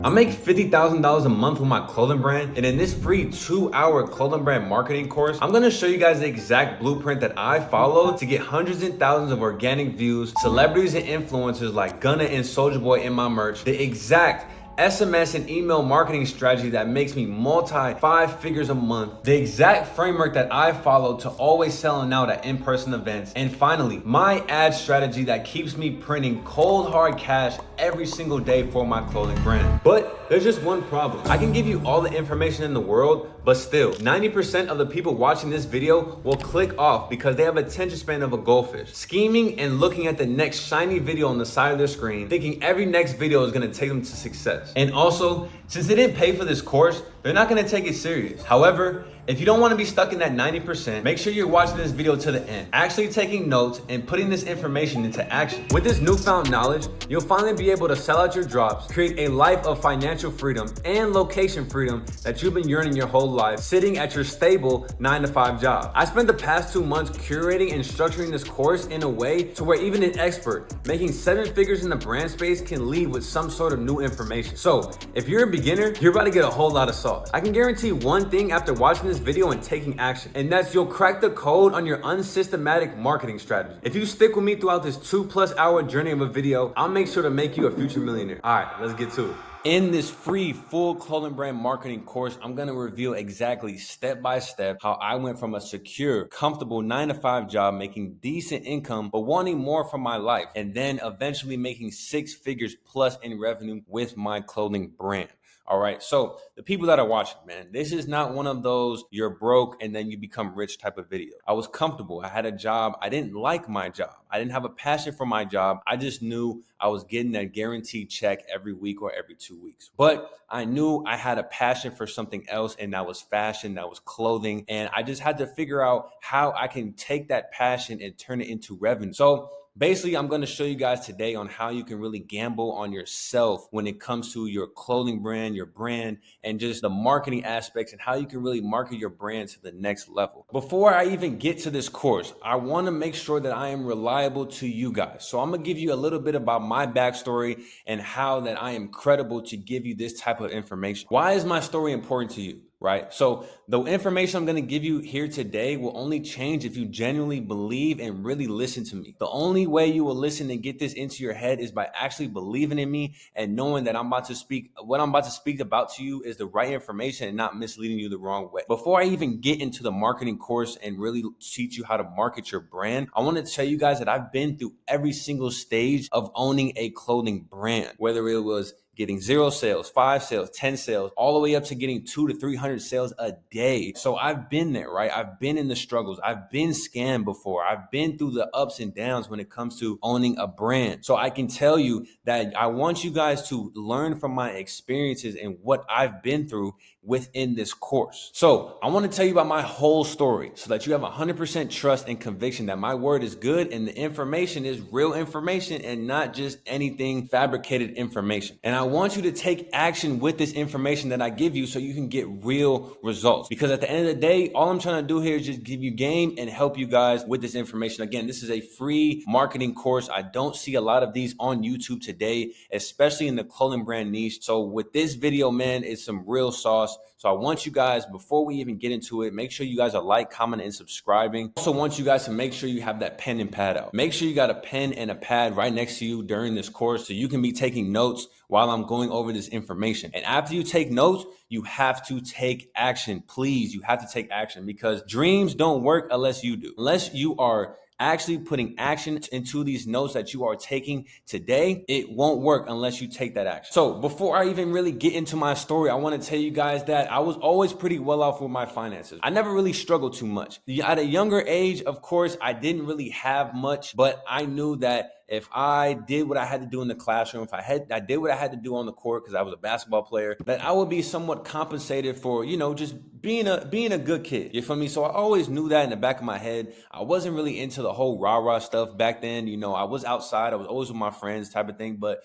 I make $50,000 a month with my clothing brand, and in this free 2-hour clothing brand marketing course, I'm gonna show you guys the exact blueprint that I follow to get hundreds and thousands of organic views, celebrities and influencers like Gunna and Soulja Boy in my merch, the exact SMS and email marketing strategy that makes me multi 5 figures a month, the exact framework that I follow to always selling out at in-person events, and finally, my ad strategy that keeps me printing cold hard cash every single day for my clothing brand. But there's just one problem. I can give you all the information in the world, but still, 90% of the people watching this video will click off because they have attention span of a goldfish, scheming and looking at the next shiny video on the side of their screen, thinking every next video is gonna take them to success. And also, since they didn't pay for this course, they're not gonna take it serious. However, if you don't wanna be stuck in that 90%, make sure you're watching this video to the end, actually taking notes and putting this information into action. With this newfound knowledge, you'll finally be able to sell out your drops, create a life of financial freedom and location freedom that you've been yearning your whole life, sitting at your stable 9-to-5 job. I spent the past 2 months curating and structuring this course in a way to where even an expert making 7 figures in the brand space can leave with some sort of new information. So if you're a beginner, you're about to get a whole lot of sauce. I can guarantee one thing after watching this video and taking action, and that's you'll crack the code on your unsystematic marketing strategy. If you stick with me throughout this 2+ hour journey of a video, I'll make sure to make you a future millionaire. All right, let's get to it. In this free full clothing brand marketing course, I'm gonna reveal exactly step by step how I went from a secure, comfortable 9-to-5 job making decent income, but wanting more from my life, and then eventually making 6 figures plus in revenue with my clothing brand. All right, so the people that are watching, man, this is not one of those you're broke and then you become rich type of video. I was comfortable. I had a job. I didn't like my job. I didn't have a passion for my job. I just knew I was getting that guaranteed check every week or every 2 weeks. But I knew I had a passion for something else, and that was fashion, that was clothing. And I just had to figure out how I can take that passion and turn it into revenue. So basically, I'm going to show you guys today on how you can really gamble on yourself when it comes to your clothing brand, your brand, and just the marketing aspects and how you can really market your brand to the next level. Before I even get to this course, I want to make sure that I am reliable to you guys. So I'm going to give you a little bit about my backstory and how that I am credible to give you this type of information. Why is my story important to you? Right? So the information I'm going to give you here today will only change if you genuinely believe and really listen to me. The only way you will listen and get this into your head is by actually believing in me and knowing that what I'm about to speak about to you is the right information and not misleading you the wrong way. Before I even get into the marketing course and really teach you how to market your brand, I want to tell you guys that I've been through every single stage of owning a clothing brand, whether it was getting 0 sales, 5 sales, 10 sales, all the way up to getting 200 to 300 sales a day. So I've been there, right? I've been in the struggles. I've been scammed before. I've been through the ups and downs when it comes to owning a brand. So I can tell you that I want you guys to learn from my experiences and what I've been through within this course. So I want to tell you about my whole story so that you have 100% trust and conviction that my word is good and the information is real information and not just anything fabricated information. And I want you to take action with this information that I give you so you can get real results. Because at the end of the day, all I'm trying to do here is just give you game and help you guys with this information. Again, this is a free marketing course. I don't see a lot of these on YouTube today, especially in the clothing brand niche. So with this video, man, it's some real sauce. So I want you guys, before we even get into it, make sure you guys are like, commenting, and subscribing. Also want you guys to make sure you have that pen and pad out. Make sure you got a pen and a pad right next to you during this course so you can be taking notes while I'm going over this information. And after you take notes, you have to take action. Please, you have to take action because dreams don't work unless you do. Unless you are actually putting action into these notes that you are taking today, it won't work unless you take that action. So before I even really get into my story, I want to tell you guys that I was always pretty well off with my finances. I never really struggled too much. At a younger age, of course, I didn't really have much, but I knew that if I did what I had to do in the classroom, if I did what I had to do on the court because I was a basketball player, that I would be somewhat compensated for, just being a good kid. You feel me? So I always knew that in the back of my head. I wasn't really into the whole rah-rah stuff back then. I was outside. I was always with my friends type of thing. But,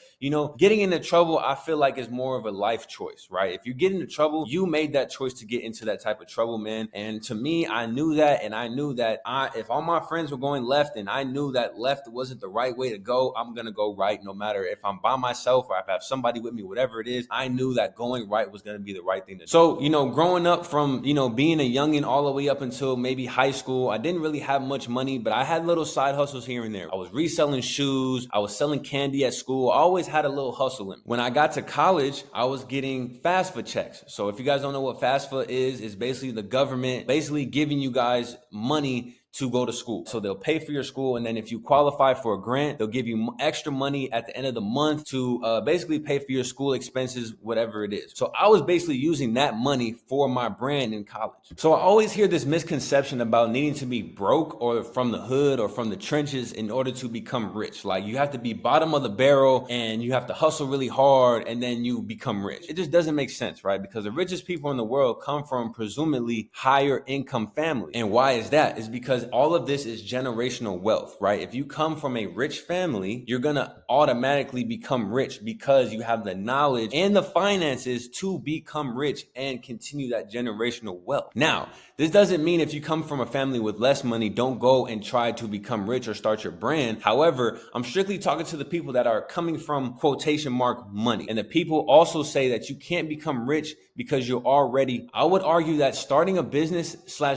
getting into trouble, I feel like is more of a life choice, right? If you get into trouble, you made that choice to get into that type of trouble, man. And to me, I knew that. And I knew that if all my friends were going left and I knew that left wasn't the right way to go, I'm going to go right no matter if I'm by myself or if I have somebody with me, whatever it is. I knew that going right was going to be the right thing to do. So, growing up from, being a youngin' all the way up until maybe high school, I didn't really have much money, but I had little side hustles here and there. I was reselling shoes. I was selling candy at school. I always had a little hustle in me. When I got to college, I was getting FAFSA checks. So if you guys don't know what FAFSA is, it's basically the government basically giving you guys money to go to school. So they'll pay for your school, and then if you qualify for a grant, they'll give you extra money at the end of the month to basically pay for your school expenses, whatever it is. So I was basically using that money for my brand in college. So I always hear this misconception about needing to be broke or from the hood or from the trenches in order to become rich. Like you have to be bottom of the barrel and you have to hustle really hard and then you become rich. It just doesn't make sense, right? Because the richest people in the world come from presumably higher income families. And why is that? It's because all of this is generational wealth, right? If you come from a rich family, you're going to automatically become rich because you have the knowledge and the finances to become rich and continue that generational wealth. Now, this doesn't mean if you come from a family with less money, don't go and try to become rich or start your brand. However, I'm strictly talking to the people that are coming from quotation mark money. And the people also say that you can't become rich because you're already, I would argue that starting a business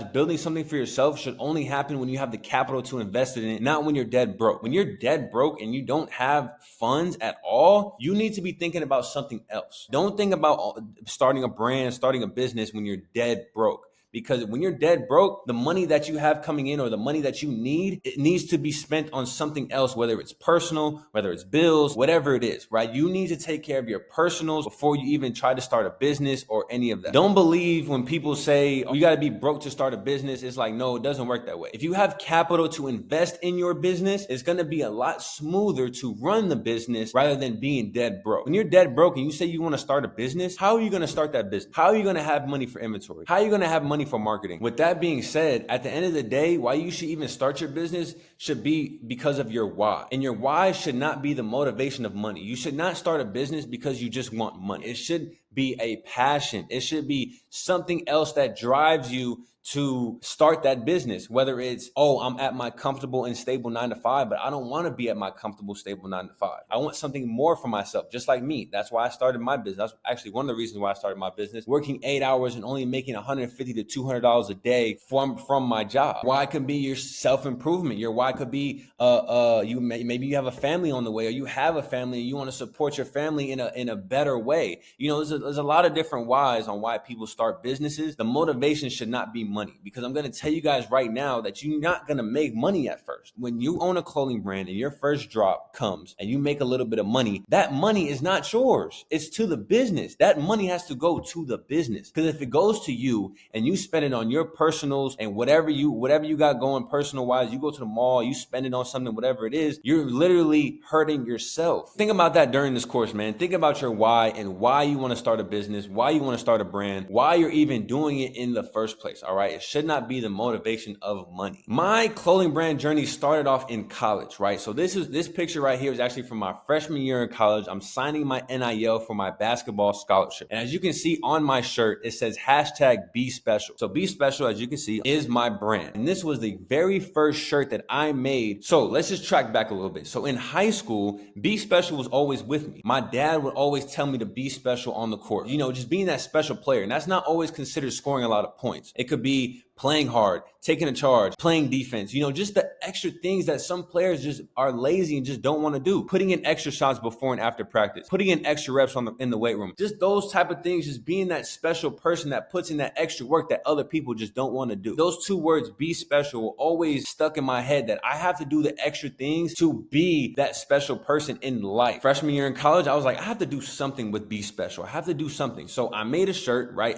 / building something for yourself should only happen when you have the capital to invest in it, not when you're dead broke. When you're dead broke and you don't have funds at all, you need to be thinking about something else. Don't think about starting a brand, starting a business when you're dead broke. Because when you're dead broke, the money that you have coming in or the money that you need, it needs to be spent on something else, whether it's personal, whether it's bills, whatever it is, right? You need to take care of your personals before you even try to start a business or any of that. Don't believe when people say, oh, you got to be broke to start a business. It's like, no, it doesn't work that way. If you have capital to invest in your business, it's going to be a lot smoother to run the business rather than being dead broke. When you're dead broke and you say you want to start a business, how are you going to start that business? How are you going to have money for inventory? How are you going to have money for marketing? With that being said, at the end of the day, why you should even start your business should be because of your why. And your why should not be the motivation of money. You should not start a business because you just want money. It should be a passion. It should be something else that drives you to start that business, whether it's, oh, I'm at my comfortable and stable 9-to-5, but I don't want to be at my comfortable, stable 9-to-5. I want something more for myself, just like me. That's why I started my business. That's actually one of the reasons why I started my business, working 8 hours and only making $150 to $200 a day from my job. Why could be your self-improvement. Your why could be, maybe you have a family on the way, or you have a family and you want to support your family in a better way. There's a lot of different whys on why people start businesses. The motivation should not be money, because I'm going to tell you guys right now that you're not going to make money at first. When you own a clothing brand and your first drop comes and you make a little bit of money, that money is not yours. It's to the business. That money has to go to the business, because if it goes to you and you spend it on your personals and whatever you got going personal wise, you go to the mall, you spend it on something, whatever it is, you're literally hurting yourself. Think about that during this course, man. Think about your why and why you want to start a business, why you want to start a brand, why you're even doing it in the first place. All right. It should not be the motivation of money. My clothing brand journey started off in college, right? So this picture right here is actually from my freshman year in college. I'm signing my NIL for my basketball scholarship. And as you can see on my shirt, it says #BeSpecial. So Be Special, as you can see, is my brand. And this was the very first shirt that I made. So let's just track back a little bit. So in high school, Be Special was always with me. My dad would always tell me to be special on the court. Just being that special player. And that's not always considered scoring a lot of points. It could be playing hard, taking a charge, playing defense, just the extra things that some players just are lazy and just don't want to do. Putting in extra shots before and after practice, putting in extra reps in the weight room, just those type of things, just being that special person that puts in that extra work that other people just don't want to do. Those two words, be special, were always stuck in my head, that I have to do the extra things to be that special person in life. Freshman year in college, I was like, I have to do something with Be Special. I have to do something. So I made a shirt, right?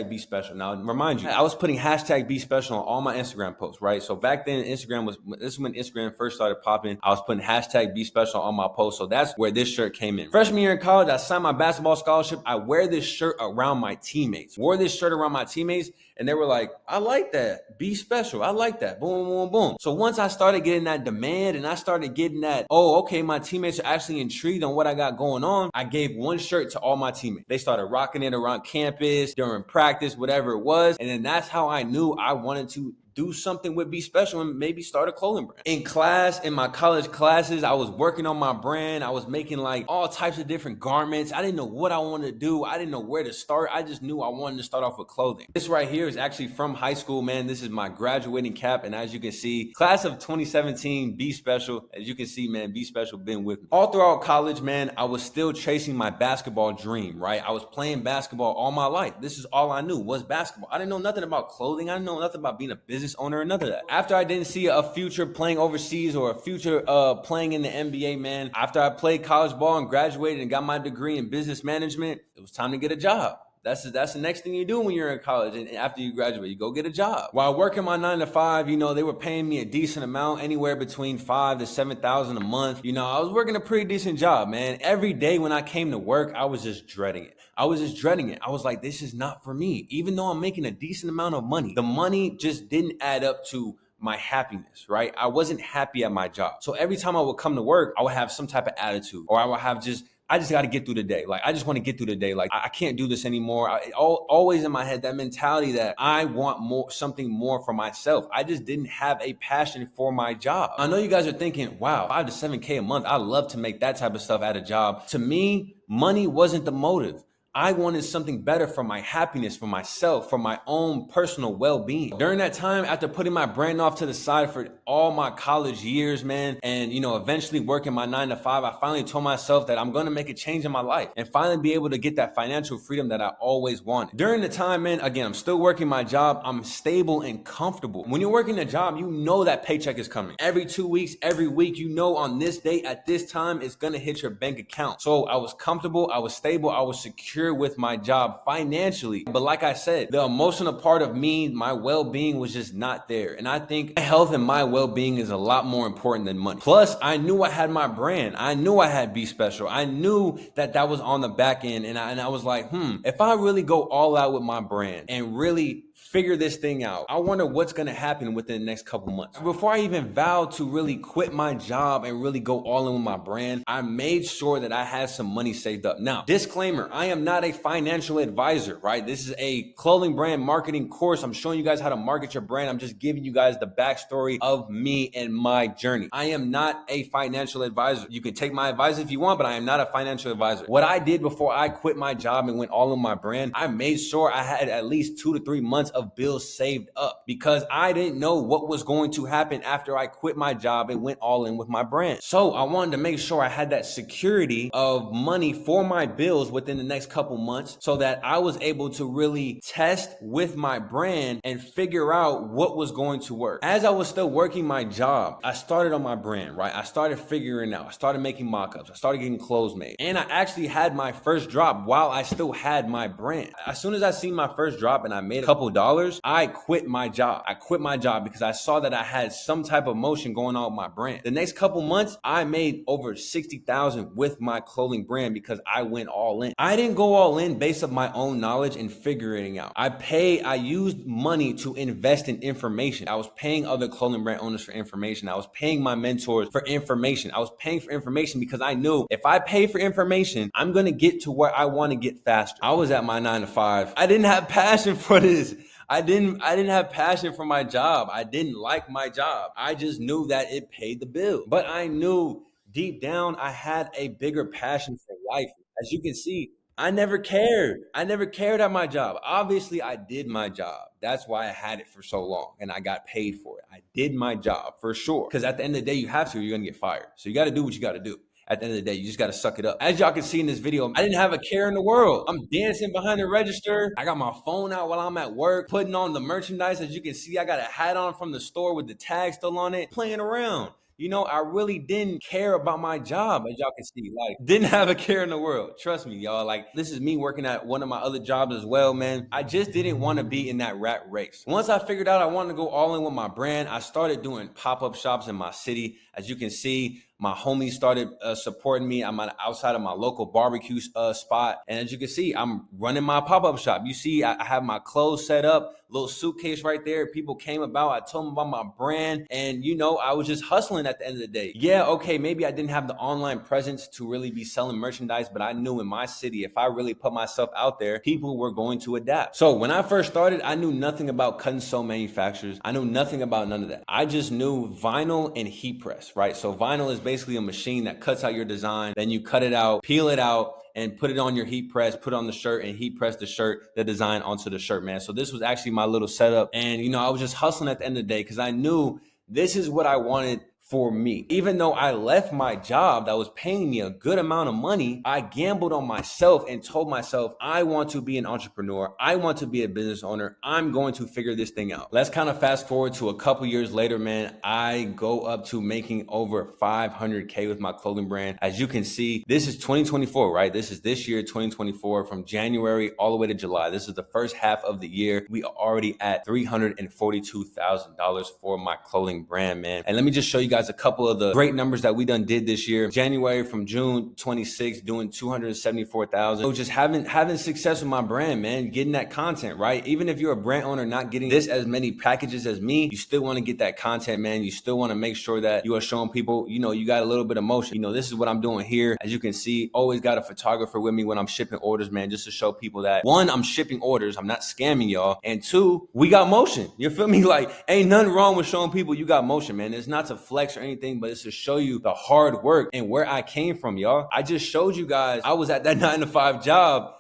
#Be Special. Now, remind you, I was putting #Be Special on all my Instagram posts, right? So back then, this is when Instagram first started popping. I was putting #Be Special on my posts. So that's where this shirt came in. Freshman year in college, I signed my basketball scholarship. I wear this shirt around my teammates. And they were like, I like that. Be special. I like that. Boom, boom, boom. So once I started getting that demand and I started getting that, oh, okay, my teammates are actually intrigued on what I got going on, I gave one shirt to all my teammates. They started rocking it around campus, during practice, whatever it was. And then that's how I knew I wanted to do something with Be Special and maybe start a clothing brand. In class, in my college classes, I was working on my brand. I was making like all types of different garments. I didn't know what I wanted to do. I didn't know where to start. I just knew I wanted to start off with clothing. This right here is actually from high school, man. This is my graduating cap. And as you can see, class of 2017, Be Special. As you can see, man, Be Special been with me. All throughout college, man, I was still chasing my basketball dream, right? I was playing basketball all my life. This is all I knew was basketball. I didn't know nothing about clothing. I didn't know nothing about being a business owner or none of that. After I didn't see a future playing overseas or a future playing in the NBA, man, after I played college ball and graduated and got my degree in business management, it was time to get a job. That's the next thing you do when you're in college and after you graduate, you go get a job. While working my 9 to 5, they were paying me a decent amount, anywhere between $5,000 to $7,000 a month. I was working a pretty decent job, man. Every day when I came to work, I was just dreading it. I was like, this is not for me. Even though I'm making a decent amount of money, the money just didn't add up to my happiness, right? I wasn't happy at my job. So every time I would come to work, I would have some type of attitude, or I would have I just got to get through the day. Like, I just want to get through the day. Like, I can't do this anymore. Always in my head, that mentality that I want something more for myself. I just didn't have a passion for my job. I know you guys are thinking, wow, 5 to 7K a month. I love to make that type of stuff at a job. To me, money wasn't the motive. I wanted something better for my happiness, for myself, for my own personal well-being. During that time, after putting my brand off to the side for all my college years, man, and eventually working my 9 to 5, I finally told myself that I'm going to make a change in my life and finally be able to get that financial freedom that I always wanted. During the time, man, again, I'm still working my job. I'm stable and comfortable. When you're working a job, you know that paycheck is coming. Every 2 weeks, every week, on this date at this time, it's going to hit your bank account. So I was comfortable, I was stable, I was secure with my job financially. But like I said, the emotional part of me, my well-being was just not there. And I think my health and my well-being is a lot more important than money. Plus, I knew I had my brand. I knew I had Be Special. I knew that was on the back end. And I was like, if I really go all out with my brand and really figure this thing out, I wonder what's going to happen within the next couple months. Before I even vowed to really quit my job and really go all in with my brand, I made sure that I had some money saved up. Now, disclaimer, I am not a financial advisor, right? This is a clothing brand marketing course. I'm showing you guys how to market your brand. I'm just giving you guys the backstory of me and my journey. I am not a financial advisor. You can take my advice if you want, but I am not a financial advisor. What I did before I quit my job and went all in my brand, I made sure I had at least 2 to 3 months of bills saved up, because I didn't know what was going to happen after I quit my job and went all in with my brand. So I wanted to make sure I had that security of money for my bills within the next couple months, so that I was able to really test with my brand and figure out what was going to work. As I was still working my job, I started on my brand, right? I started figuring out, I started making mock-ups, I started getting clothes made, and I actually had my first drop while I still had my brand. As soon as I seen my first drop and I made a couple dollars, I quit my job. I quit my job because I saw that I had some type of motion going on with my brand. The next couple months, I made over $60,000 with my clothing brand because I went all in. I didn't go all in based on my own knowledge and figuring out. I used money to invest in information. I was paying other clothing brand owners for information. I was paying my mentors for information. I was paying for information because I knew if I pay for information, I'm going to get to where I want to get faster. I was at my 9 to 5. I didn't have passion for this. I didn't have passion for my job. I didn't like my job. I just knew that it paid the bill. But I knew deep down I had a bigger passion for life. As you can see, I never cared. I never cared at my job. Obviously, I did my job. That's why I had it for so long and I got paid for it. I did my job for sure. Because at the end of the day, you have to, or you're going to get fired. So you got to do what you got to do. At the end of the day, you just got to suck it up. As y'all can see in this video, I didn't have a care in the world. I'm dancing behind the register. I got my phone out while I'm at work, putting on the merchandise. As you can see, I got a hat on from the store with the tag still on it, playing around. I really didn't care about my job, as y'all can see. Like, didn't have a care in the world. Trust me, y'all. Like, this is me working at one of my other jobs as well, man. I just didn't want to be in that rat race. Once I figured out I wanted to go all in with my brand, I started doing pop-up shops in my city. As you can see, My homies started supporting me. I'm outside of my local barbecue spot. And as you can see, I'm running my pop-up shop. You see, I have my clothes set up, little suitcase right there. People came about. I told them about my brand. And, I was just hustling at the end of the day. Yeah, okay, maybe I didn't have the online presence to really be selling merchandise, but I knew in my city, if I really put myself out there, people were going to adapt. So when I first started, I knew nothing about cut and sew manufacturers. I knew nothing about none of that. I just knew vinyl and heat press, right? So vinyl is basically a machine that cuts out your design, then you cut it out, peel it out, and put it on your heat press, put it on the shirt, and heat press the design onto the shirt, man. So this was actually my little setup. And, I was just hustling at the end of the day because I knew this is what I wanted for me. Even though I left my job that was paying me a good amount of money, I gambled on myself and told myself, I want to be an entrepreneur. I want to be a business owner. I'm going to figure this thing out. Let's kind of fast forward to a couple years later, man. I go up to making over 500K with my clothing brand. As you can see, this is 2024, right? This is this year, 2024, from January all the way to July. This is the first half of the year. We are already at $342,000 for my clothing brand, man. And let me just show you guys a couple of the great numbers that we done did this year. January from June 26th, doing 274,000. So just having success with my brand, man, getting that content, right? Even if you're a brand owner, not getting this as many packages as me, you still want to get that content, man. You still want to make sure that you are showing people, you got a little bit of motion. This is what I'm doing here. As you can see, always got a photographer with me when I'm shipping orders, man, just to show people that, one, I'm shipping orders. I'm not scamming y'all. And two, we got motion. You feel me? Like, ain't nothing wrong with showing people you got motion, man. It's not to flex or anything, but it's to show you the hard work and where I came from, y'all. I just showed you guys I was at that 9-to-5 job,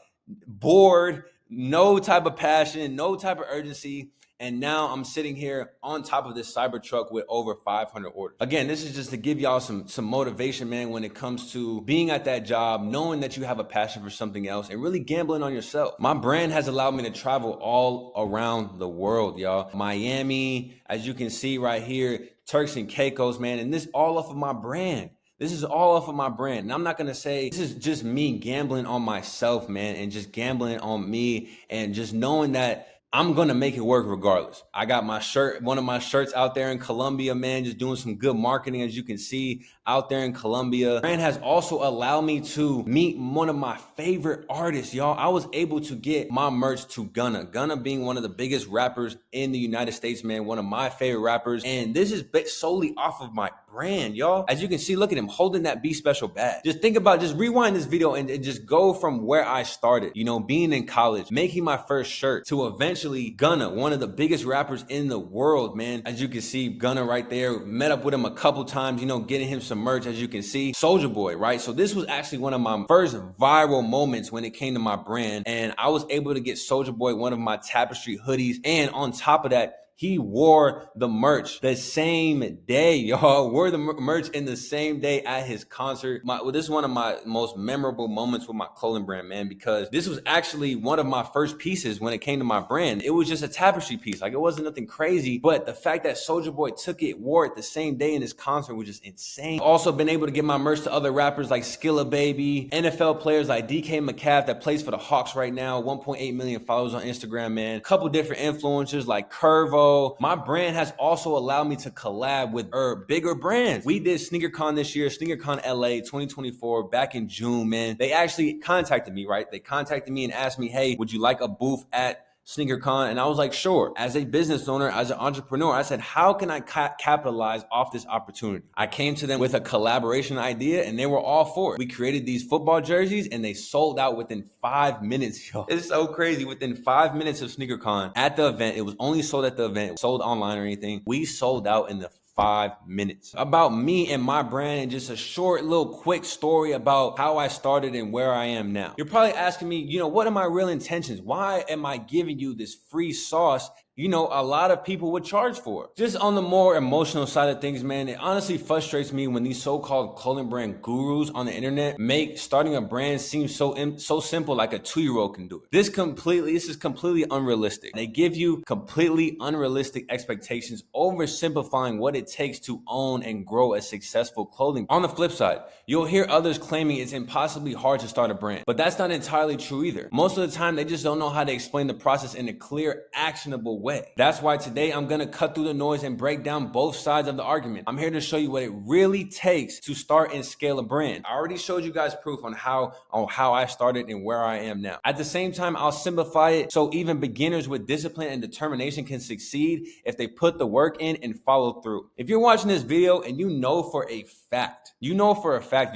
bored, no type of passion, no type of urgency. And now I'm sitting here on top of this Cybertruck with over 500 orders. Again, this is just to give y'all some motivation, man, when it comes to being at that job, knowing that you have a passion for something else and really gambling on yourself. My brand has allowed me to travel all around the world, y'all. Miami, as you can see right here, Turks and Caicos, man, and this all off of my brand. This is all off of my brand. And I'm not going to say this is just me gambling on myself, man, and just gambling on me and just knowing that I'm going to make it work regardless. I got my shirt, one of my shirts out there in Colombia, man, just doing some good marketing, as you can see, out there in Colombia. Brand has also allowed me to meet one of my favorite artists, y'all. I was able to get my merch to Gunna. Gunna being one of the biggest rappers in the United States, man, one of my favorite rappers. And this is solely off of my brand, y'all. As you can see, look at him holding that Be Special badge. Just think about, just rewind this video and just go from where I started, being in college, making my first shirt, to eventually Gunna, one of the biggest rappers in the world, man. As you can see, Gunna right there, met up with him a couple times, getting him some merch, as you can see. Soulja Boy, right? So this was actually one of my first viral moments when it came to my brand. And I was able to get Soulja Boy one of my Tapestry hoodies. And on top of that, he wore the merch the same day, y'all. Wore the merch in the same day at his concert. This is one of my most memorable moments with my clothing brand, man, because this was actually one of my first pieces when it came to my brand. It was just a Tapestry piece. Like, it wasn't nothing crazy, but the fact that Soulja Boy took it, wore it the same day in his concert was just insane. Also been able to get my merch to other rappers like Skilla Baby, NFL players like DK Metcalf that plays for the Hawks right now, 1.8 million followers on Instagram, man. A couple different influencers like Curvo. My brand has also allowed me to collab with bigger brands. We did SneakerCon this year, SneakerCon LA 2024, back in June, man. They actually contacted me, right? They contacted me and asked me, hey, would you like a booth at SneakerCon? And I was like, sure. As a business owner, as an entrepreneur, I said, how can I capitalize off this opportunity? I came to them with a collaboration idea and they were all for it. We created these football jerseys and they sold out within 5 minutes, y'all. It's so crazy. Within 5 minutes of SneakerCon at the event, it was only sold at the event, it was sold online or anything. We sold out in the 5 minutes. About me and my brand, and just a short little quick story about how I started and where I am now. You're probably asking me, what are my real intentions? Why am I giving you this free sauce a lot of people would charge for? Just on the more emotional side of things, man, it honestly frustrates me when these so-called clothing brand gurus on the internet make starting a brand seem so simple, like a 2-year-old can do it. This is completely unrealistic. They give you completely unrealistic expectations, oversimplifying what it takes to own and grow a successful clothing. On the flip side, you'll hear others claiming it's impossibly hard to start a brand, but that's not entirely true either. Most of the time, they just don't know how to explain the process in a clear, actionable way way. That's why today I'm gonna cut through the noise and break down both sides of the argument. I'm here to show you what it really takes to start and scale a brand. I already showed you guys proof on how I started and where I am now. At the same time, I'll simplify it so even beginners with discipline and determination can succeed if they put the work in and follow through. If you're watching this video and you know for a fact you're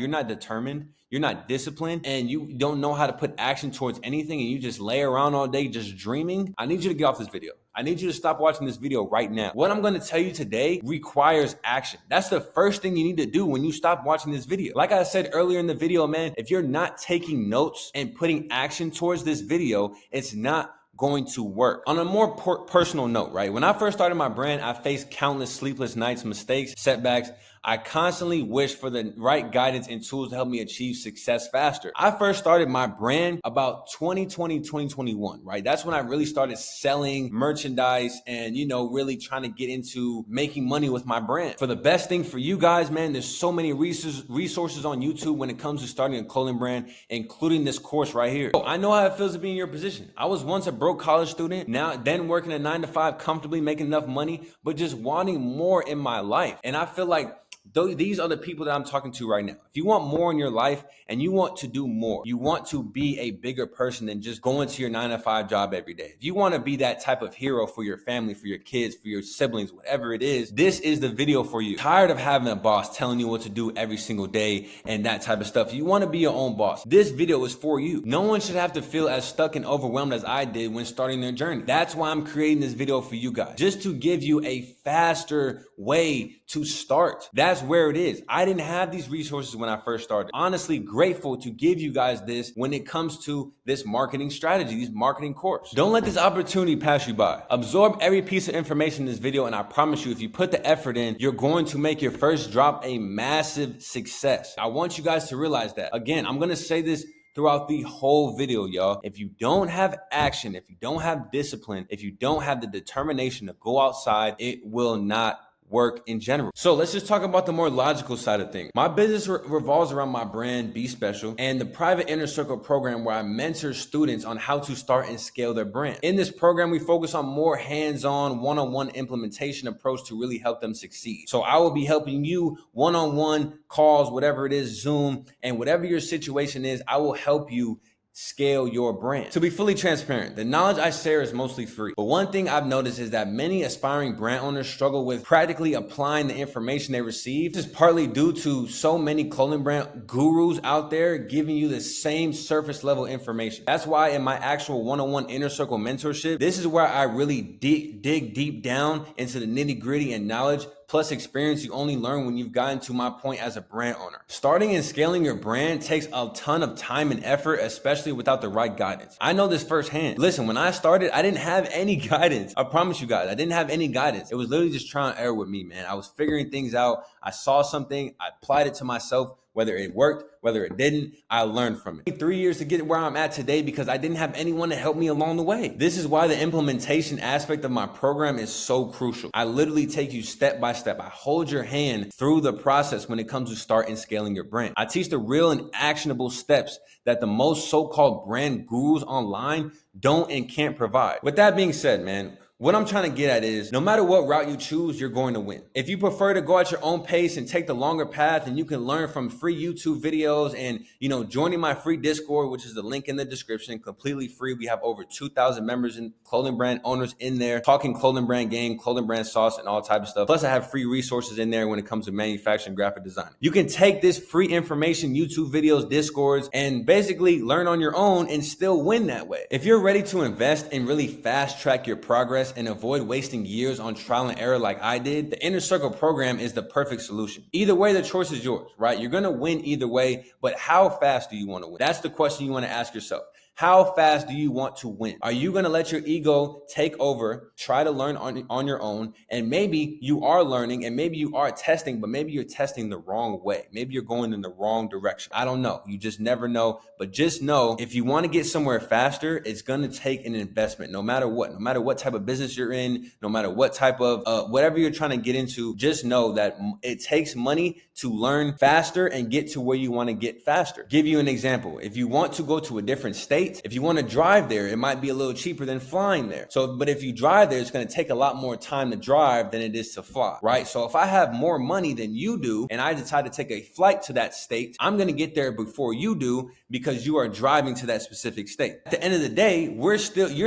not determined, you're not disciplined, and you don't know how to put action towards anything, and you just lay around all day just dreaming, I need you to get off this video. I need you to stop watching this video right now. What I'm going to tell you today requires action. That's the first thing you need to do when you stop watching this video. Like I said earlier in the video, man, if you're not taking notes and putting action towards this video, it's not going to work. On a more personal note, right? When I first started my brand, I faced countless sleepless nights, mistakes, setbacks. I constantly wished for the right guidance and tools to help me achieve success faster. I first started my brand about 2020, 2021, right? That's when I really started selling merchandise and, really trying to get into making money with my brand. For the best thing for you guys, man, there's so many resources on YouTube when it comes to starting a clothing brand, including this course right here. So I know how it feels to be in your position. I was once a broke college student, then working a 9-to-5, comfortably making enough money, but just wanting more in my life. And I feel like these are the people that I'm talking to right now. If you want more in your life and you want to do more, you want to be a bigger person than just going to your 9-to-5 job every day. If you want to be that type of hero for your family, for your kids, for your siblings, whatever it is, this is the video for you. Tired of having a boss telling you what to do every single day and that type of stuff. You want to be your own boss. This video is for you. No one should have to feel as stuck and overwhelmed as I did when starting their journey. That's why I'm creating this video for you guys, just to give you a faster way to start. That's where it is. I didn't have these resources when I first started. Honestly, grateful to give you guys this when it comes to this marketing strategy, this marketing course. Don't let this opportunity pass you by. Absorb every piece of information in this video, and I promise you, if you put the effort in, you're going to make your first drop a massive success. I want you guys to realize that. Again, I'm going to say this throughout the whole video, y'all. If you don't have action, if you don't have discipline, if you don't have the determination to go outside, it will not work in general. So let's just talk about the more logical side of things. My business revolves around my brand, Be Special, and the private inner circle program where I mentor students on how to start and scale their brand. In this program, we focus on more hands-on, one-on-one implementation approach to really help them succeed. So I will be helping you one-on-one calls, whatever it is, Zoom, and whatever your situation is, I will help you scale your brand. To be fully transparent, the knowledge I share is mostly free. But one thing I've noticed is that many aspiring brand owners struggle with practically applying the information they receive. This is partly due to so many clothing brand gurus out there giving you the same surface level information. That's why in my actual one-on-one inner circle mentorship, this is where I really dig deep down into the nitty-gritty and knowledge plus experience you only learn when you've gotten to my point as a brand owner. Starting and scaling your brand takes a ton of time and effort, especially without the right guidance. I know this firsthand. Listen, when I started, I didn't have any guidance. I promise you guys, I didn't have any guidance. It was literally just trial and error with me, man. I was figuring things out. I saw something, I applied it to myself. Whether it worked, whether it didn't, I learned from it. 3 years to get where I'm at today because I didn't have anyone to help me along the way. This is why the implementation aspect of my program is so crucial. I literally take you step by step. I hold your hand through the process when it comes to start and scaling your brand. I teach the real and actionable steps that the most so-called brand gurus online don't and can't provide. With that being said, man, what I'm trying to get at is no matter what route you choose, you're going to win. If you prefer to go at your own pace and take the longer path, and you can learn from free YouTube videos and, joining my free Discord, which is the link in the description, completely free. We have over 2,000 members and clothing brand owners in there talking clothing brand game, clothing brand sauce, and all types of stuff. Plus I have free resources in there when it comes to manufacturing, graphic design. You can take this free information, YouTube videos, Discords, and basically learn on your own and still win that way. If you're ready to invest and really fast track your progress and avoid wasting years on trial and error like I did, the Inner Circle program is the perfect solution. Either way, the choice is yours, right? You're going to win either way, but how fast do you want to win? That's the question you want to ask yourself. How fast do you want to win? Are you going to let your ego take over, try to learn on your own, and maybe you are learning and maybe you are testing, but maybe you're testing the wrong way. Maybe you're going in the wrong direction. I don't know. You just never know. But just know if you want to get somewhere faster, it's going to take an investment no matter what type of business you're in, no matter what type of whatever you're trying to get into, just know that it takes money to learn faster and get to where you want to get faster. Give you an example. If you want to go to a different state, state. If you want to drive there, it might be a little cheaper than flying there. So, but if you drive there, it's going to take a lot more time to drive than it is to fly, right? So if I have more money than you do and I decide to take a flight to that state, I'm going to get there before you do because you are driving to that specific state. At the end of the day, you're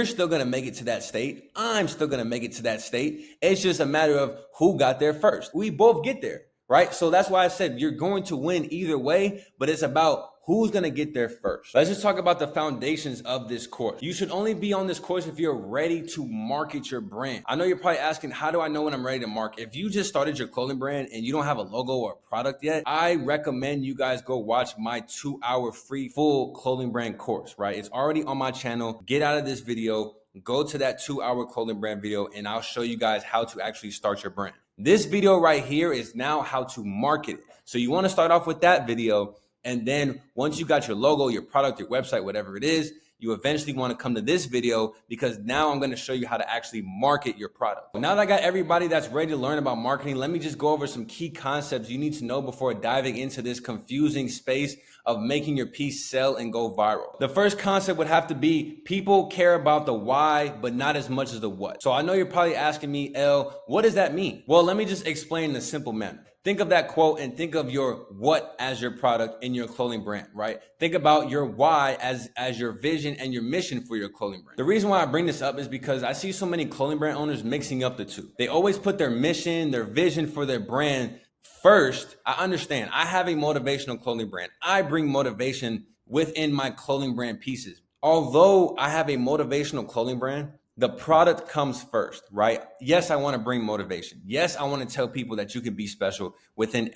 still going to make it to that state. I'm still going to make it to that state. It's just a matter of who got there first. We both get there, right? So that's why I said you're going to win either way, but it's about who's going to get there first. Let's just talk about the foundations of this course. You should only be on this course if you're ready to market your brand. I know you're probably asking, how do I know when I'm ready to market? If you just started your clothing brand and you don't have a logo or a product yet, I recommend you guys go watch my 2-hour free full clothing brand course, right? It's already on my channel. Get out of this video, go to that 2-hour clothing brand video, and I'll show you guys how to actually start your brand. This video right here is now how to market it. So you want to start off with that video. And then once you got your logo, your product, your website, whatever it is, you eventually want to come to this video because now I'm going to show you how to actually market your product. Now that I got everybody that's ready to learn about marketing, let me just go over some key concepts you need to know before diving into this confusing space of making your piece sell and go viral. The first concept would have to be people care about the why, but not as much as the what. So I know you're probably asking me, L, what does that mean? Well, let me just explain in a simple manner. Think of that quote and think of your what as your product in your clothing brand, right? Think about your why as your vision and your mission for your clothing brand. The reason why I bring this up is because I see so many clothing brand owners mixing up the two. They always put their mission, their vision for their brand first. I understand. I have a motivational clothing brand. I bring motivation within my clothing brand pieces. Although I have a motivational clothing brand, the product comes first, right? Yes, I want to bring motivation. Yes, I want to tell people that you can be special within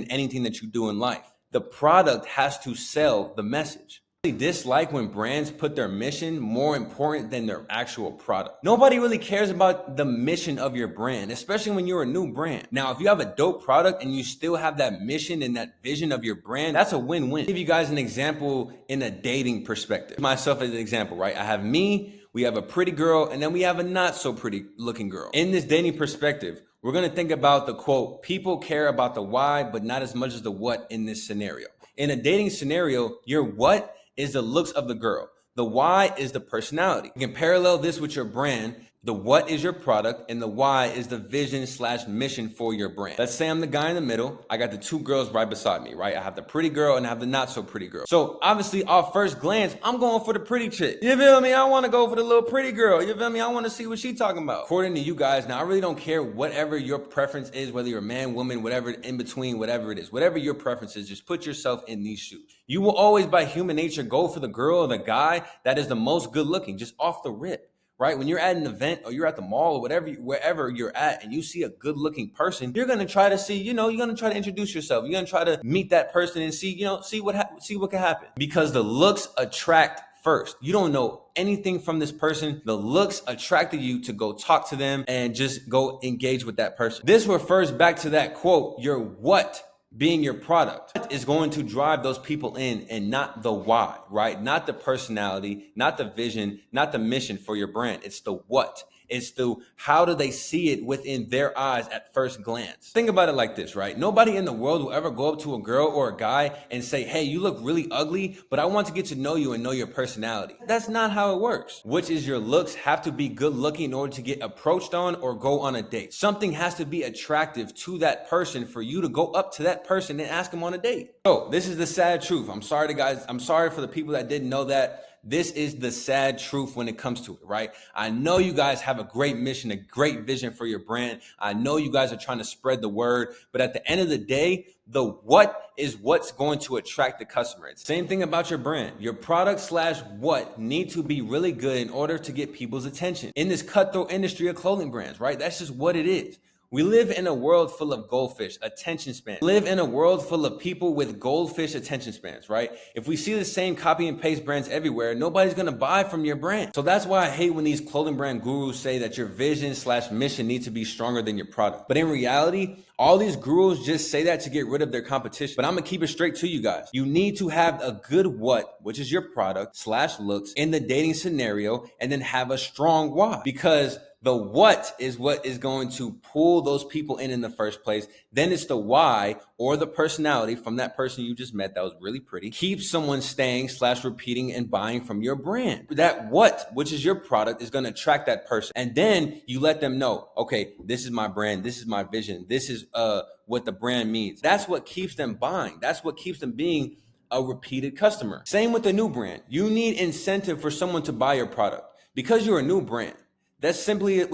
anything that you do in life. The product has to sell the message. I dislike when brands put their mission more important than their actual product. Nobody really cares about the mission of your brand, especially when you're a new brand. Now, if you have a dope product and you still have that mission and that vision of your brand, that's a win-win. I'll give you guys an example in a dating perspective. Myself as an example, right? I have me, we have a pretty girl, and then we have a not so pretty looking girl. In this dating perspective, we're going to think about the quote, people care about the why, but not as much as the what in this scenario. In a dating scenario, your what is the looks of the girl. The why is the personality. You can parallel this with your brand. The what is your product and the why is the vision / mission for your brand. Let's say I'm the guy in the middle. I got the two girls right beside me, right? I have the pretty girl and I have the not so pretty girl. So obviously off first glance, I'm going for the pretty chick. You feel me? I want to go for the little pretty girl. You feel me? I want to see what she's talking about. According to you guys, now I really don't care whatever your preference is, whether you're a man, woman, whatever in between, whatever it is, whatever your preference is, just put yourself in these shoes. You will always by human nature go for the girl or the guy that is the most good looking, just off the rip. Right? When you're at an event or you're at the mall or whatever, wherever you're at and you see a good looking person, you're going to try to see, you're going to try to introduce yourself. You're going to try to meet that person and see what can happen because the looks attract first. You don't know anything from this person. The looks attracted you to go talk to them and just go engage with that person. This refers back to that quote, your what being your product is going to drive those people in and not the why, right? Not the personality, not the vision, not the mission for your brand. It's the what. It's the how do they see it within their eyes at first glance. Think about it like this, right? Nobody in the world will ever go up to a girl or a guy and say, hey, you look really ugly, but I want to get to know you and know your personality. That's not how it works. Which is your looks have to be good looking in order to get approached on or go on a date. Something has to be attractive to that person for you to go up to that person and ask them on a date. So this is the sad truth. I'm sorry for the people that didn't know that. This is the sad truth when it comes to it, right? I know you guys have a great mission, a great vision for your brand. I know you guys are trying to spread the word, but at the end of the day, the what is what's going to attract the customer. It's the same thing about your brand. Your product / what need to be really good in order to get people's attention. In this cutthroat industry of clothing brands, right? That's just what it is. We live in a world full of goldfish attention spans. We live in a world full of people with goldfish attention spans, right? If we see the same copy and paste brands everywhere, nobody's going to buy from your brand. So that's why I hate when these clothing brand gurus say that your vision / mission needs to be stronger than your product. But in reality, all these gurus just say that to get rid of their competition. But I'm going to keep it straight to you guys. You need to have a good what, which is your product / looks in the dating scenario, and then have a strong why. Because The what is going to pull those people in the first place. Then it's the why, or the personality from that person you just met that was really pretty, keeps someone staying / repeating and buying from your brand. That what, which is your product, is going to attract that person. And then you let them know, okay, this is my brand, this is my vision, this is what the brand means. That's what keeps them buying. That's what keeps them being a repeated customer. Same with the new brand. You need incentive for someone to buy your product because you're a new brand. That's simply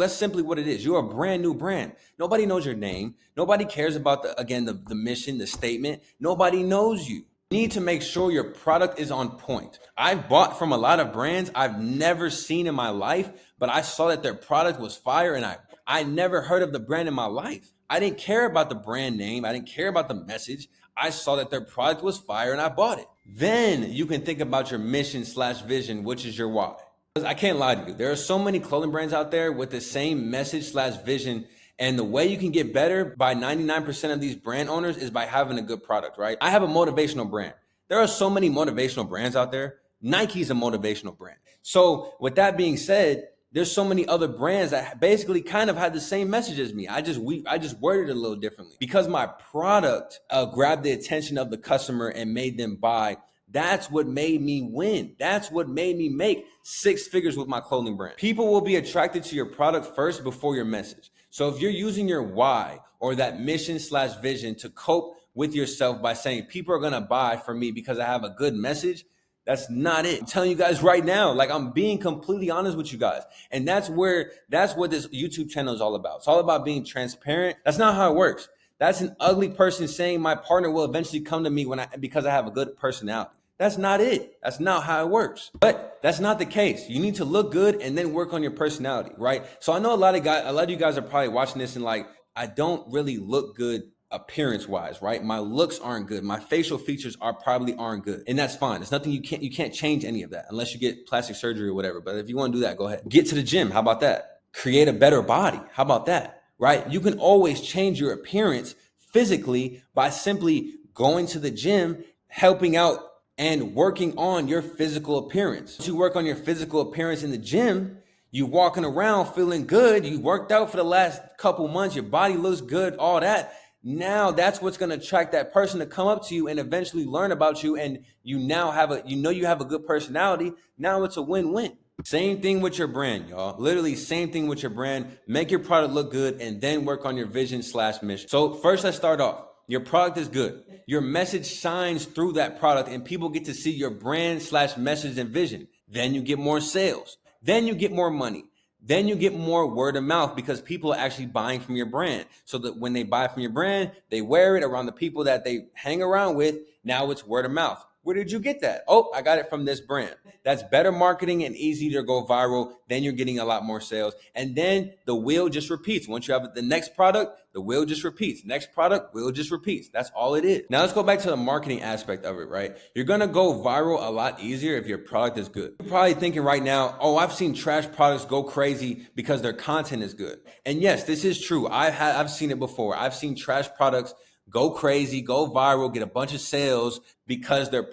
what it is. You're a brand new brand. Nobody knows your name. Nobody cares about the mission, the statement. Nobody knows you. You need to make sure your product is on point. I've bought from a lot of brands I've never seen in my life, but I saw that their product was fire, and I never heard of the brand in my life. I didn't care about the brand name. I didn't care about the message. I saw that their product was fire and I bought it. Then you can think about your mission / vision, which is your why. Because I can't lie to you, there are so many clothing brands out there with the same message / vision. And the way you can get better by 99% of these brand owners is by having a good product, right? I have a motivational brand. There are so many motivational brands out there. Nike's a motivational brand. So with that being said, there's so many other brands that basically kind of had the same message as me. I just worded it a little differently because my product grabbed the attention of the customer and made them buy. That's what made me win. That's what made me make 6 figures with my clothing brand. People will be attracted to your product first before your message. So if you're using your why or that mission / vision to cope with yourself by saying people are going to buy from me because I have a good message, that's not it. I'm telling you guys right now, like, I'm being completely honest with you guys. And that's what this YouTube channel is all about. It's all about being transparent. That's not how it works. That's an ugly person saying my partner will eventually come to me because I have a good personality. That's not it. That's not how it works. But that's not the case. You need to look good and then work on your personality, right? So I know a lot of you guys are probably watching this and like, I don't really look good appearance wise, right? My looks aren't good. My facial features aren't good. And that's fine. It's nothing you can't change any of that unless you get plastic surgery or whatever. But if you want to do that, go ahead. Get to the gym. How about that? Create a better body. How about that? Right? You can always change your appearance physically by simply going to the gym, helping out and working on your physical appearance. Once you work on your physical appearance in the gym, you walking around feeling good. You worked out for the last couple months. Your body looks good, all that. Now that's what's going to attract that person to come up to you and eventually learn about you. And you now have you have a good personality. Now it's a win-win. Same thing with your brand, y'all. Literally same thing with your brand. Make your product look good and then work on your vision / mission. So first, let's start off. Your product is good. Your message shines through that product and people get to see your brand / message and vision. Then you get more sales. Then you get more money. Then you get more word of mouth because people are actually buying from your brand. So that when they buy from your brand, they wear it around the people that they hang around with. Now it's word of mouth. Where did you get that? Oh, I got it from this brand. That's better marketing and easy to go viral. Then you're getting a lot more sales. And then the wheel just repeats. Once you have the next product, the wheel just repeats. Next product, wheel just repeats. That's all it is. Now let's go back to the marketing aspect of it, right? You're going to go viral a lot easier if your product is good. You're probably thinking right now, oh, I've seen trash products go crazy because their content is good. And yes, this is true. I've seen it before. I've seen trash products go crazy, go viral, get a bunch of sales because their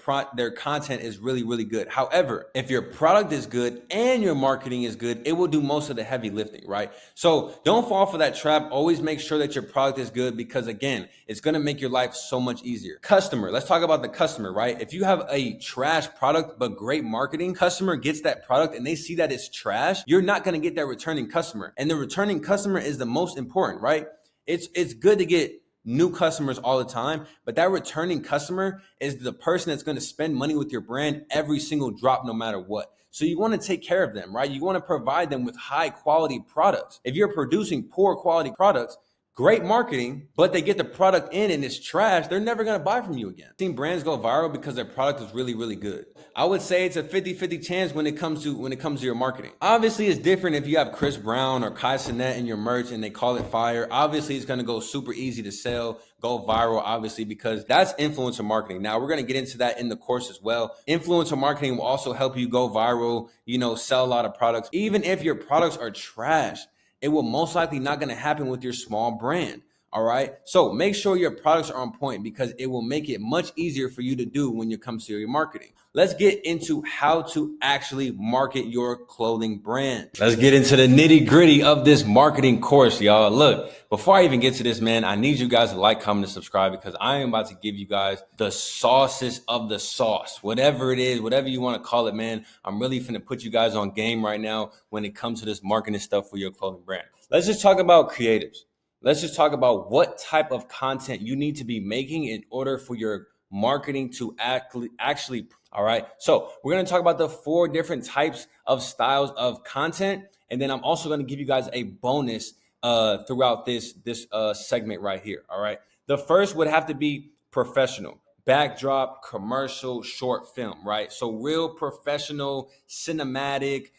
content is really, really good. However, if your product is good and your marketing is good, it will do most of the heavy lifting, right? So don't fall for that trap. Always make sure that your product is good because, again, it's going to make your life so much easier. Customer, let's talk about the customer, right? If you have a trash product but great marketing, customer gets that product and they see that it's trash, you're not going to get that returning customer. And the returning customer is the most important, right? It's good to get new customers all the time, but that returning customer is the person that's going to spend money with your brand every single drop, no matter what. So you want to take care of them, right? You want to provide them with high quality products. If you're producing poor quality products, great marketing, but they get the product in and it's trash, they're never going to buy from you again. I've seen brands go viral because their product is really, really good. I would say it's a 50-50 chance when it comes to your marketing. Obviously, it's different if you have Chris Brown or Kai Cenat in your merch and they call it fire. Obviously, it's going to go super easy to sell, go viral, obviously, because that's influencer marketing. Now, we're going to get into that in the course as well. Influencer marketing will also help you go viral, sell a lot of products. Even if your products are trash, it will most likely not going to happen with your small brand. All right. So make sure your products are on point because it will make it much easier for you to do when it comes to your marketing. Let's get into how to actually market your clothing brand. Let's get into the nitty gritty of this marketing course, y'all. Look, before I even get to this, man, I need you guys to like, comment, and subscribe because I am about to give you guys the sauces of the sauce. Whatever it is, whatever you want to call it, man. I'm really finna put you guys on game right now when it comes to this marketing stuff for your clothing brand. Let's just talk about creatives. Let's just talk about what type of content you need to be making in order for your marketing to actually. All right. So we're going to talk about the 4 different types of styles of content. And then I'm also going to give you guys a bonus throughout this segment right here. All right. The first would have to be professional, backdrop, commercial, short film, right? So real professional, cinematic,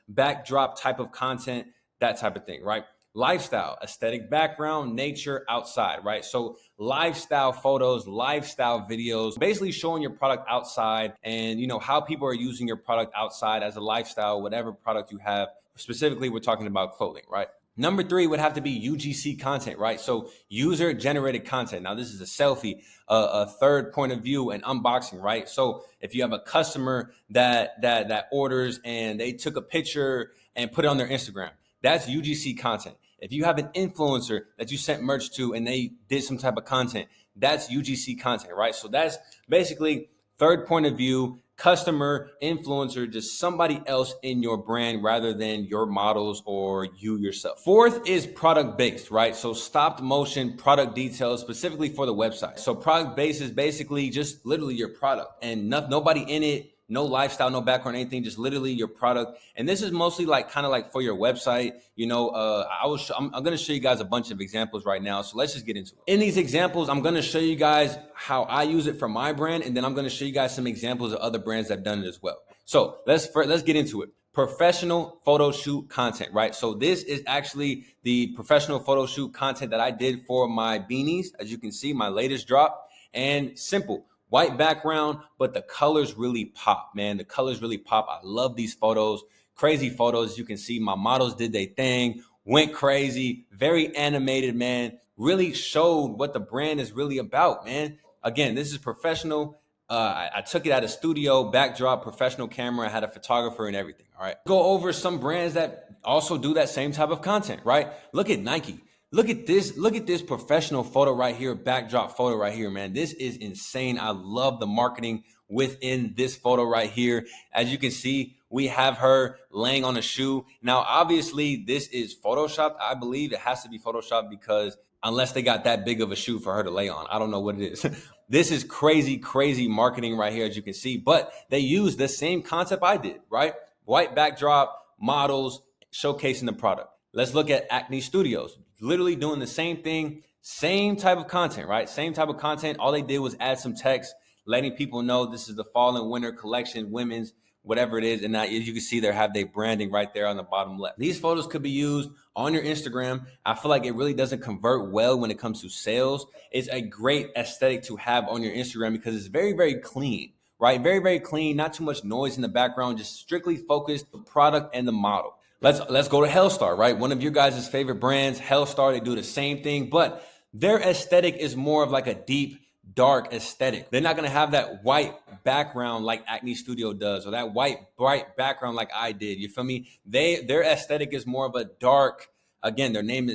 backdrop type of content, that type of thing, right? Lifestyle, aesthetic background, nature, outside, right? So lifestyle photos, lifestyle videos, basically showing your product outside and how people are using your product outside as a lifestyle, whatever product you have. Specifically, we're talking about clothing, right? Number 3 would have to be UGC content, right? So user generated content. Now this is a selfie, a third point of view, and unboxing, right? So if you have a customer that orders and they took a picture and put it on their Instagram, that's UGC content. If you have an influencer that you sent merch to and they did some type of content, that's UGC content, right? So that's basically third point of view, customer, influencer, just somebody else in your brand rather than your models or you yourself. 4th is product based, right? So stopped motion product details specifically for the website. So product based is basically just literally your product and nobody in it. No lifestyle, no background, anything, just literally your product. And this is mostly kind of like for your website. I'm going to show you guys a bunch of examples right now. So let's just get into it. In these examples, I'm going to show you guys how I use it for my brand. And then I'm going to show you guys some examples of other brands that have done it as well. So let's get into it. Professional photo shoot content, right? So this is actually the professional photo shoot content that I did for my beanies. As you can see, my latest drop. And simple. White background, but the colors really pop, man. The colors really pop. I love these photos. Crazy photos. You can see my models did their thing, went crazy, very animated, man. Really showed what the brand is really about, man. Again, this is professional. I took it out of studio, backdrop, professional camera. I had a photographer and everything, all right? Go over some brands that also do that same type of content, right? Look at Nike. Look at this professional photo right here, backdrop photo right here, man. This is insane. I love the marketing within this photo right here. As you can see, we have her laying on a shoe. Now, obviously, this is Photoshopped. I believe it has to be Photoshopped because unless they got that big of a shoe for her to lay on, I don't know what it is. This is crazy, crazy marketing right here, as you can see. But they use the same concept I did, right? White backdrop, models, showcasing the product. Let's look at Acne Studios. Literally doing the same thing, same type of content, right? Same type of content. All they did was add some text, letting people know this is the fall and winter collection, women's, whatever it is. And now, as you can see, they have their branding right there on the bottom left. These photos could be used on your Instagram. I feel like it really doesn't convert well when it comes to sales. It's a great aesthetic to have on your Instagram because it's very, very clean, right? Very, very clean. Not too much noise in the background, just strictly focused the product and the model. Let's go to Hellstar, right? One of your guys' favorite brands, Hellstar. They do the same thing, but their aesthetic is more of like a deep, dark aesthetic. They're not going to have that white background like Acne Studio does, or that white, bright background like I did. You feel me? Their aesthetic is more of a dark. Again, the name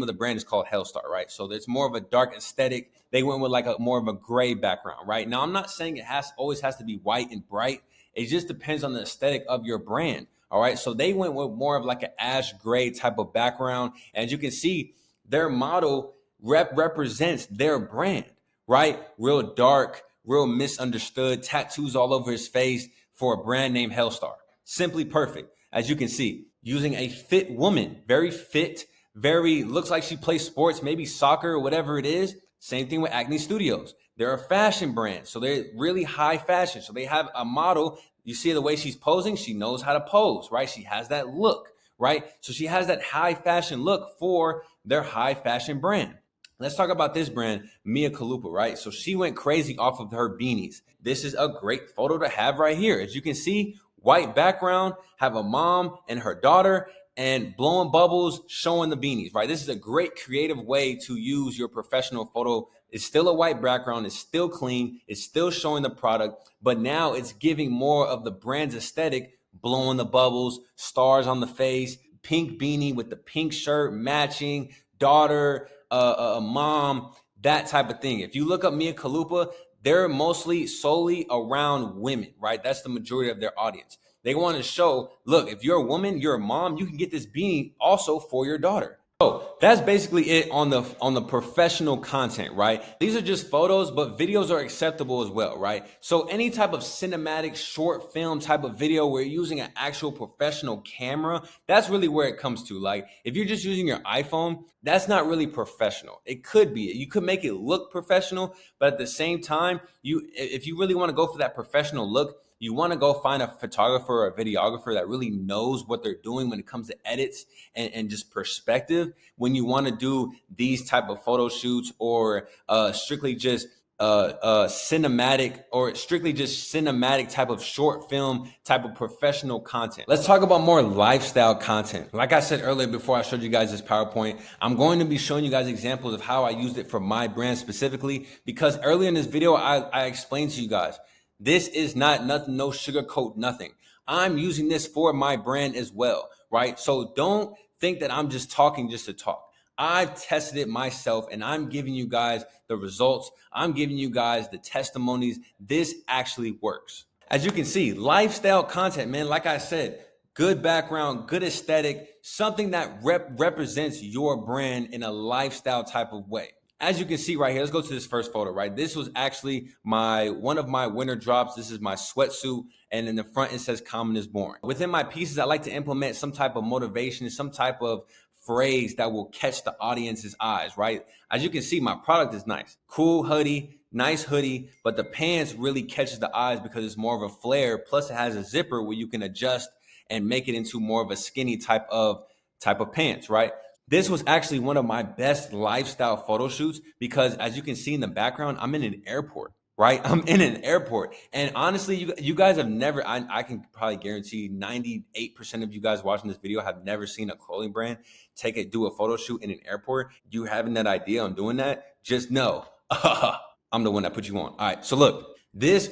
of the brand is called Hellstar, right? So it's more of a dark aesthetic. They went with like a more of a gray background, right? Now, I'm not saying it always has to be white and bright. It just depends on the aesthetic of your brand. All right. So they went with more of like an ash gray type of background. And you can see their model represents their brand, right? Real dark, real misunderstood, tattoos all over his face for a brand named Hellstar. Simply perfect. As you can see, using a fit woman, very fit, looks like she plays sports, maybe soccer or whatever it is. Same thing with Acne Studios. They're a fashion brand. So they're really high fashion. So they have a model. You see the way she's posing, she knows how to pose, right? She has that look, right? So she has that high fashion look for their high fashion brand. Let's talk about this brand, Mia Khalifa, right? So she went crazy off of her beanies. This is a great photo to have right here. As you can see, white background, have a mom and her daughter, and blowing bubbles, showing the beanies, right? This is a great creative way to use your professional photo. It's still a white background, it's still clean, it's still showing the product, but now it's giving more of the brand's aesthetic, blowing the bubbles, stars on the face, pink beanie with the pink shirt matching, daughter, mom, that type of thing. If you look up Mia Khalifa, they're mostly solely around women, right? That's the majority of their audience. They want to show, look, if you're a woman, you're a mom, you can get this beanie also for your daughter. So that's basically it on the professional content, right? These are just photos, but videos are acceptable as well, right? So any type of cinematic short film type of video where you're using an actual professional camera, that's really where it comes to. Like if you're just using your iPhone, that's not really professional. It could be. You could make it look professional, but at the same time, if you really want to go for that professional look, you want to go find a photographer or a videographer that really knows what they're doing when it comes to edits and just perspective. When you want to do these type of photo shoots or strictly just cinematic or strictly just cinematic type of short film type of professional content. Let's talk about more lifestyle content. Like I said earlier before I showed you guys this PowerPoint, I'm going to be showing you guys examples of how I used it for my brand specifically, because earlier in this video I explained to you guys, this is not nothing, no sugarcoat, nothing. I'm using this for my brand as well, right? So don't think that I'm just talking just to talk. I've tested it myself and I'm giving you guys the results. I'm giving you guys the testimonies. This actually works. As you can see, lifestyle content, man, like I said, good background, good aesthetic, something that represents your brand in a lifestyle type of way. As you can see right here, let's go to this first photo, right? This was actually one of my winter drops. This is my sweatsuit. And in the front, it says common is boring. Within my pieces, I like to implement some type of motivation, some type of phrase that will catch the audience's eyes, right? As you can see, my product is nice. Cool hoodie, nice hoodie, but the pants really catches the eyes because it's more of a flare. Plus it has a zipper where you can adjust and make it into more of a skinny type of pants, right? This was actually one of my best lifestyle photo shoots because as you can see in the background, I'm in an airport, right? I'm in an airport. And honestly, you guys have never, I can probably guarantee 98% of you guys watching this video have never seen a clothing brand do a photo shoot in an airport. You having that idea on doing that, just know, I'm the one that put you on. All right, so look, this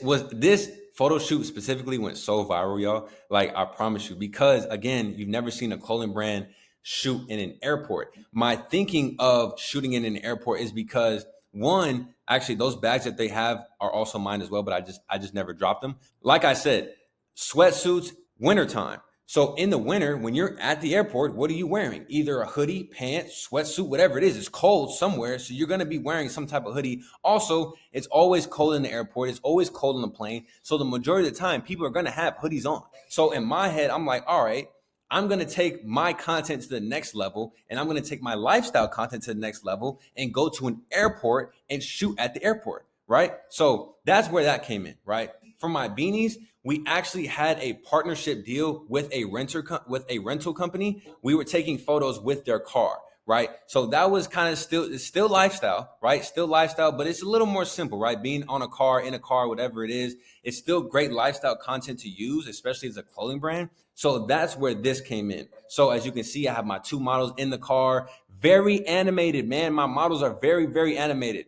photo shoot specifically went so viral, y'all. Like I promise you, because again, you've never seen a clothing brand shoot in an airport. My thinking of shooting in an airport is because one, actually those bags that they have are also mine as well, but I just never dropped them. Like I said, sweatsuits, wintertime. So in the winter, when you're at the airport, what are you wearing? Either a hoodie, pants, sweatsuit, whatever it is. It's cold somewhere, so you're going to be wearing some type of hoodie. Also, it's always cold in the airport. It's always cold on the plane. So the majority of the time, people are going to have hoodies on. So in my head, I'm like, all right, I'm going to take my content to the next level and I'm going to take my lifestyle content to the next level and go to an airport and shoot at the airport, right? So that's where that came in, right? For my beanies, we actually had a partnership deal with a rental company. We were taking photos with their car, right? So that was kind of it's still lifestyle, right? Still lifestyle, but it's a little more simple, right? Being on a car, in a car, whatever it is, it's still great lifestyle content to use, especially as a clothing brand. So that's where this came in. So as you can see, I have my two models in the car, very animated, man. My models are very, very animated.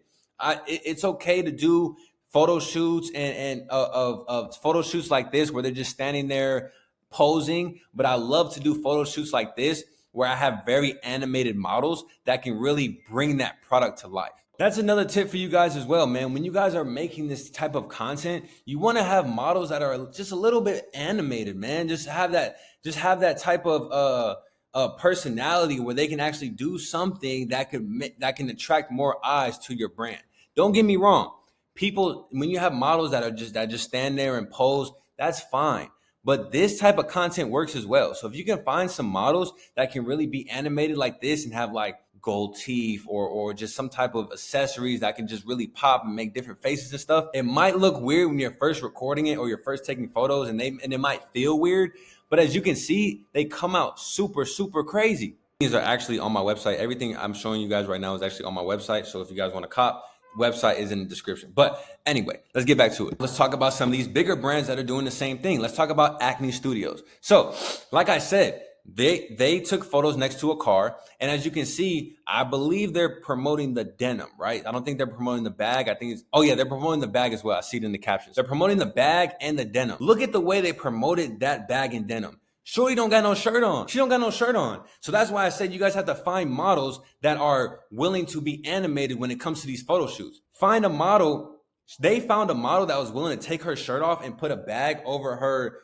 It's okay to do photo shoots and of photo shoots like this where they're just standing there posing, but I love to do photo shoots like this where I have very animated models that can really bring that product to life. That's another tip for you guys as well, man. When you guys are making this type of content, you want to have models that are just a little bit animated, man. Just have that type of personality where they can actually do something that can attract more eyes to your brand. Don't get me wrong. People, when you have models that just stand there and pose, that's fine. But this type of content works as well. So if you can find some models that can really be animated like this and have like gold teeth or just some type of accessories that can just really pop and make different faces and stuff, it might look weird when you're first recording it or you're first taking photos and it might feel weird. But as you can see, they come out super, super crazy. These are actually on my website. Everything I'm showing you guys right now is actually on my website. So if you guys want to cop, website is in the description. But anyway, let's get back to it. Let's talk about some of these bigger brands that are doing the same thing. Let's talk about Acne Studios. So like I said, They took photos next to a car, and as you can see, I believe they're promoting the denim, right? I don't think they're promoting the bag. I think it's, oh yeah, they're promoting the bag as well. I see it in the captions. They're promoting the bag and the denim. Look at the way they promoted that bag and denim. Shorty don't got no shirt on. She don't got no shirt on. So that's why I said you guys have to find models that are willing to be animated when it comes to these photo shoots. Find a model. They found a model that was willing to take her shirt off and put a bag over her,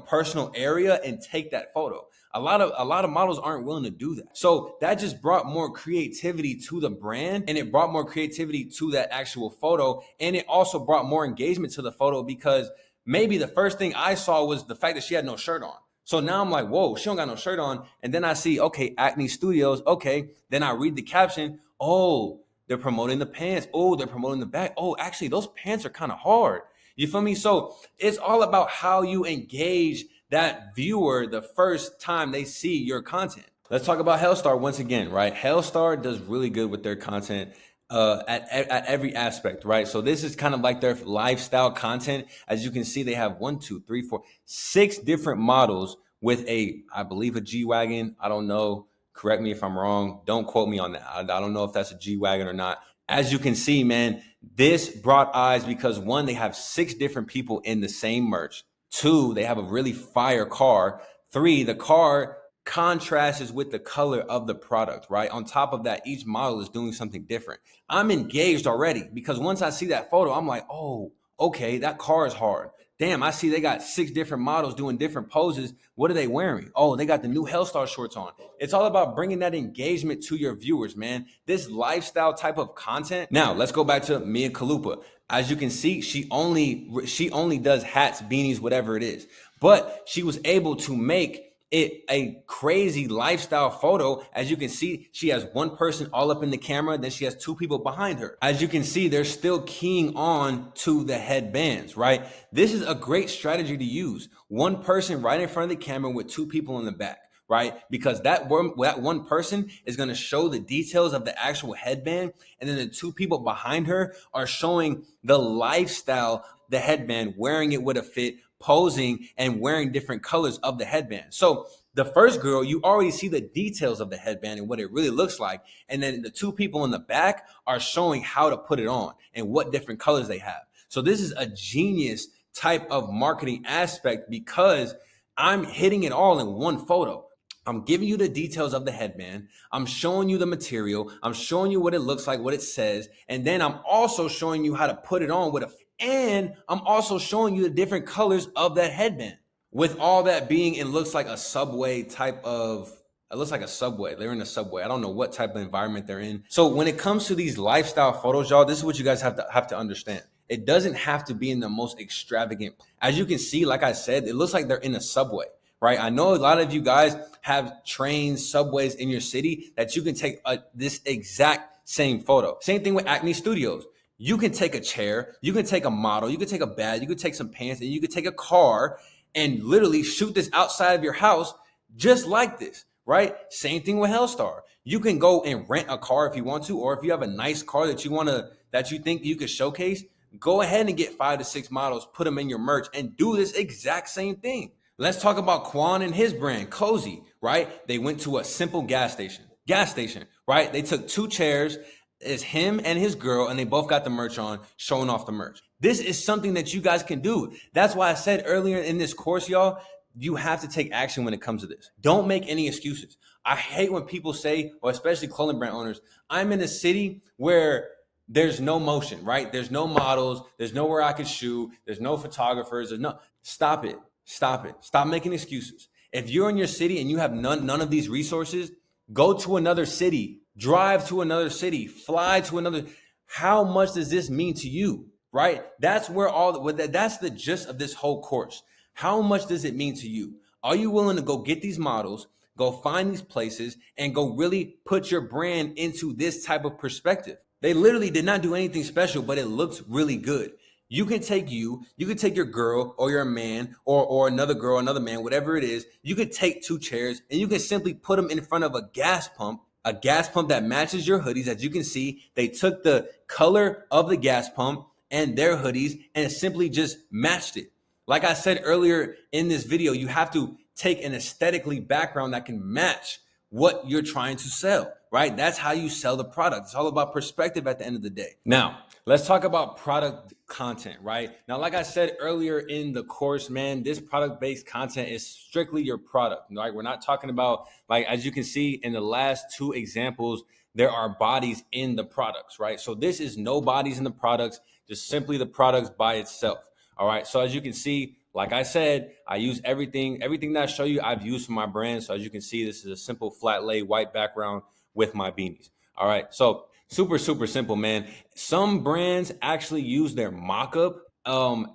personal area and take that photo. A lot of models aren't willing to do that. So that just brought more creativity to the brand, and it brought more creativity to that actual photo. And it also brought more engagement to the photo, because maybe the first thing I saw was the fact that she had no shirt on. So now I'm like, whoa, she don't got no shirt on. And then I see, okay, Acne Studios. Okay. Then I read the caption. Oh, they're promoting the pants. Oh, they're promoting the bag. Oh, actually, those pants are kind of hard. You feel me? So it's all about how you engage that viewer the first time they see your content. Let's talk about Hellstar once again, right? Hellstar does really good with their content at every aspect, right? So this is kind of like their lifestyle content. As you can see, they have 6 different models with I believe a G-Wagon. I don't know. Correct me if I'm wrong. Don't quote me on that. I don't know if that's a G-Wagon or not. As you can see, man, this brought eyes because 1, they have 6 different people in the same merch. 2, they have a really fire car. 3, the car contrasts with the color of the product, right? On top of that, each model is doing something different. I'm engaged already because once I see that photo, I'm like, oh, okay, that car is hard. Damn, I see they got 6 different models doing different poses. What are they wearing? Oh, they got the new Hellstar shorts on. It's all about bringing that engagement to your viewers, man. This lifestyle type of content. Now, let's go back to Mia Khalifa. As you can see, she only does hats, beanies, whatever it is. But she was able to make it a crazy lifestyle photo. As you can see, she has 1 person all up in the camera, then she has 2 people behind her. As you can see, they're still keying on to the headbands, right? This is a great strategy to use. 1 person right in front of the camera with 2 people in the back, right? Because that one person is going to show the details of the actual headband, and then the 2 people behind her are showing the lifestyle, the headband, wearing it with a fit, posing, and wearing different colors of the headband. So the first girl, you already see the details of the headband and what it really looks like. And then the 2 people in the back are showing how to put it on and what different colors they have. So this is a genius type of marketing aspect because I'm hitting it all in 1 photo. I'm giving you the details of the headband. I'm showing you the material. I'm showing you what it looks like, what it says. And then I'm also showing you how to put it on and I'm also showing you the different colors of that headband. With all that being, it looks like a subway it looks like a subway. They're in a subway. I don't know what type of environment they're in. So when it comes to these lifestyle photos, y'all, this is what you guys have to understand. It doesn't have to be in the most extravagant. As you can see, like I said, it looks like they're in a subway. Right? I know a lot of you guys have trains, subways in your city that you can take this exact same photo. Same thing with Acne Studios. You can take a chair, you can take a model, you can take a bag, you can take some pants, and you can take a car and literally shoot this outside of your house just like this, right? Same thing with Hellstar. You can go and rent a car if you want to, or if you have a nice car that you think you could showcase, go ahead and get 5 to 6 models, put them in your merch, and do this exact same thing. Let's talk about Quan and his brand, Cozy, right? They went to a simple gas station, right? They took 2 chairs, it's him and his girl, and they both got the merch on, showing off the merch. This is something that you guys can do. That's why I said earlier in this course, y'all, you have to take action when it comes to this. Don't make any excuses. I hate when people say, or especially clothing brand owners, I'm in a city where there's no motion, right? There's no models. There's nowhere I can shoot. There's no photographers. Stop it. Stop it. Stop making excuses. If you're in your city and you have none of these resources, go to another city, drive to another city, fly to another. How much does this mean to you, right? That's that's the gist of this whole course. How much does it mean to you? Are you willing to go get these models, go find these places, and go really put your brand into this type of perspective? They literally did not do anything special, but it looks really good. You can take your girl or your man or another girl, another man, whatever it is. You could take 2 chairs and you can simply put them in front of a gas pump that matches your hoodies. As you can see, they took the color of the gas pump and their hoodies and simply just matched it. Like I said earlier in this video, you have to take an aesthetically background that can match what you're trying to sell, right? That's how you sell the product. It's all about perspective at the end of the day. Now, let's talk about product content, right? Now, like I said earlier in the course, man, this product-based content is strictly your product, right? We're not talking about, like, as you can see in the last two examples, there are bodies in the products, right? So this is no bodies in the products, just simply the products by itself. All right. So as you can see, like I said, I use everything that I show you, I've used for my brand. So as you can see, this is a simple flat lay white background with my beanies. All right. So super, super simple, man. Some brands actually use their mock-up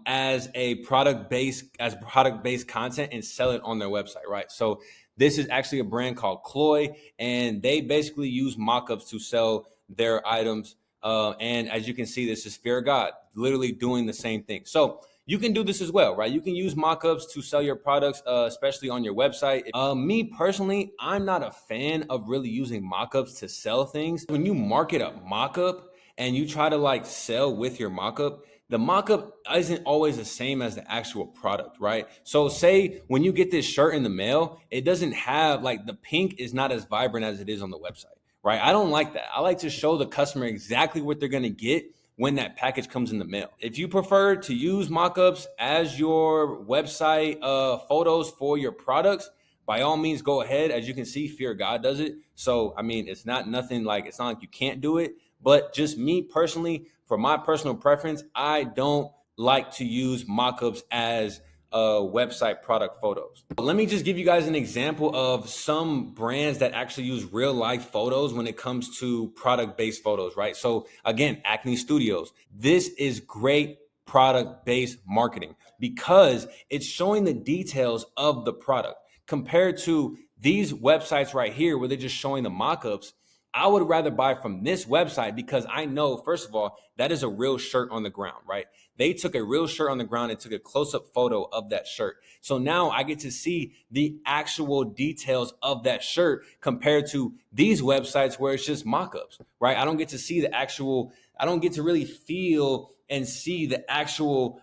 as product-based content and sell it on their website, right? So this is actually a brand called Cloy, and they basically use mock-ups to sell their items. And as you can see, this is Fear of God, literally doing the same thing. So you can do this as well, right? You can use mock-ups to sell your products, especially on your website. Me personally, I'm not a fan of really using mock-ups to sell things. When you market a mock-up and you try to like sell with your mock-up, the mock-up isn't always the same as the actual product, right? So say when you get this shirt in the mail, it doesn't have, like, the pink is not as vibrant as it is on the website, right? I don't like that. I like to show the customer exactly what they're gonna get when that package comes in the mail. If you prefer to use mock-ups as your website photos for your products, by all means, go ahead. As you can see, Fear God does it. So, I mean, it's not like you can't do it, but just me personally, for my personal preference, I don't like to use mock-ups as website product photos. Let me just give you guys an example of some brands that actually use real life photos when it comes to product-based photos, right? So again, Acne Studios. This is great product-based marketing because it's showing the details of the product compared to these websites right here where they're just showing the mock-ups. I would rather buy from this website because I know, first of all, that is a real shirt on the ground, right? They took a real shirt on the ground and took a close-up photo of that shirt. So now I get to see the actual details of that shirt compared to these websites where it's just mock-ups, right? I don't get to see I don't get to really feel and see the actual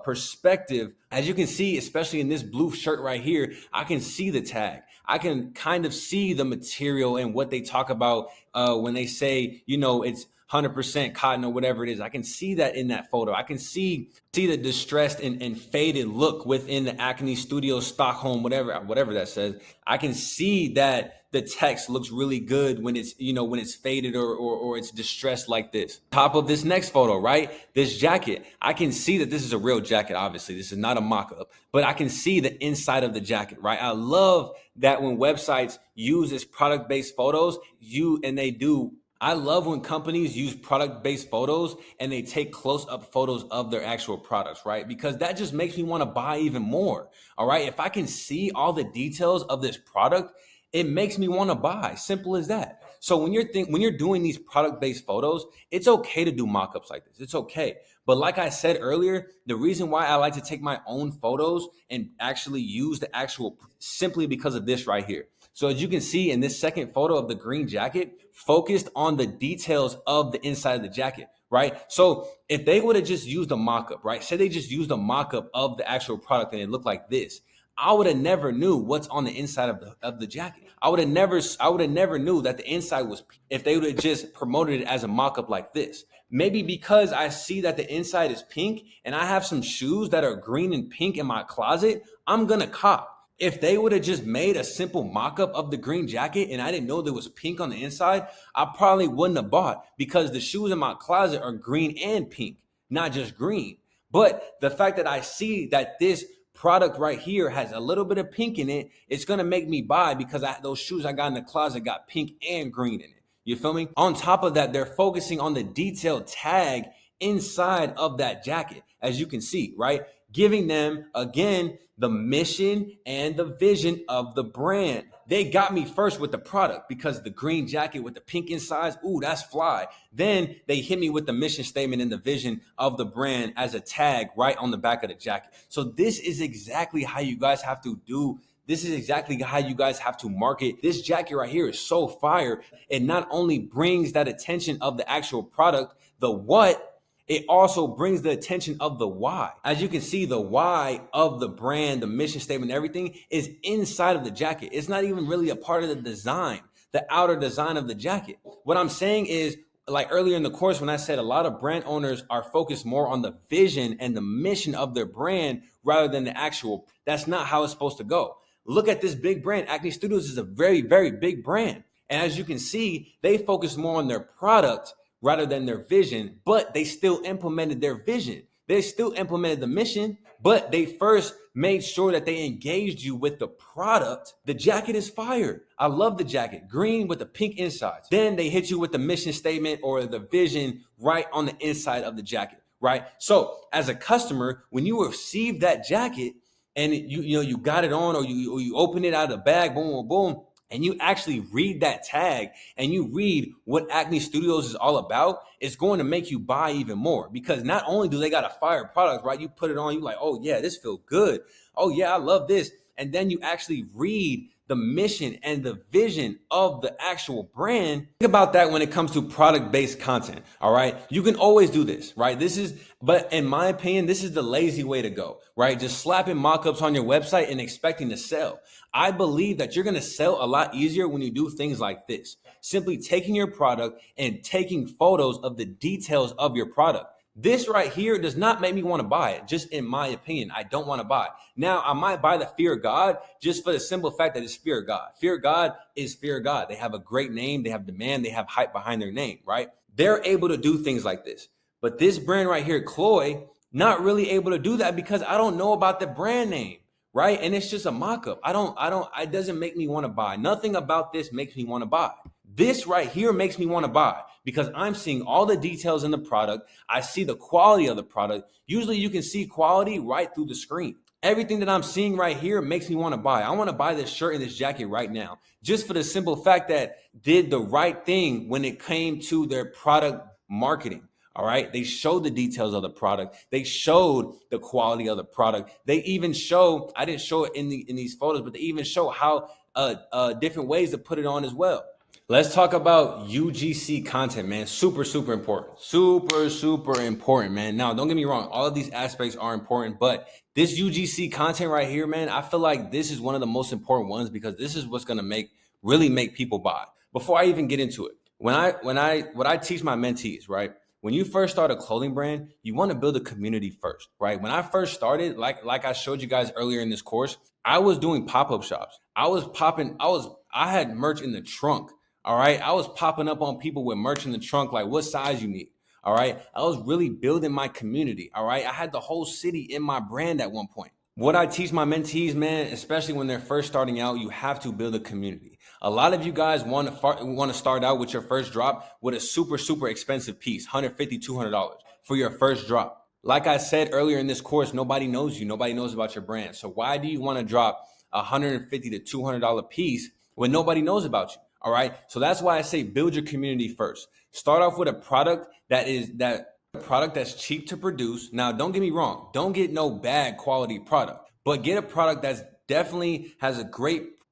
perspective. As you can see, especially in this blue shirt right here, I can see the tag. I can kind of see the material and what they talk about when they say, it's 100% cotton or whatever it is. I can see that in that photo. I can see the distressed and faded look within the Acne Studio Stockholm, whatever that says. I can see that the text looks really good when it's faded or it's distressed like this. Top of this next photo, right? This jacket. I can see that this is a real jacket. Obviously, this is not a mock-up, but I can see the inside of the jacket, right? I love that when websites use this product-based photos, I love when companies use product-based photos and they take close-up photos of their actual products, right? Because that just makes me want to buy even more, all right? If I can see all the details of this product, it makes me want to buy. Simple as that. So when you're doing these product-based photos, it's okay to do mock-ups like this. It's okay. But like I said earlier, the reason why I like to take my own photos and actually use the actual simply because of this right here. So as you can see in this second photo of the green jacket, focused on the details of the inside of the jacket, right? So if they would have just used a mock-up, right? Say they just used a mock-up of the actual product and it looked like this, I would have never knew what's on the inside of the jacket. I would have never knew that the inside was if they would have just promoted it as a mock-up like this. Maybe because I see that the inside is pink and I have some shoes that are green and pink in my closet, I'm gonna cop. If they would have just made a simple mock-up of the green jacket and I didn't know there was pink on the inside, I probably wouldn't have bought because the shoes in my closet are green and pink, not just green. But the fact that I see that this product right here has a little bit of pink in it, it's gonna make me buy because those shoes I got in the closet got pink and green in it. You feel me? On top of that, they're focusing on the detailed tag inside of that jacket, as you can see, right? Giving them, again, the mission and the vision of the brand. They got me first with the product because the green jacket with the pink insides, ooh, that's fly. Then they hit me with the mission statement and the vision of the brand as a tag right on the back of the jacket. So this is exactly how you guys have to do. This is exactly how you guys have to market. This jacket right here is so fire. It not only brings that attention of the actual product, the what, It also brings the attention of the why. As you can see, the why of the brand, the mission statement, everything is inside of the jacket. It's not even really a part of the design, the outer design of the jacket. What I'm saying is, like earlier in the course, when I said a lot of brand owners are focused more on the vision and the mission of their brand rather than the actual, that's not how it's supposed to go. Look at this big brand. Acne Studios is a very, very big brand. And as you can see, they focus more on their product rather than their vision, but they still implemented their vision. They still implemented the mission, but they first made sure that they engaged you with the product. The jacket is fire. I love the jacket, green with the pink insides. Then they hit you with the mission statement or the vision right on the inside of the jacket, right? So as a customer, when you receive that jacket and you got it on, or you open it out of the bag, boom, boom, boom, and you actually read that tag and you read what Acne Studios is all about, it's going to make you buy even more, because not only do they got a fire product, right? You put it on, you like, oh yeah, this feels good. Oh yeah, I love this. And then you actually read the mission and the vision of the actual brand. Think about that when it comes to product-based content, all right? You can always do this, right? But in my opinion, this is the lazy way to go, right? Just slapping mock-ups on your website and expecting to sell. I believe that you're gonna sell a lot easier when you do things like this. Simply taking your product and taking photos of the details of your product. This right here does not make me want to buy it. Just in my opinion, I don't want to buy it. Now, I might buy the Fear of God just for the simple fact that it's Fear of God. Fear of God is Fear of God. They have a great name. They have demand. They have hype behind their name, right? They're able to do things like this. But this brand right here, Chloe, not really able to do that because I don't know about the brand name, right? And it's just a mock-up. It doesn't make me want to buy. Nothing about this makes me want to buy. This right here makes me want to buy because I'm seeing all the details in the product. I see the quality of the product. Usually you can see quality right through the screen. Everything that I'm seeing right here makes me want to buy. I want to buy this shirt and this jacket right now, just for the simple fact that did the right thing when it came to their product marketing. All right. They showed the details of the product. They showed the quality of the product. They even show, I didn't show it in these photos, but they even show how different ways to put it on as well. Let's talk about UGC content, man. Super, super important. Super, super important, man. Now, don't get me wrong. All of these aspects are important, but this UGC content right here, man, I feel like this is one of the most important ones because this is what's going to really make people buy. Before I even get into it, what I teach my mentees, right? When you first start a clothing brand, you want to build a community first, right? When I first started, like I showed you guys earlier in this course, I was doing pop-up shops. I had merch in the trunk. All right. I was popping up on people with merch in the trunk, like what size you need. All right. I was really building my community. All right. I had the whole city in my brand at one point. What I teach my mentees, man, especially when they're first starting out, you have to build a community. A lot of you guys want to start out with your first drop with a super, super expensive piece, $150, $200 for your first drop. Like I said earlier in this course, nobody knows you. Nobody knows about your brand. So why do you want to drop a $150 to $200 piece when nobody knows about you? All right. So that's why I say build your community first. Start off with a product that's cheap to produce. Now, don't get me wrong. Don't get no bad quality product, but get a product that's definitely has a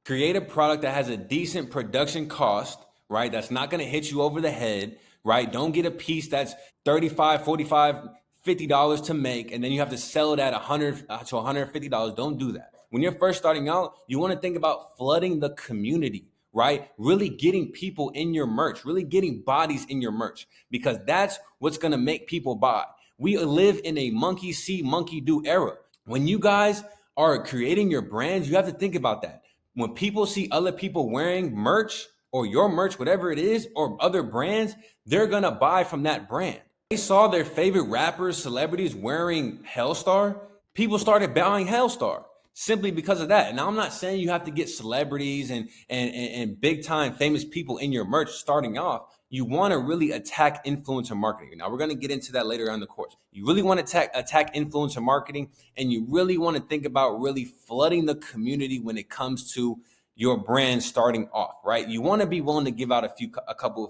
creative product that has a decent production cost, right? That's not going to hit you over the head, right? Don't get a piece that's $35, $45, $50 to make, and then you have to sell it at $100 to $150. Don't do that. When you're first starting out, you want to think about flooding the community, right? Really getting people in your merch, really getting bodies in your merch, because that's what's going to make people buy. We live in a monkey see, monkey do era. When you guys are creating your brands, you have to think about that. When people see other people wearing merch or your merch, whatever it is, or other brands, they're going to buy from that brand. They saw their favorite rappers, celebrities wearing Hellstar. People started buying Hellstar. Simply because of that. And I'm not saying you have to get celebrities and big time famous people in your merch starting off. You want to really attack influencer marketing. Now we're going to get into that later on in the course. You really want to attack influencer marketing, and you really want to think about really flooding the community when it comes to your brand starting off, right? You want to be willing to give out a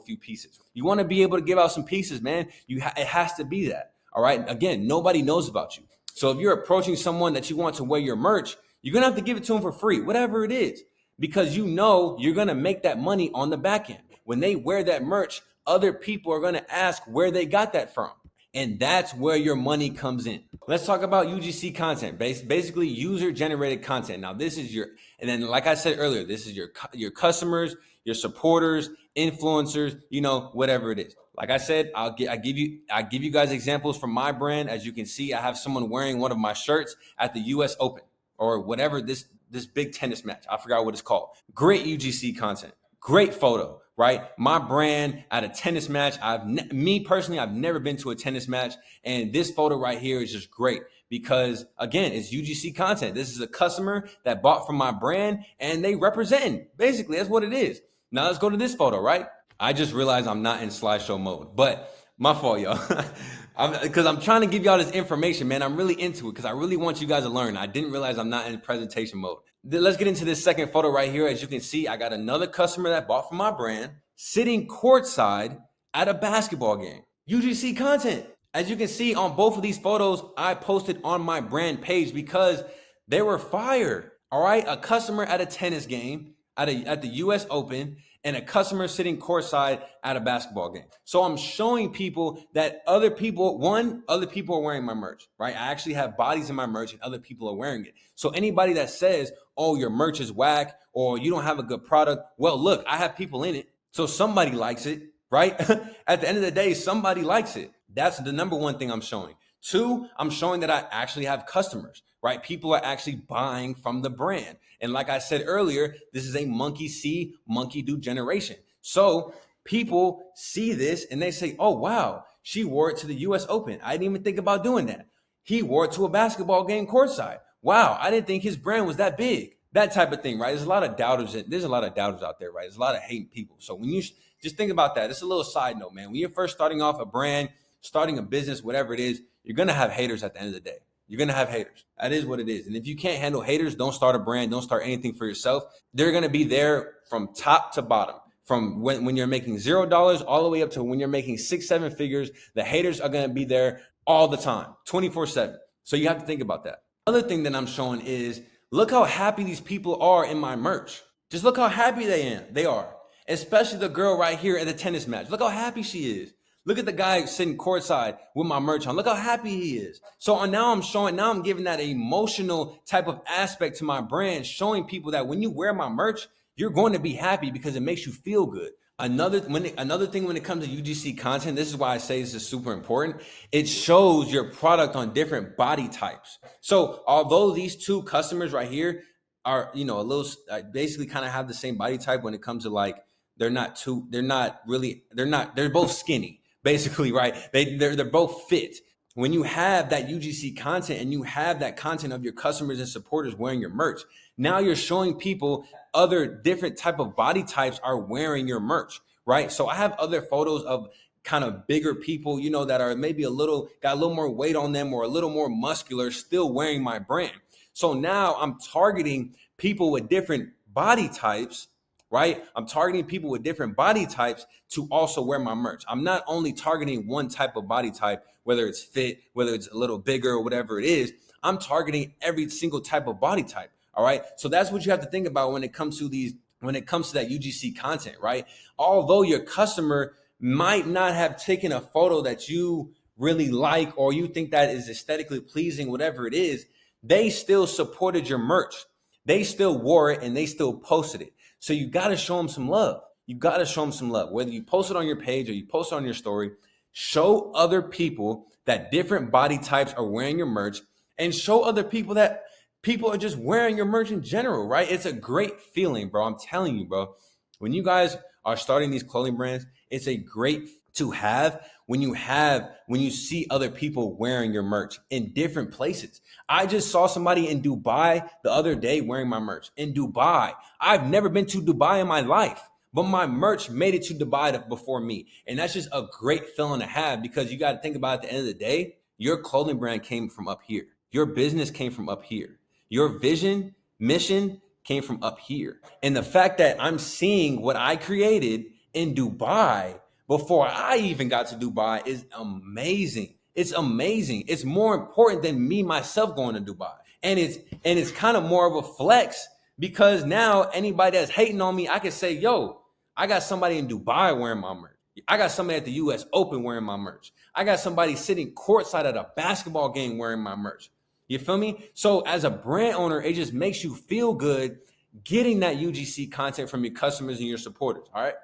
few pieces. You want to be able to give out some pieces, man. It has to be that. All right. Again, nobody knows about you. So if you're approaching someone that you want to wear your merch, you're going to have to give it to them for free, whatever it is, because you know you're going to make that money on the back end. When they wear that merch, other people are going to ask where they got that from. And that's where your money comes in. Let's talk about UGC content, basically user generated content. Now this is your, and then like I said earlier, this is your customers, your supporters, influencers, whatever it is. Like I said, I give you guys examples from my brand. As you can see, I have someone wearing one of my shirts at the US Open or whatever, this big tennis match. I forgot what it's called. Great UGC content, great photo, right? My brand at a tennis match. Me personally, I've never been to a tennis match, and this photo right here is just great because again, it's UGC content. This is a customer that bought from my brand and they represent. Basically, that's what it is. Now let's go to this photo, right? I just realized I'm not in slideshow mode, but my fault, y'all. Because I'm trying to give y'all this information, man. I'm really into it because I really want you guys to learn. I didn't realize I'm not in presentation mode. Let's get into this second photo right here. As you can see, I got another customer that bought from my brand sitting courtside at a basketball game. UGC content. As you can see on both of these photos, I posted on my brand page because they were fire. All right, a customer at a tennis game at the US Open and a customer sitting courtside at a basketball game. So I'm showing people that other people are wearing my merch, right? I actually have bodies in my merch and other people are wearing it. So anybody that says, oh, your merch is whack or you don't have a good product, well, look, I have people in it. So somebody likes it, right? At the end of the day, somebody likes it. That's the number one thing I'm showing. Two, I'm showing that I actually have customers, right? People are actually buying from the brand. And like I said earlier, this is a monkey see, monkey do generation. So people see this and they say, oh, wow, she wore it to the US Open. I didn't even think about doing that. He wore it to a basketball game courtside. Wow, I didn't think his brand was that big. That type of thing, right? There's a lot of doubters. There's a lot of doubters out there, right? There's a lot of hating people. So when you just think about that, it's a little side note, man. When you're first starting off a brand, starting a business, whatever it is, you're going to have haters at the end of the day. You're going to have haters. That is what it is. And if you can't handle haters, don't start a brand. Don't start anything for yourself. They're going to be there from top to bottom. From when you're making $0 all the way up to when you're making 6-7 figures, the haters are going to be there all the time, 24/7. So you have to think about that. Another thing that I'm showing is, look how happy these people are in my merch. Just look how happy they are. Especially the girl right here at the tennis match. Look how happy she is. Look at the guy sitting courtside with my merch on. Look how happy he is. So now I'm giving that emotional type of aspect to my brand, showing people that when you wear my merch, you're going to be happy because it makes you feel good. Another thing when it comes to UGC content, this is why I say this is super important. It shows your product on different body types. So although these two customers right here are, a little, basically kind of have the same body type when it comes to like, they're both skinny. Basically, right? They're both fit. When you have that UGC content and you have that content of your customers and supporters wearing your merch, now you're showing people other different type of body types are wearing your merch, right? So I have other photos of kind of bigger people, that are maybe got a little more weight on them or a little more muscular, still wearing my brand. So now I'm targeting people with different body types, right? I'm targeting people with different body types to also wear my merch. I'm not only targeting one type of body type, whether it's fit, whether it's a little bigger or whatever it is. I'm targeting every single type of body type. All right. So that's what you have to think about when it comes to that UGC content, right? Although your customer might not have taken a photo that you really like, or you think that is aesthetically pleasing, whatever it is, they still supported your merch. They still wore it and they still posted it. So you got to show them some love. You got to show them some love. Whether you post it on your page or you post it on your story, show other people that different body types are wearing your merch, and show other people that people are just wearing your merch in general, right? It's a great feeling, bro. I'm telling you, bro. When you guys are starting these clothing brands, it's a great to have when you see other people wearing your merch in different places. I just saw somebody in Dubai the other day wearing my merch in Dubai. I've never been to Dubai in my life, but my merch made it to Dubai before me. And that's just a great feeling to have, because you got to think about, at the end of the day, your clothing brand came from up here. Your business came from up here. Your vision, mission came from up here. And the fact that I'm seeing what I created in Dubai before I even got to Dubai is amazing. It's amazing. It's more important than me myself going to Dubai. And it's kind of more of a flex, because now anybody that's hating on me, I can say, yo, I got somebody in Dubai wearing my merch. I got somebody at the US Open wearing my merch. I got somebody sitting courtside at a basketball game wearing my merch. You feel me? So as a brand owner, it just makes you feel good getting that UGC content from your customers and your supporters. All right.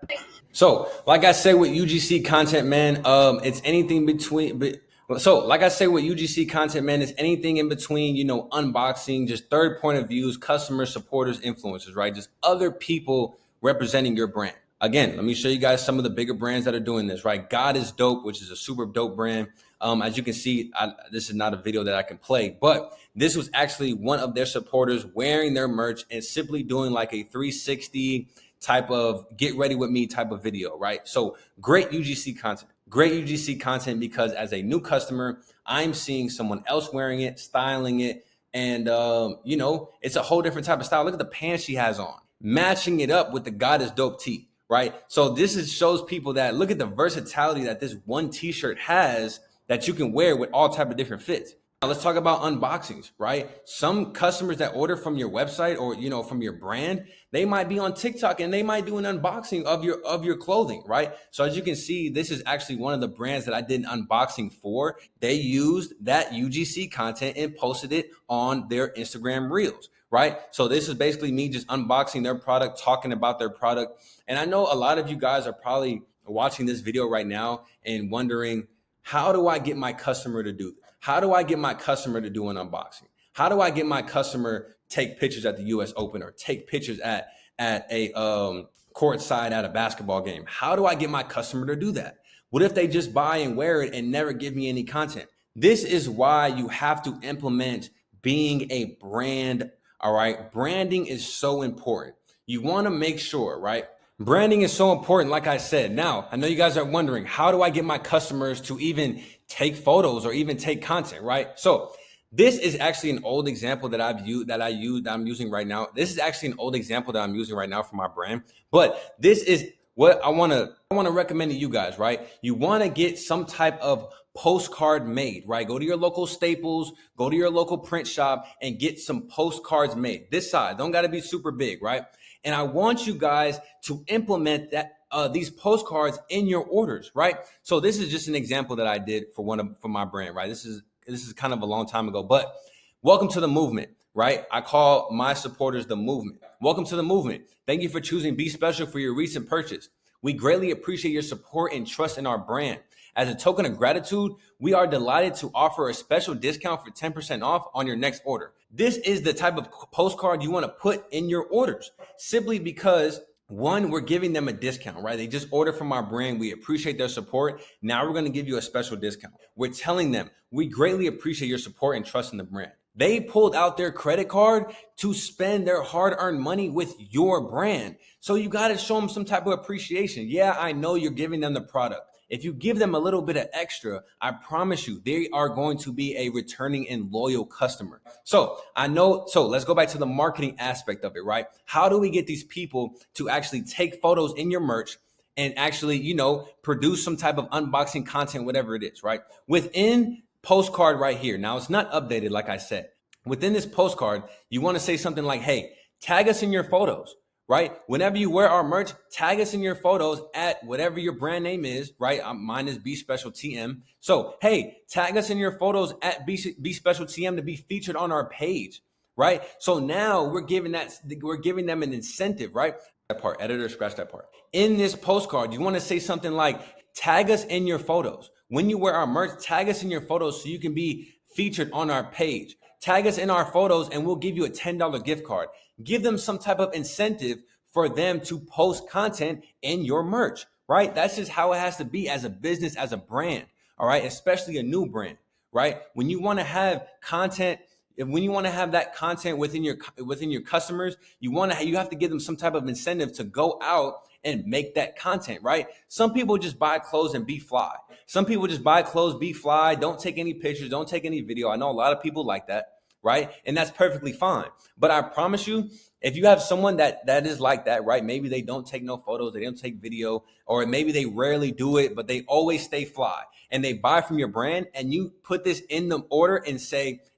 So, like I say with UGC content, man, it's anything between. So, like I say with UGC content, man, it's anything in between. Unboxing, just third point of views, customers, supporters, influencers, right? Just other people representing your brand. Again, let me show you guys some of the bigger brands that are doing this, right? God is Dope, which is a super dope brand. As you can see, this is not a video that I can play, but this was actually one of their supporters wearing their merch and simply doing like a 360 type of get ready with me type of video, right? So great UGC content. Great UGC content because as a new customer, I'm seeing someone else wearing it, styling it, and it's a whole different type of style. Look at the pants she has on, matching it up with the God is Dope tee, right? So shows people that look at the versatility that this one t-shirt has that you can wear with all type of different fits. Now let's talk about unboxings, right? Some customers that order from your website or from your brand, they might be on TikTok and they might do an unboxing of your clothing, right? So as you can see, this is actually one of the brands that I did an unboxing for. They used that UGC content and posted it on their Instagram Reels, right? So this is basically me just unboxing their product, talking about their product. And I know a lot of you guys are probably watching this video right now and wondering, how do I get my customer to do this? How do I get my customer to do an unboxing? How do I get my customer take pictures at the US Open or take pictures at a courtside at a basketball game? How do I get my customer to do that? What if they just buy and wear it and never give me any content? This is why you have to implement being a brand, all right? Branding is so important. You want to make sure, right? Branding is so important, like I said. Now, I know you guys are wondering, how do I get my customers to even take photos or even take content, right? So this is actually an old example that I'm using right now. This is actually an old example that I'm using right now for my brand. But this is what I want to recommend to you guys, right? You want to get some type of postcard made, right? Go to your local Staples, go to your local print shop and get some postcards made. This size, don't got to be super big, right? And I want you guys to implement that these postcards in your orders, right? So this is just an example that I did for my brand, right? This is kind of a long time ago, but welcome to the movement, right? I call my supporters the movement. Welcome to the movement. Thank you for choosing Be Special for your recent purchase. We greatly appreciate your support and trust in our brand. As a token of gratitude, we are delighted to offer a special discount for 10% off on your next order. This is the type of postcard you want to put in your orders, simply because one, we're giving them a discount, right? They just ordered from our brand. We appreciate their support. Now we're going to give you a special discount. We're telling them we greatly appreciate your support and trust in the brand. They pulled out their credit card to spend their hard-earned money with your brand. So you got to show them some type of appreciation. Yeah, I know you're giving them the product. If you give them a little bit of extra, I promise you, they are going to be a returning and loyal customer. So let's go back to the marketing aspect of it, right? How do we get these people to actually take photos in your merch and actually, produce some type of unboxing content, whatever it is, right? Within postcard right here. Now it's not updated, like I said. Within this postcard, you want to say something like, hey, tag us in your photos. Right? Whenever you wear our merch, tag us in your photos at whatever your brand name is, right? Mine is Be Special TM. So, hey, tag us in your photos at Be Special TM to be featured on our page, right? So now we're giving them an incentive, right? That part, editor, scratch that part. In this postcard, you want to say something like, tag us in your photos. When you wear our merch, tag us in your photos so you can be featured on our page. Tag us in our photos and we'll give you a $10 gift card. Give them some type of incentive for them to post content in your merch, right? That's just how it has to be as a business, as a brand, all right? Especially a new brand, right? When you want to have content, when you want to have that content within your customers, you have to give them some type of incentive to go out and make that content, right? Some people just buy clothes and be fly. Some people just buy clothes, be fly, don't take any pictures, don't take any video. I know a lot of people like that, right? And that's perfectly fine. But I promise you, if you have someone that is like that, right? Maybe they don't take no photos, they don't take video, or maybe they rarely do it, but they always stay fly and they buy from your brand, and you put this in the order and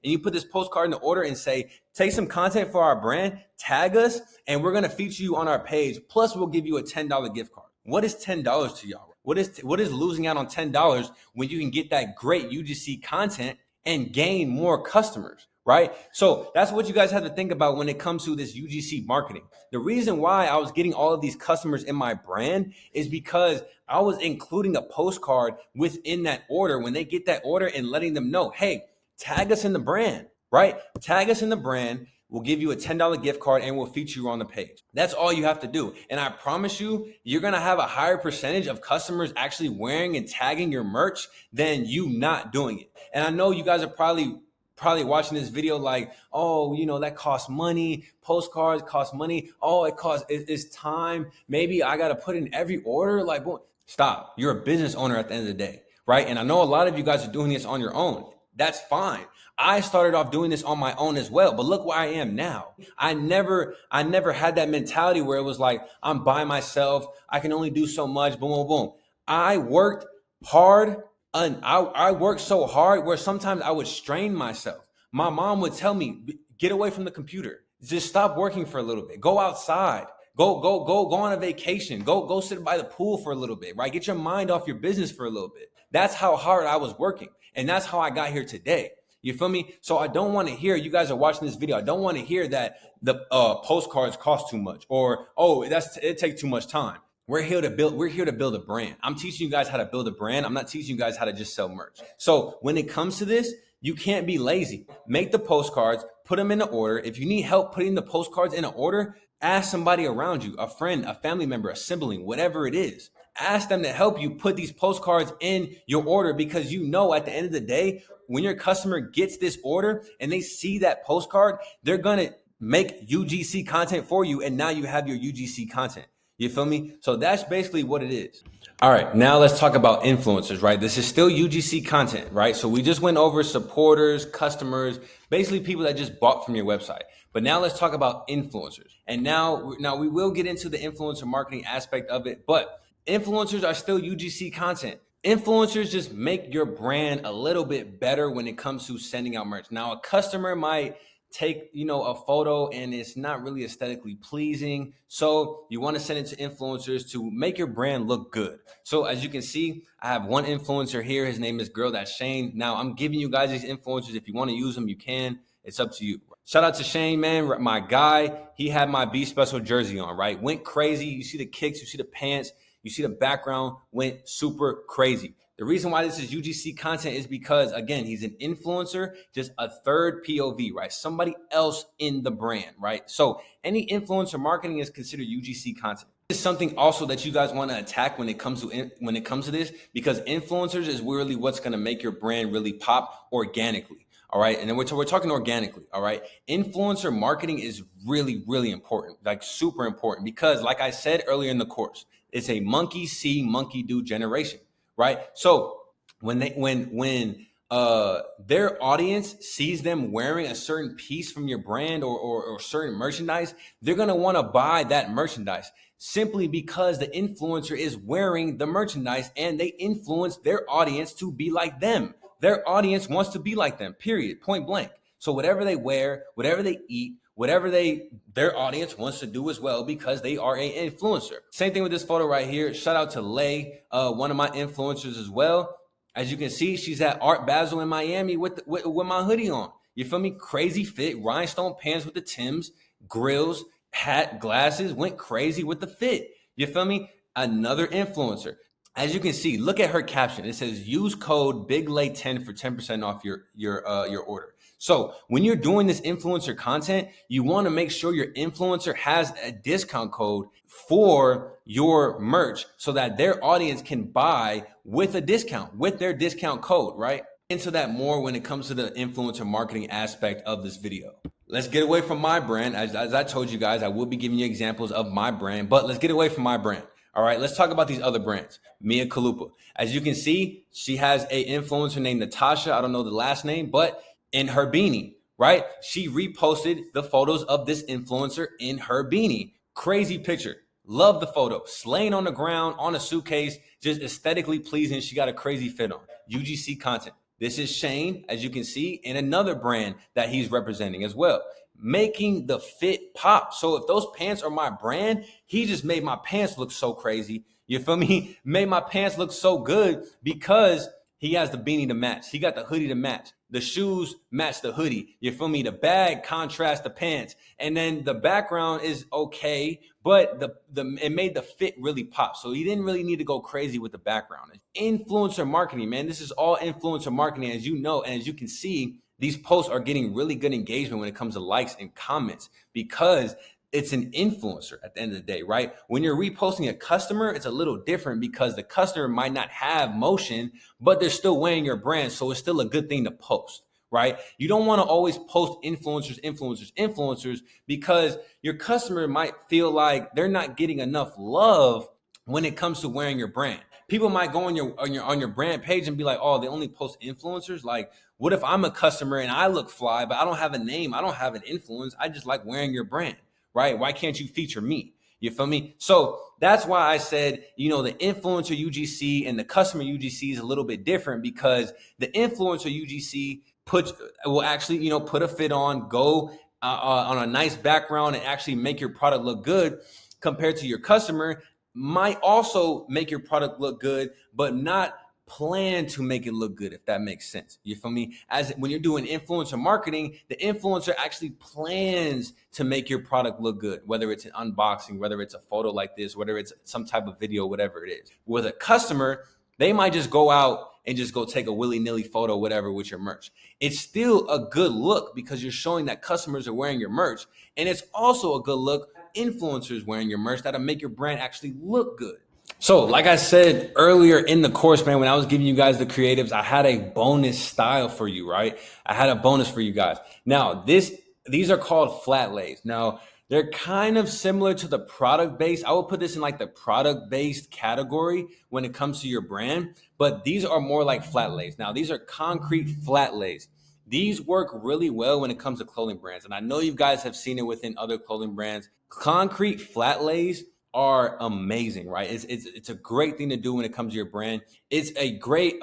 you put this postcard in the order and say, take some content for our brand, tag us, and we're going to feature you on our page. Plus we'll give you a $10 gift card. What is $10 to y'all? What is losing out on $10 when you can get that great UGC content and gain more customers, right? So that's what you guys have to think about when it comes to this UGC marketing. The reason why I was getting all of these customers in my brand is because I was including a postcard within that order when they get that order and letting them know, hey, tag us in the brand, right? Tag us in the brand. We'll give you a $10 gift card and we'll feature you on the page. That's all you have to do. And I promise you, you're going to have a higher percentage of customers actually wearing and tagging your merch than you not doing it. And I know you guys are probably watching this video like, oh, you know, that costs money. Postcards cost money. Oh, it's time. Maybe I got to put in every order. Like, boy, stop. You're a business owner at the end of the day, right? And I know a lot of you guys are doing this on your own. That's fine. I started off doing this on my own as well, but look where I am now. I never had that mentality where it was like, I'm by myself. I can only do so much. Boom, boom, boom. I worked hard. And I worked so hard where sometimes I would strain myself. My mom would tell me, get away from the computer. Just stop working for a little bit. Go outside. Go on a vacation. Go sit by the pool for a little bit, right? Get your mind off your business for a little bit. That's how hard I was working. And that's how I got here today. You feel me? So I don't want to hear, you guys are watching this video, I don't want to hear that the postcards cost too much or, oh, it takes too much time. We're here to build a brand. I'm teaching you guys how to build a brand. I'm not teaching you guys how to just sell merch. So when it comes to this, you can't be lazy. Make the postcards, put them in the order. If you need help putting the postcards in an order, ask somebody around you, a friend, a family member, a sibling, whatever it is. Ask them to help you put these postcards in your order because you know at the end of the day, when your customer gets this order and they see that postcard, they're going to make UGC content for you. And now you have your UGC content. You feel me? So that's basically what it is. All right, now let's talk about influencers, right? This is still UGC content, right? So we just went over supporters, customers, basically people that just bought from your website. But now let's talk about influencers. And now we will get into the influencer marketing aspect of it, but influencers are still UGC content. Influencers just make your brand a little bit better when it comes to sending out merch. Now, a customer might take, a photo and it's not really aesthetically pleasing. So you want to send it to influencers to make your brand look good. So as you can see, I have one influencer here. His name is Girl That's Shane. Now I'm giving you guys these influencers. If you want to use them, you can. It's up to you. Shout out to Shane, man. My guy, he had my Be Special jersey on, right? Went crazy. You see the kicks, you see the pants, you see the background, went super crazy. The reason why this is UGC content is because, again, he's an influencer, just a third POV, right? Somebody else in the brand, right? So any influencer marketing is considered UGC content. This is something also that you guys want to attack when it comes to this, because influencers is really what's going to make your brand really pop organically. All right. And then we're talking organically. All right. Influencer marketing is really, really important, like super important, because like I said earlier in the course, it's a monkey see, monkey do generation. Right. So when their audience sees them wearing a certain piece from your brand or certain merchandise, they're going to want to buy that merchandise simply because the influencer is wearing the merchandise and they influence their audience to be like them. Their audience wants to be like them, period, point blank. So whatever they wear, whatever they eat, whatever their audience wants to do as well, because they are an influencer. Same thing with this photo right here. Shout out to Lay, one of my influencers as well. As you can see, she's at Art Basel in Miami with my hoodie on. You feel me? Crazy fit, rhinestone pants with the Timbs, grills, hat, glasses, went crazy with the fit. You feel me? Another influencer. As you can see, look at her caption. It says use code BIGLAY10 for 10% off your order. So when you're doing this influencer content, you want to make sure your influencer has a discount code for your merch so that their audience can buy with a discount, with their discount code, right? Into that more when it comes to the influencer marketing aspect of this video. Let's get away from my brand. As I told you guys, I will be giving you examples of my brand, but let's get away from my brand. All right, let's talk about these other brands. Mia Khalifa. As you can see, she has an influencer named Natasha. I don't know the last name, but in her beanie, right? She reposted the photos of this influencer in her beanie. Crazy picture. Love the photo. Slaying on the ground, on a suitcase, just aesthetically pleasing. She got a crazy fit on. UGC content. This is Shane, as you can see, and another brand that he's representing as well, making the fit pop. So if those pants are my brand, he just made my pants look so crazy. You feel me? Made my pants look so good because he has the beanie to match. He got the hoodie to match. The shoes match the hoodie. You feel me? The bag contrasts the pants. And then the background is okay, but it made the fit really pop. So he didn't really need to go crazy with the background. Influencer marketing, man. This is all influencer marketing, as you know, and as you can see, these posts are getting really good engagement when it comes to likes and comments because it's an influencer at the end of the day, right? When you're reposting a customer, it's a little different because the customer might not have motion, but they're still wearing your brand. So it's still a good thing to post, right? You don't want to always post influencers because your customer might feel like they're not getting enough love when it comes to wearing your brand. People might go on your brand page and be like, oh, they only post influencers. Like, what if I'm a customer and I look fly, but I don't have a name, I don't have an influence, I just like wearing your brand, right? Why can't you feature me? You feel me? So that's why I said, the influencer UGC and the customer UGC is a little bit different because the influencer UGC will actually, put a fit on, go on a nice background and actually make your product look good, compared to your customer might also make your product look good, but not plan to make it look good, if that makes sense. You feel me? As when you're doing influencer marketing, the influencer actually plans to make your product look good, whether it's an unboxing, whether it's a photo like this, whether it's some type of video, whatever it is. With a customer, they might just go out and just go take a willy-nilly photo, whatever, with your merch. It's still a good look because you're showing that customers are wearing your merch. And it's also a good look influencers wearing your merch that'll make your brand actually look good. So like I said earlier in the course, man, when I was giving you guys the creatives, I had a bonus style for you, right? I had a bonus for you guys. Now, these are called flat lays. Now, they're kind of similar to the product based. I would put this in like the product based category when it comes to your brand, but these are more like flat lays. Now, these are concrete flat lays. These work really well when it comes to clothing brands. And I know you guys have seen it within other clothing brands. Concrete flat lays are amazing, right? It's a great thing to do when it comes to your brand. It's a great,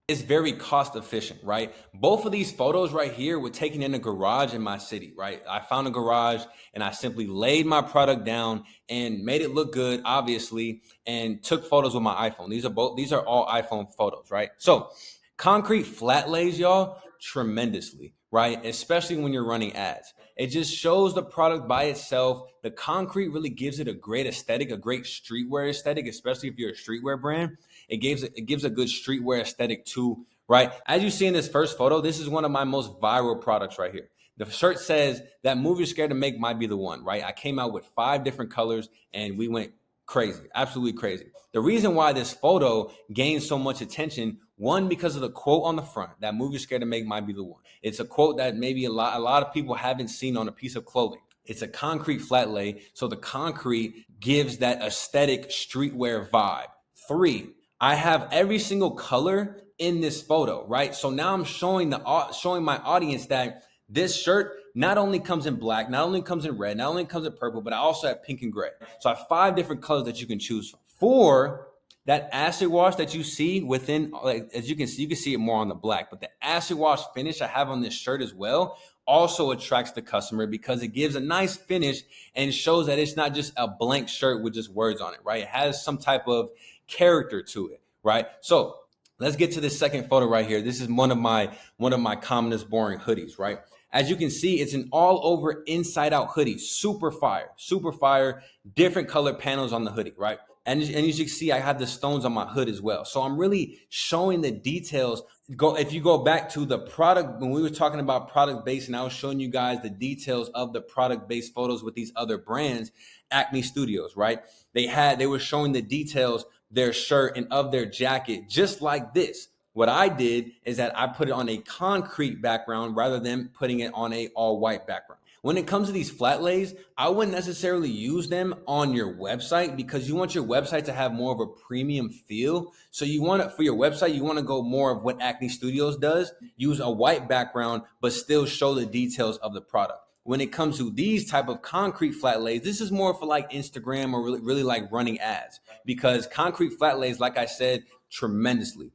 it's very cost efficient, right? Both of these photos right here were taken in a garage in my city, right? I found a garage and I simply laid my product down and made it look good, obviously, and took photos with my iPhone. These are all iPhone photos, right? So concrete flat lays, y'all, tremendously, right? Especially when you're running ads. It just shows the product by itself. The concrete really gives it a great aesthetic, a great streetwear aesthetic, especially if you're a streetwear brand. It gives a good streetwear aesthetic too, right? As you see in this first photo, this is one of my most viral products right here. The shirt says that move you're scared to make might be the one, right? I came out with 5 different colors and we went crazy, absolutely crazy. The reason why this photo gained so much attention, one, because of the quote on the front, that move you're scared to make might be the one. It's a quote that maybe a lot of people haven't seen on a piece of clothing. It's a concrete flat lay, so the concrete gives that aesthetic streetwear vibe. 3, I have every single color in this photo, right? So now I'm showing my audience that this shirt not only comes in black, not only comes in red, not only comes in purple, but I also have pink and gray. So I have 5 different colors that you can choose from. 4, that acid wash that you see within, like, as you can see it more on the black, but the acid wash finish I have on this shirt as well also attracts the customer because it gives a nice finish and shows that it's not just a blank shirt with just words on it, right? It has some type of character to it, right? So let's get to this second photo right here. This is one of my commonest boring hoodies, right? As you can see, it's an all over inside out hoodie. Super fire, different color panels on the hoodie, right? And as you can see, I have the stones on my hood as well. So I'm really showing the details. If you go back to the product, when we were talking about product based and I was showing you guys the details of the product based photos with these other brands, Acme Studios, right? They were showing the details, their shirt and of their jacket, just like this. What I did is that I put it on a concrete background rather than putting it on a all white background. When it comes to these flat lays, I wouldn't necessarily use them on your website because you want your website to have more of a premium feel. So for your website, you want to go more of what Acne Studios does, use a white background, but still show the details of the product. When it comes to these type of concrete flat lays, this is more for like Instagram or really like running ads, because concrete flat lays, like I said, tremendously,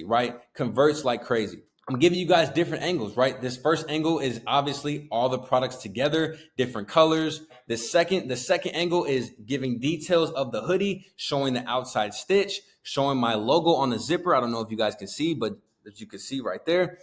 right? Converts like crazy. I'm giving you guys different angles, right? This first angle is obviously all the products together, different colors. The second angle is giving details of the hoodie, showing the outside stitch, showing my logo on the zipper. I don't know if you guys can see, but as you can see right there,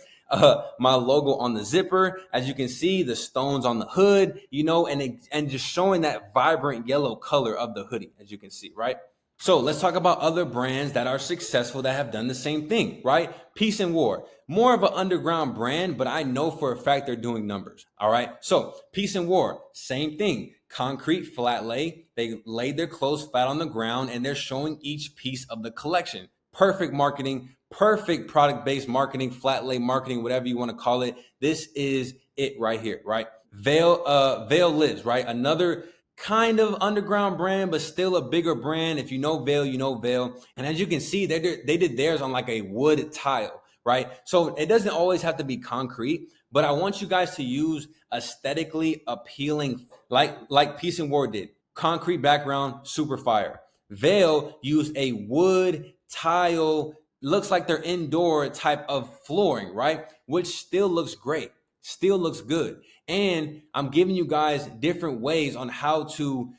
my logo on the zipper. As you can see, the stones on the hood, and just showing that vibrant yellow color of the hoodie, as you can see, right? So let's talk about other brands that are successful that have done the same thing, right? Peace and War, more of an underground brand, but I know for a fact they're doing numbers. All right. So Peace and War, same thing. Concrete flat lay. They laid their clothes flat on the ground and they're showing each piece of the collection. Perfect marketing, perfect product-based marketing, flat lay marketing, whatever you want to call it. This is it right here, right? Veil Lives, right? Another kind of underground brand, but still a bigger brand. If you know Veil, you know Veil. And as you can see, they did theirs on like a wood tile, right? So it doesn't always have to be concrete, but I want you guys to use aesthetically appealing, like Peace and War did. Concrete background, super fire. Veil used a wood tile, looks like they're indoor type of flooring, right? Which still looks great, still looks good. And I'm giving you guys different ways on how to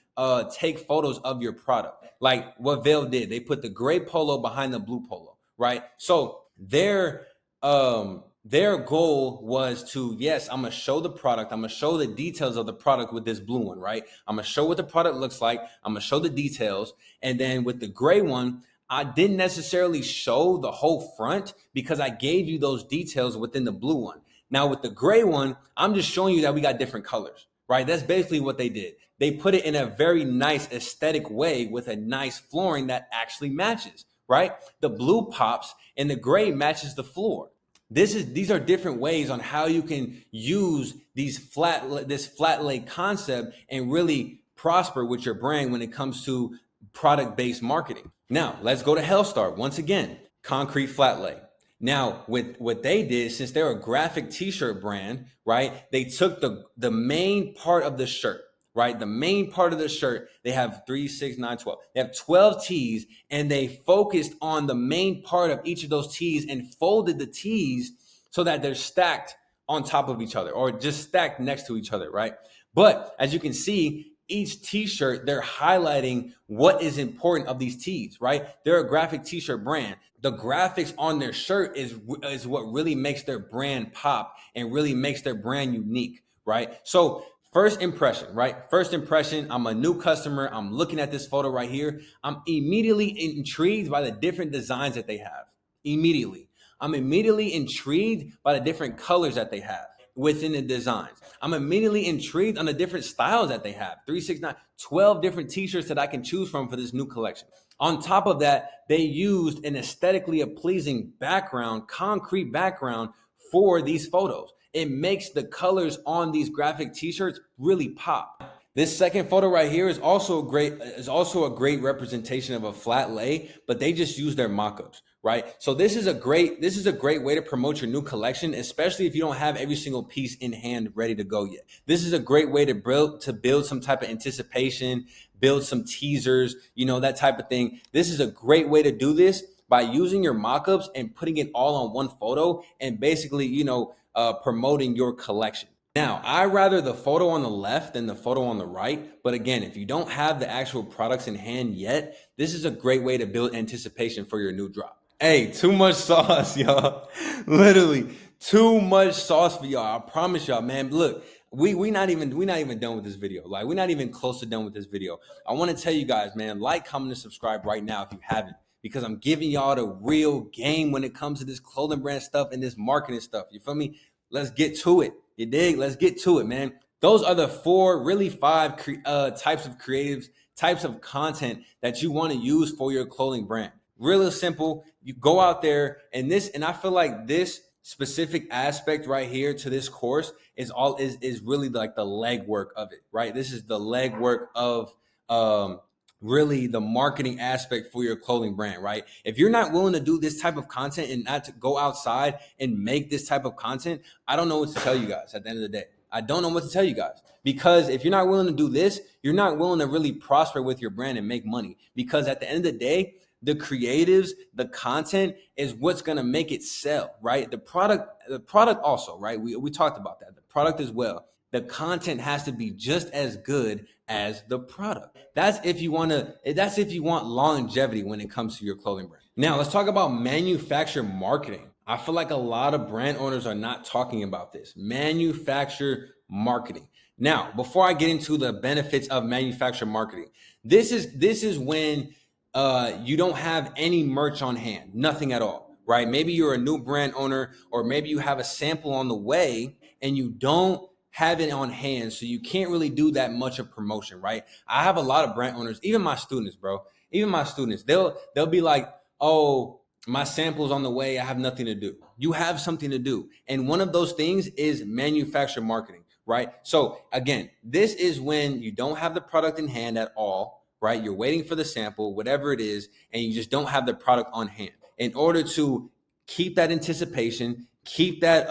take photos of your product. Like what Veil did. They put the gray polo behind the blue polo, right? So their goal was to, yes, I'm gonna show the product, I'm gonna show the details of the product with this blue one, right? I'm gonna show what the product looks like, I'm gonna show the details. And then with the gray one, I didn't necessarily show the whole front because I gave you those details within the blue one. Now with the gray one, I'm just showing you that we got different colors, right? That's basically what they did. They put it in a very nice aesthetic way with a nice flooring that actually matches, right? The blue pops and the gray matches the floor. These are different ways on how you can use this flat lay concept and really prosper with your brand when it comes to product-based marketing. Now, let's go to Hellstar. Once again, concrete flat lay. Now, with what they did, since they're a graphic t-shirt brand, right? They took the main part of the shirt, right? The main part of the shirt, they have 3, 6, 9, 12. They have 12 tees and they focused on the main part of each of those tees and folded the tees so that they're stacked on top of each other or just stacked next to each other, right? But as you can see, each t-shirt, they're highlighting what is important of these tees, right? They're a graphic t-shirt brand. The graphics on their shirt is what really makes their brand pop and really makes their brand unique, right? So first impression, right? First impression, I'm a new customer. I'm looking at this photo right here. I'm immediately intrigued by the different designs that they have. Immediately. I'm immediately intrigued by the different colors that they have within the designs. I'm immediately intrigued on the different styles that they have. 3, 6, 9, 12 different t-shirts that I can choose from for this new collection. On top of that, they used an aesthetically pleasing background, concrete background for these photos. It makes the colors on these graphic t-shirts really pop. This second photo right here is also a great representation of a flat lay, but they just use their mock-ups, right? So this is a great way to promote your new collection, especially if you don't have every single piece in hand ready to go yet. This is a great way to build some type of anticipation, build some teasers, that type of thing. This is a great way to do this by using your mock-ups and putting it all on one photo and basically, promoting your collection. Now, I rather the photo on the left than the photo on the right. But again, if you don't have the actual products in hand yet, this is a great way to build anticipation for your new drop. Hey, too much sauce, y'all. Literally, too much sauce for y'all. I promise y'all, man. Look, we not even done with this video. Like, we're not even close to done with this video. I want to tell you guys, man, like, comment, and subscribe right now if you haven't, because I'm giving y'all the real game when it comes to this clothing brand stuff and this marketing stuff. You feel me? Let's get to it. You dig? Let's get to it, man. Those are the 4, really 5 types of creatives, types of content that you want to use for your clothing brand. Really simple. You go out there and I feel like this specific aspect right here to this course is really like the legwork of it, right? This is the legwork of really the marketing aspect for your clothing brand, right? If you're not willing to do this type of content and not to go outside and make this type of content, I don't know what to tell you guys at the end of the day. I don't know what to tell you guys, because if you're not willing to do this, you're not willing to really prosper with your brand and make money, because at the end of the day, The creatives, the content is what's gonna make it sell, right? The product also, right? We talked about that. The product as well. The content has to be just as good as the product. That's if you want longevity when it comes to your clothing brand. Now let's talk about manufacturer marketing. I feel like a lot of brand owners are not talking about this. Manufacturer marketing. Now, before I get into the benefits of manufacturer marketing, this is when you don't have any merch on hand, nothing at all, right? Maybe you're a new brand owner, or maybe you have a sample on the way and you don't have it on hand, so you can't really do that much of promotion, right? I have a lot of brand owners, even my students, bro. Even my students, they'll be like, "Oh, my sample's on the way. I have nothing to do." You have something to do, and one of those things is manufacturer marketing, right? So again, this is when you don't have the product in hand at all, right? You're waiting for the sample, whatever it is, and you just don't have the product on hand. In order to keep that anticipation, keep that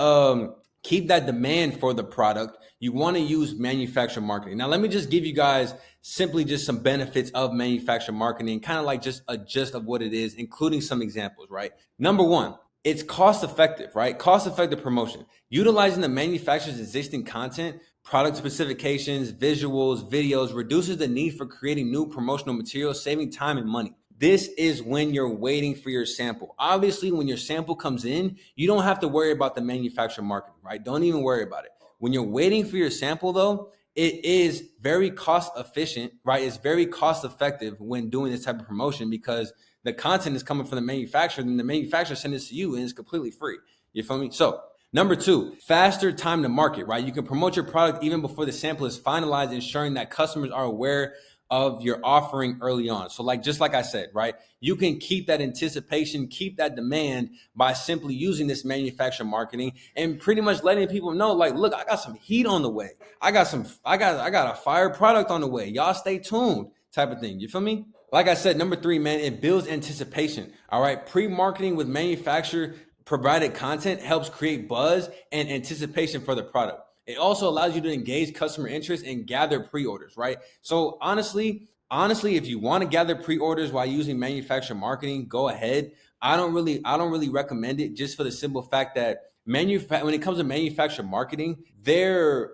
demand for the product, you want to use manufacturer marketing. Now, let me just give you guys simply just some benefits of manufacturer marketing, kind of like just a gist of what it is, including some examples, right? Number one, it's cost effective, right? Cost effective promotion. Utilizing the manufacturer's existing content, product specifications, visuals, videos reduces the need for creating new promotional materials, saving time and money. This is when you're waiting for your sample. Obviously, when your sample comes in, you don't have to worry about the manufacturer marketing, right? Don't even worry about it. When you're waiting for your sample, though, it is very cost efficient, right? It's very cost effective when doing this type of promotion, because the content is coming from the manufacturer, and the manufacturer sends it to you and it's completely free. You feel me? So number two, faster time to market, right? You can promote your product even before the sample is finalized, ensuring that customers are aware of your offering early on. So just like I said, right? You can keep that anticipation, keep that demand by simply using this manufacturer marketing and pretty much letting people know, like, look, I got some heat on the way. I got a fire product on the way. Y'all stay tuned, type of thing. You feel me? Like I said, number three, man, it builds anticipation. All right. Pre-marketing with manufacturer provided content helps create buzz and anticipation for the product. It also allows you to engage customer interest and gather pre-orders, right? So honestly, if you want to gather pre-orders while using manufacturer marketing, go ahead. I don't really recommend it, just for the simple fact that when it comes to manufacturer marketing, their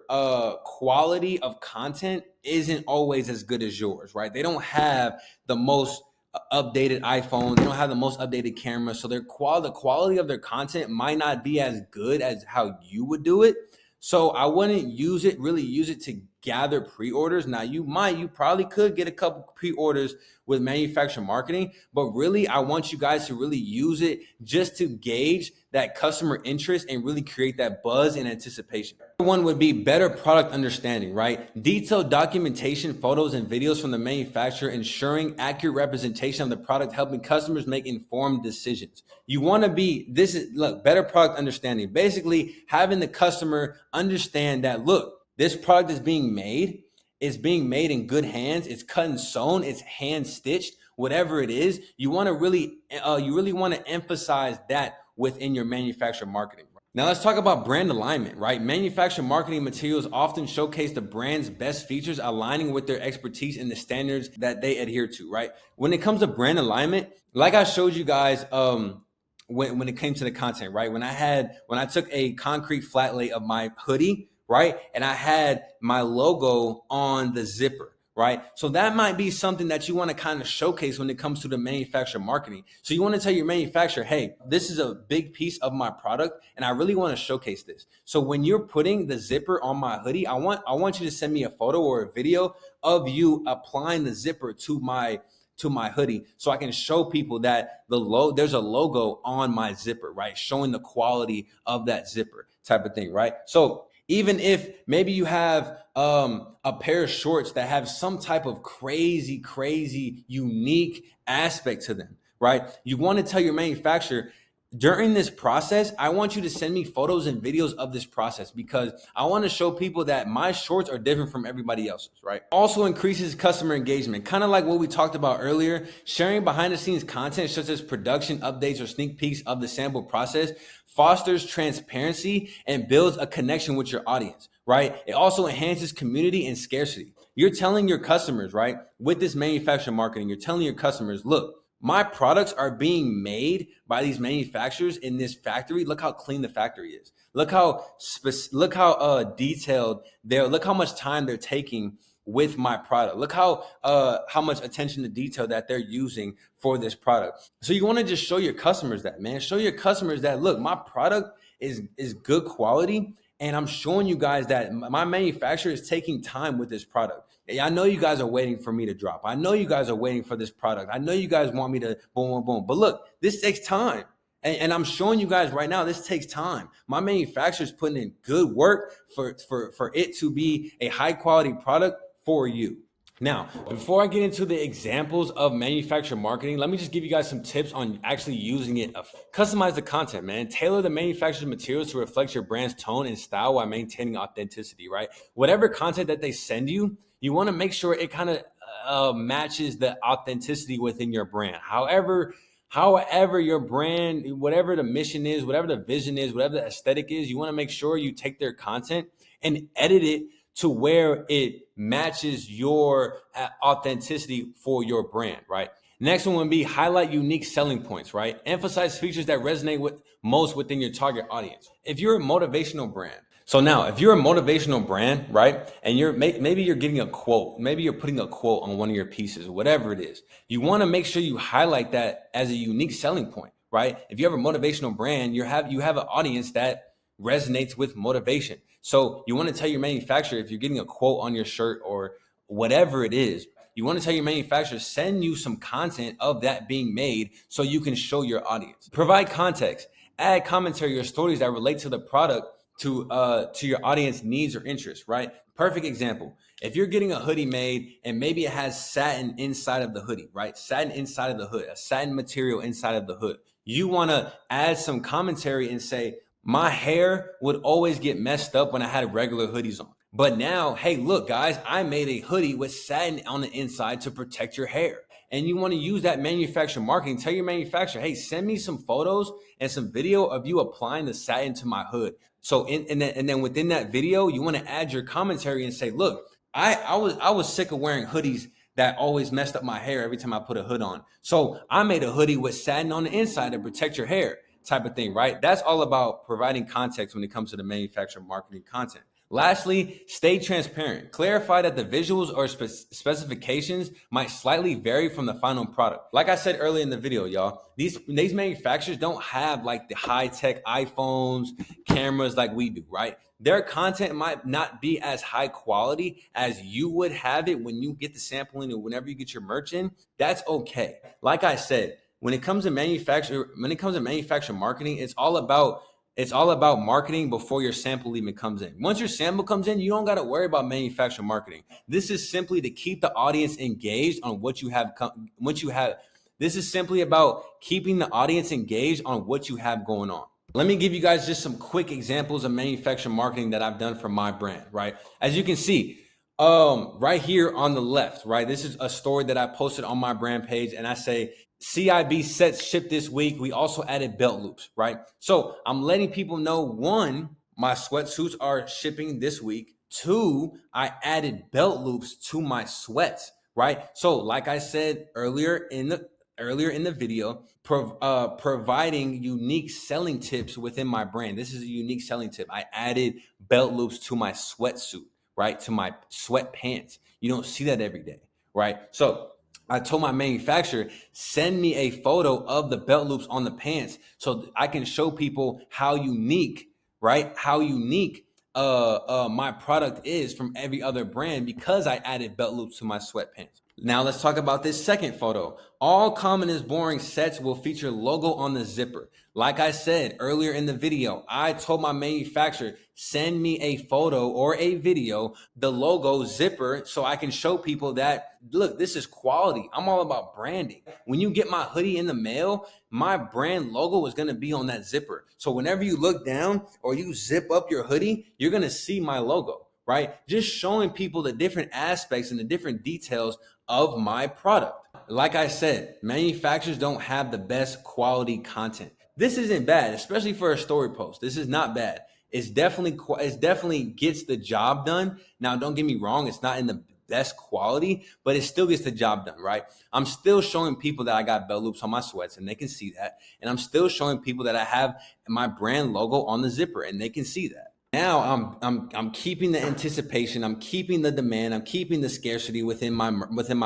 quality of content isn't always as good as yours, right? They don't have the most updated iPhone. They don't have the most updated camera. So the quality of their content might not be as good as how you would do it. So I wouldn't really use it to gather pre-orders. Now you probably could get a couple pre-orders with manufacturer marketing, but really I want you guys to really use it just to gauge that customer interest and really create that buzz and anticipation. One would be better product understanding, right? Detailed documentation, photos and videos from the manufacturer, ensuring accurate representation of the product, helping customers make informed decisions. You want to better product understanding. Basically, having the customer understand that, look, this product is being made in good hands. It's cut and sewn. It's hand stitched. Whatever it is, you really want to emphasize that within your manufacturer marketing. Now let's talk about brand alignment, right? Manufacturer marketing materials often showcase the brand's best features, aligning with their expertise and the standards that they adhere to, right? When it comes to brand alignment, like I showed you guys, when it came to the content, right? When I took a concrete flat lay of my hoodie, right? And I had my logo on the zipper, right? So that might be something that you want to kind of showcase when it comes to the manufacturer marketing. So you want to tell your manufacturer, hey, this is a big piece of my product and I really want to showcase this. So when you're putting the zipper on my hoodie, I want you to send me a photo or a video of you applying the zipper to my hoodie, so I can show people that there's a logo on my zipper, right? Showing the quality of that zipper, type of thing, right? So even if maybe you have a pair of shorts that have some type of crazy, unique aspect to them, right? You want to tell your manufacturer, during this process, I want you to send me photos and videos of this process, because I want to show people that my shorts are different from everybody else's, right? Also increases customer engagement, kind of like what we talked about earlier. Sharing behind the scenes content such as production updates or sneak peeks of the sample process fosters transparency and builds a connection with your audience, right? It also enhances community and scarcity. You're telling your customers, right, with this manufacturer marketing, you're telling your customers, look, My products are being made by these manufacturers in this factory. Look how clean the factory is. Look how detailed they're. Look how much time they're taking with my product. Look how much attention to detail that they're using for this product. So you want to just show your customers that, man. Show your customers that, look, my product is good quality, and I'm showing you guys that my manufacturer is taking time with this product. I know you guys are waiting for me to drop. I know you guys are waiting for this product. I know you guys want me to boom, boom, boom. But look, this takes time. And I'm showing you guys right now, this takes time. My manufacturer is putting in good work for it to be a high quality product for you. Now, before I get into the examples of manufacturer marketing, let me just give you guys some tips on actually using it. Customize the content, man. Tailor the manufacturer's materials to reflect your brand's tone and style while maintaining authenticity, right? Whatever content that they send you, you want to make sure it kind of matches the authenticity within your brand. However your brand, whatever the mission is, whatever the vision is, whatever the aesthetic is, you want to make sure you take their content and edit it to where it matches your authenticity for your brand, right? Next one would be highlight unique selling points, right? Emphasize features that resonate with most within your target audience. If you're a motivational brand, if you're a motivational brand, right, and maybe you're getting a quote, maybe you're putting a quote on one of your pieces, whatever it is, you want to make sure you highlight that as a unique selling point, right? If you have a motivational brand, you have an audience that resonates with motivation. So you want to tell your manufacturer, if you're getting a quote on your shirt or whatever it is, you want to tell your manufacturer, send you some content of that being made so you can show your audience. Provide context, add commentary or stories that relate to the product to your audience needs or interests, right? Perfect example. If you're getting a hoodie made and maybe it has satin inside of the hoodie, right? Satin inside of the hood, a satin material inside of the hood. You want to add some commentary and say, my hair would always get messed up when I had regular hoodies on. But now, hey, look, guys, I made a hoodie with satin on the inside to protect your hair. And you want to use that manufacturer marketing. Tell your manufacturer, hey, send me some photos and some video of you applying the satin to my hood. So and then within that video, you want to add your commentary and say, look, I was sick of wearing hoodies that always messed up my hair every time I put a hood on. So I made a hoodie with satin on the inside to protect your hair, type of thing, right? That's all about providing context when it comes to the manufacturer marketing content. Lastly, stay transparent. Clarify that the visuals or specifications might slightly vary from the final product. Like I said earlier in the video, y'all, these manufacturers don't have like the high-tech iPhones, cameras like we do, right? Their content might not be as high quality as you would have it when you get the sampling or whenever you get your merch in. That's okay. Like I said, when it comes to manufacturer marketing, it's all about marketing before your sample even comes in. Once your sample comes in, you don't got to worry about manufacturer marketing. This is simply to keep the audience engaged on what you have. This is simply about keeping the audience engaged on what you have going on. Let me give you guys just some quick examples of manufacturer marketing that I've done for my brand, right? As you can see, right here on the left, right? This is a story that I posted on my brand page, and I say, CIB sets shipped this week. We also added belt loops, right? So I'm letting people know, one, my sweatsuits are shipping this week. Two, I added belt loops to my sweats, right? So like I said earlier in the video, providing unique selling tips within my brand. This is a unique selling tip. I added belt loops to my sweatsuit, right? To my sweatpants. You don't see that every day, right? So I told my manufacturer, send me a photo of the belt loops on the pants so I can show people how unique, right? How unique my product is from every other brand because I added belt loops to my sweatpants. Now let's talk about this second photo. All common is boring sets will feature logo on the zipper. Like I said earlier in the video, I told my manufacturer, send me a photo or a video, the logo zipper, so I can show people that, look, this is quality. I'm all about branding. When you get my hoodie in the mail, my brand logo is going to be on that zipper. So whenever you look down or you zip up your hoodie, you're going to see my logo, right? Just showing people the different aspects and the different details of my product. Like I said, manufacturers don't have the best quality content. This isn't bad, especially for a story post. This is not bad. It's definitely gets the job done. Now, don't get me wrong. It's not in the best quality, but it still gets the job done, right? I'm still showing people that I got belt loops on my sweats and they can see that. And I'm still showing people that I have my brand logo on the zipper and they can see that. Now I'm keeping the anticipation, I'm keeping the demand, I'm keeping the scarcity within my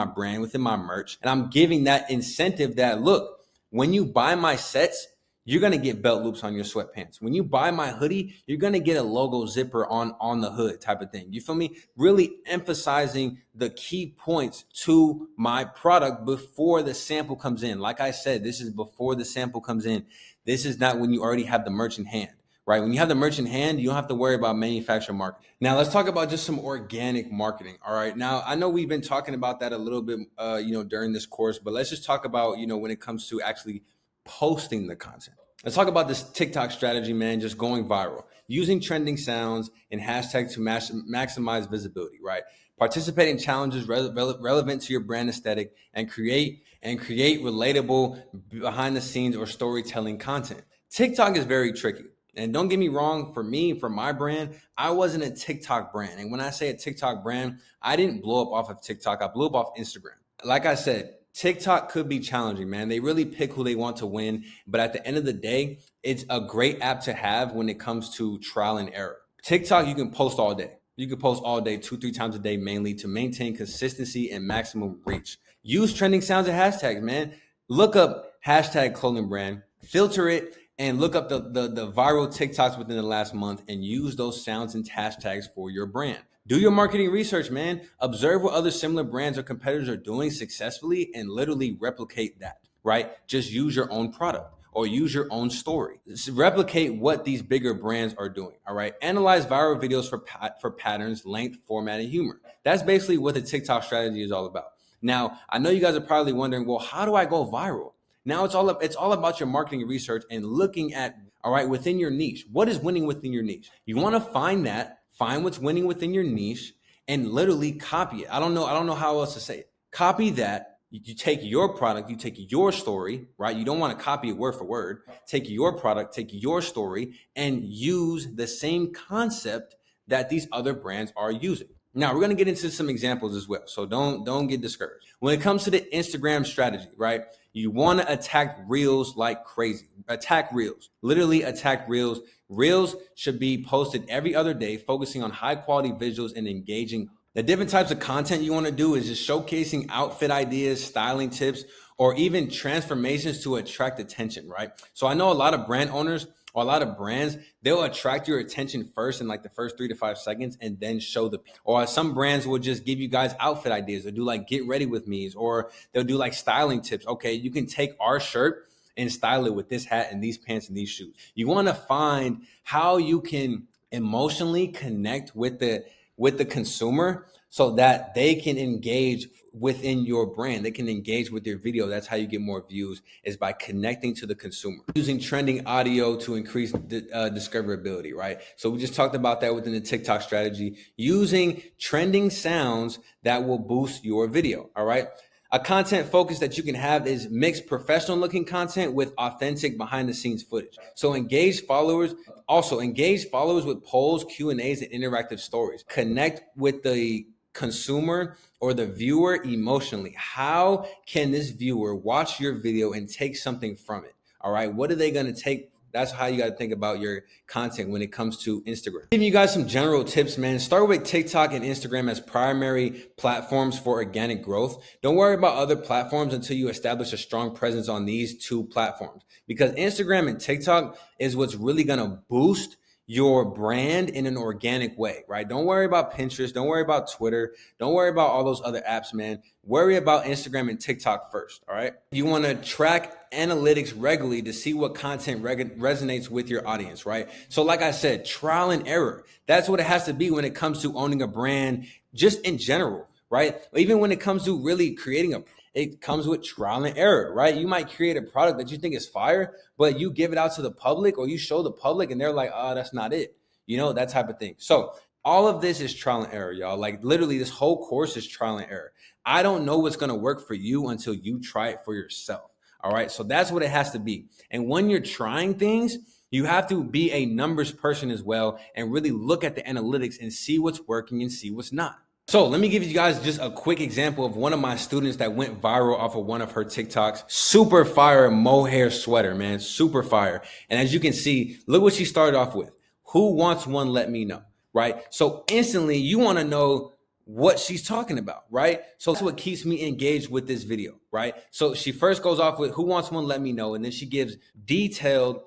brand, within my merch, and I'm giving that incentive that, look, when you buy my sets, you're gonna get belt loops on your sweatpants. When you buy my hoodie, you're gonna get a logo zipper on the hood type of thing. You feel me? Really emphasizing the key points to my product before the sample comes in. Like I said, this is before the sample comes in. This is not when you already have the merch in hand. Right? When you have the merch in hand, you don't have to worry about manufacturer marketing. Now, let's talk about just some organic marketing. All right. Now, I know we've been talking about that a little bit, during this course, but let's just talk about, when it comes to actually posting the content. Let's talk about this TikTok strategy, man, just going viral, using trending sounds and hashtags to maximize visibility, right? Participate in challenges relevant to your brand aesthetic and create relatable behind the scenes or storytelling content. TikTok is very tricky. And don't get me wrong, for me, for my brand, I wasn't a TikTok brand. And when I say a TikTok brand, I didn't blow up off of TikTok. I blew up off Instagram. Like I said, TikTok could be challenging, man. They really pick who they want to win. But at the end of the day, it's a great app to have when it comes to trial and error. TikTok, you can post all day. You can post all day, 2-3 times a day, mainly to maintain consistency and maximum reach. Use trending sounds and hashtags, man. Look up hashtag clothing brand, filter it, and look up the viral TikToks within the last month and use those sounds and hashtags for your brand. Do your marketing research, man. Observe what other similar brands or competitors are doing successfully and literally replicate that, right? Just use your own product or use your own story. Just replicate what these bigger brands are doing, all right? Analyze viral videos for patterns, length, format, and humor. That's basically what the TikTok strategy is all about. Now, I know you guys are probably wondering, well, how do I go viral? Now it's all about your marketing research and looking at, all right, within your niche. What is winning within your niche? You want to find what's winning within your niche and literally copy it. I don't know how else to say it. Copy that. You take your product, you take your story, right? You don't want to copy it word for word. Take your product, take your story, and use the same concept that these other brands are using. Now, we're going to get into some examples as well. So don't get discouraged. When it comes to the Instagram strategy, right? You want to attack reels like crazy. Attack reels. Literally attack reels. Reels should be posted every other day, focusing on high quality visuals and engaging. The different types of content you want to do is just showcasing outfit ideas, styling tips, or even transformations to attract attention, right? So I know a lot of brand owners or a lot of brands, they'll attract your attention first in like the first 3 to 5 seconds and then show or some brands will just give you guys outfit ideas. They'll do like get ready with me's, or they'll do like styling tips. Okay, you can take our shirt and style it with this hat and these pants and these shoes. You want to find how you can emotionally connect with the consumer so that they can engage within your brand. They can engage with your video. That's how you get more views, is by connecting to the consumer. Using trending audio to increase discoverability, right? So we just talked about that within the TikTok strategy. Using trending sounds that will boost your video, all right? A content focus that you can have is mix professional looking content with authentic behind the scenes footage. So engage followers with polls, Q&As, and interactive stories. Connect with the consumer or the viewer emotionally. How can this viewer watch your video and take something from it? All right. What are they going to take? That's how you got to think about your content when it comes to Instagram. Giving you guys some general tips, man. Start with TikTok and Instagram as primary platforms for organic growth. Don't worry about other platforms until you establish a strong presence on these 2 platforms, because Instagram and TikTok is what's really going to boost your brand in an organic way, right? Don't worry about Pinterest. Don't worry about Twitter. Don't worry about all those other apps, man. Worry about Instagram and TikTok first, all right? You want to track analytics regularly to see what content resonates with your audience, right? So like I said, trial and error. That's what it has to be when it comes to owning a brand, just in general, right? Even when it comes to really creating it comes with trial and error, right? You might create a product that you think is fire, but you give it out to the public or you show the public and they're like, oh, that's not it. That type of thing. So all of this is trial and error, y'all. Like literally this whole course is trial and error. I don't know what's going to work for you until you try it for yourself. All right. So that's what it has to be. And when you're trying things, you have to be a numbers person as well and really look at the analytics and see what's working and see what's not. So let me give you guys just a quick example of one of my students that went viral off of one of her TikToks. Super fire mohair sweater, man. Super fire. And as you can see, look what she started off with. Who wants one? Let me know. Right? So instantly you want to know what she's talking about, right? So that's what keeps me engaged with this video, right? So she first goes off with who wants one, let me know. And then she gives detailed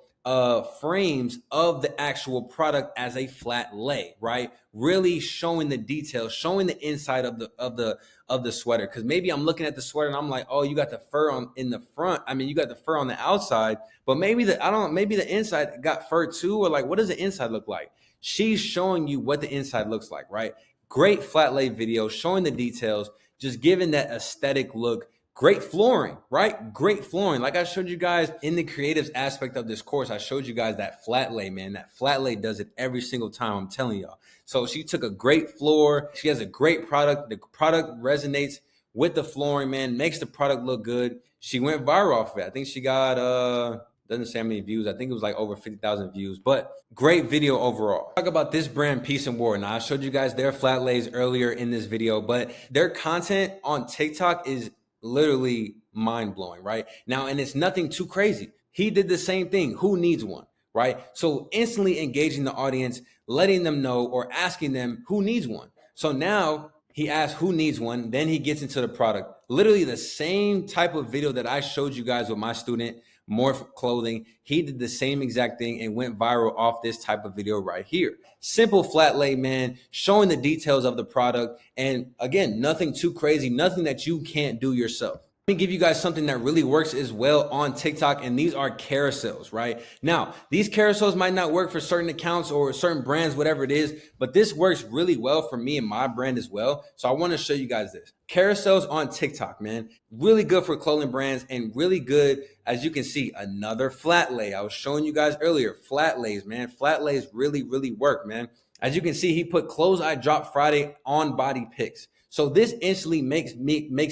frames of the actual product as a flat lay, right? Really showing the details, showing the inside of the sweater. Because maybe I'm looking at the sweater and I'm like, oh, you got the fur on in the front. I mean, you got the fur on the outside, but maybe maybe the inside got fur too, or like, what does the inside look like? She's showing you what the inside looks like, right? Great flat lay video showing the details, just giving that aesthetic look. Great flooring, right? Great flooring. Like I showed you guys in the creatives aspect of this course, I showed you guys that flat lay, man. That flat lay does it every single time, I'm telling y'all. So she took a great floor. She has a great product. The product resonates with the flooring, man, makes the product look good. She went viral off of it. I think she got doesn't say how many views. I think it was like over 50,000 views, but great video overall. Talk about this brand, Peace and War. Now, I showed you guys their flat lays earlier in this video, but their content on TikTok is literally mind-blowing, right? Now, and it's nothing too crazy. He did the same thing. Who needs one, right? So instantly engaging the audience, letting them know or asking them who needs one. So now he asks who needs one, then he gets into the product. Literally the same type of video that I showed you guys with my student, More Clothing. He did the same exact thing and went viral off this type of video right here. Simple flat lay, man, showing the details of the product. And again, nothing too crazy, nothing that you can't do yourself. Let me give you guys something that really works as well on TikTok, and these are carousels, right? Now, these carousels might not work for certain accounts or certain brands, whatever it is, but this works really well for me and my brand as well. So I want to show you guys this. Carousels on TikTok, man, really good for clothing brands and really good, as you can see, another flat lay. I was showing you guys earlier, flat lays, man. Flat lays really, really work, man. As you can see, he put clothes I dropped Friday on body pics. So this instantly makes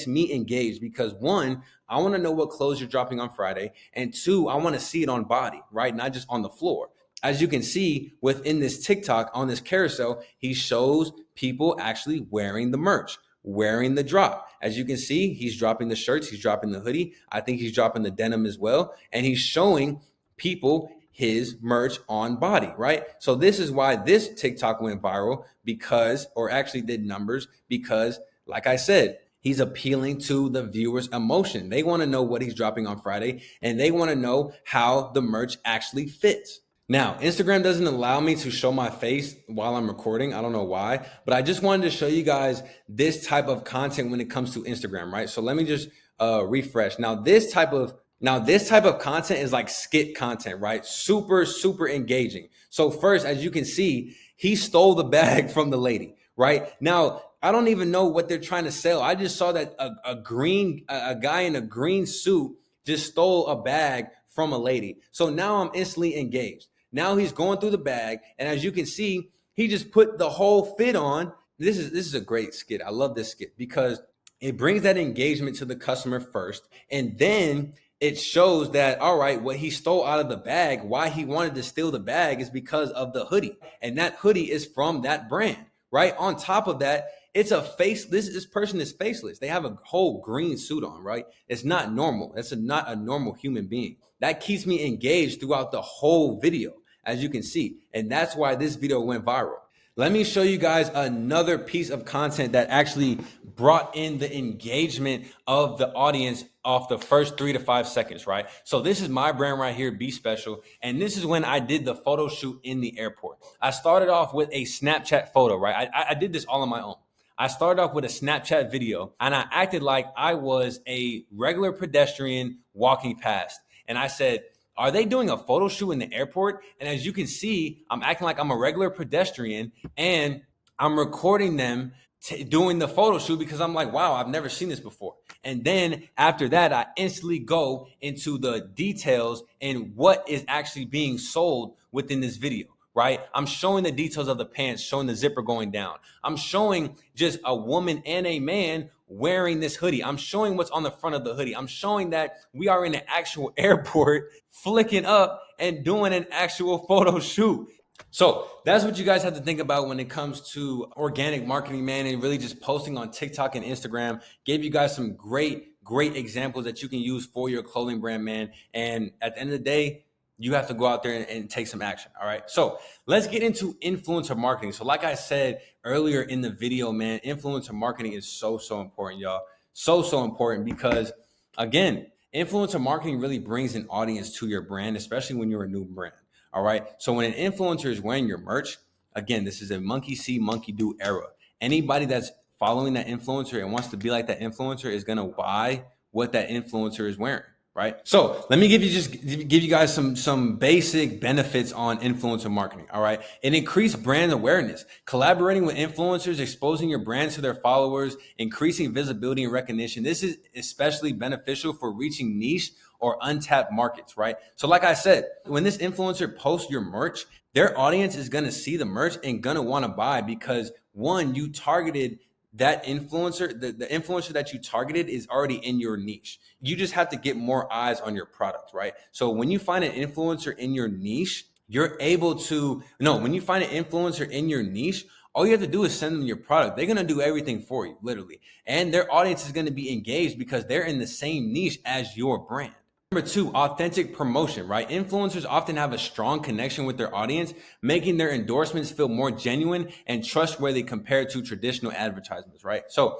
me engaged because one, I want to know what clothes you're dropping on Friday. And two, I want to see it on body, right? Not just on the floor. As you can see within this TikTok on this carousel, he shows people actually wearing the merch, wearing the drop. As you can see, he's dropping the shirts, he's dropping the hoodie. I think he's dropping the denim as well. And he's showing people his merch on body, right? So this is why this TikTok went viral because, or actually did numbers because, like I said, he's appealing to the viewer's emotion. They want to know what he's dropping on Friday and they want to know how the merch actually fits. Now, Instagram doesn't allow me to show my face while I'm recording. I don't know why, but I just wanted to show you guys this type of content when it comes to Instagram, right? So let me just refresh. Now, this type of content is like skit content, right? Super, super engaging. So first, as you can see, he stole the bag from the lady, right? Now, I don't even know what they're trying to sell. I just saw that a guy in a green suit just stole a bag from a lady. So now I'm instantly engaged. Now he's going through the bag. And as you can see, he just put the whole fit on. This is a great skit. I love this skit because it brings that engagement to the customer first. And then it shows that, all right, what he stole out of the bag, why he wanted to steal the bag is because of the hoodie. And that hoodie is from that brand, right? On top of that, it's a face. This person is faceless. They have a whole green suit on, right? It's not normal. That's not a normal human being. That keeps me engaged throughout the whole video, as you can see. And that's why this video went viral. Let me show you guys another piece of content that actually brought in the engagement of the audience off the first 3 to 5 seconds, right? So this is my brand right here, Be Special. And this is when I did the photo shoot in the airport. I started off with a Snapchat photo, right? I did this all on my own. I started off with a Snapchat video and I acted like I was a regular pedestrian walking past. And I said, are they doing a photo shoot in the airport? And as you can see, I'm acting like I'm a regular pedestrian and I'm recording them doing the photo shoot because I'm like, wow, I've never seen this before. And then after that, I instantly go into the details and what is actually being sold within this video, right? I'm showing the details of the pants, showing the zipper going down. I'm showing just a woman and a man wearing this hoodie. I'm showing what's on the front of the hoodie. I'm showing that we are in an actual airport flicking up and doing an actual photo shoot. So that's what you guys have to think about when it comes to organic marketing, man, and really just posting on TikTok and Instagram. Gave you guys some great examples that you can use for your clothing brand, man. And at the end of the day, you have to go out there and take some action. All right. So let's get into influencer marketing. So, like I said earlier in the video, man, influencer marketing is so important, y'all. So important because, again, influencer marketing really brings an audience to your brand, especially when you're a new brand. All right. So when an influencer is wearing your merch, again, this is a monkey see, monkey do era. Anybody that's following that influencer and wants to be like that influencer is going to buy what that influencer is wearing. Right. So let me give you guys some basic benefits on influencer marketing. All right. It increased brand awareness, collaborating with influencers, exposing your brand to their followers, increasing visibility and recognition. This is especially beneficial for reaching niche or untapped markets. Right. So like I said, when this influencer posts your merch, their audience is going to see the merch and going to want to buy because one, you targeted that influencer, the influencer that you targeted is already in your niche. You just have to get more eyes on your product, right? So when you find an influencer in your niche, you're able to, no, when you find an influencer in your niche, all you have to do is send them your product. They're going to do everything for you, literally. And their audience is going to be engaged because they're in the same niche as your brand. Number two, authentic promotion, right? Influencers often have a strong connection with their audience, making their endorsements feel more genuine and trustworthy compared to traditional advertisements, right? So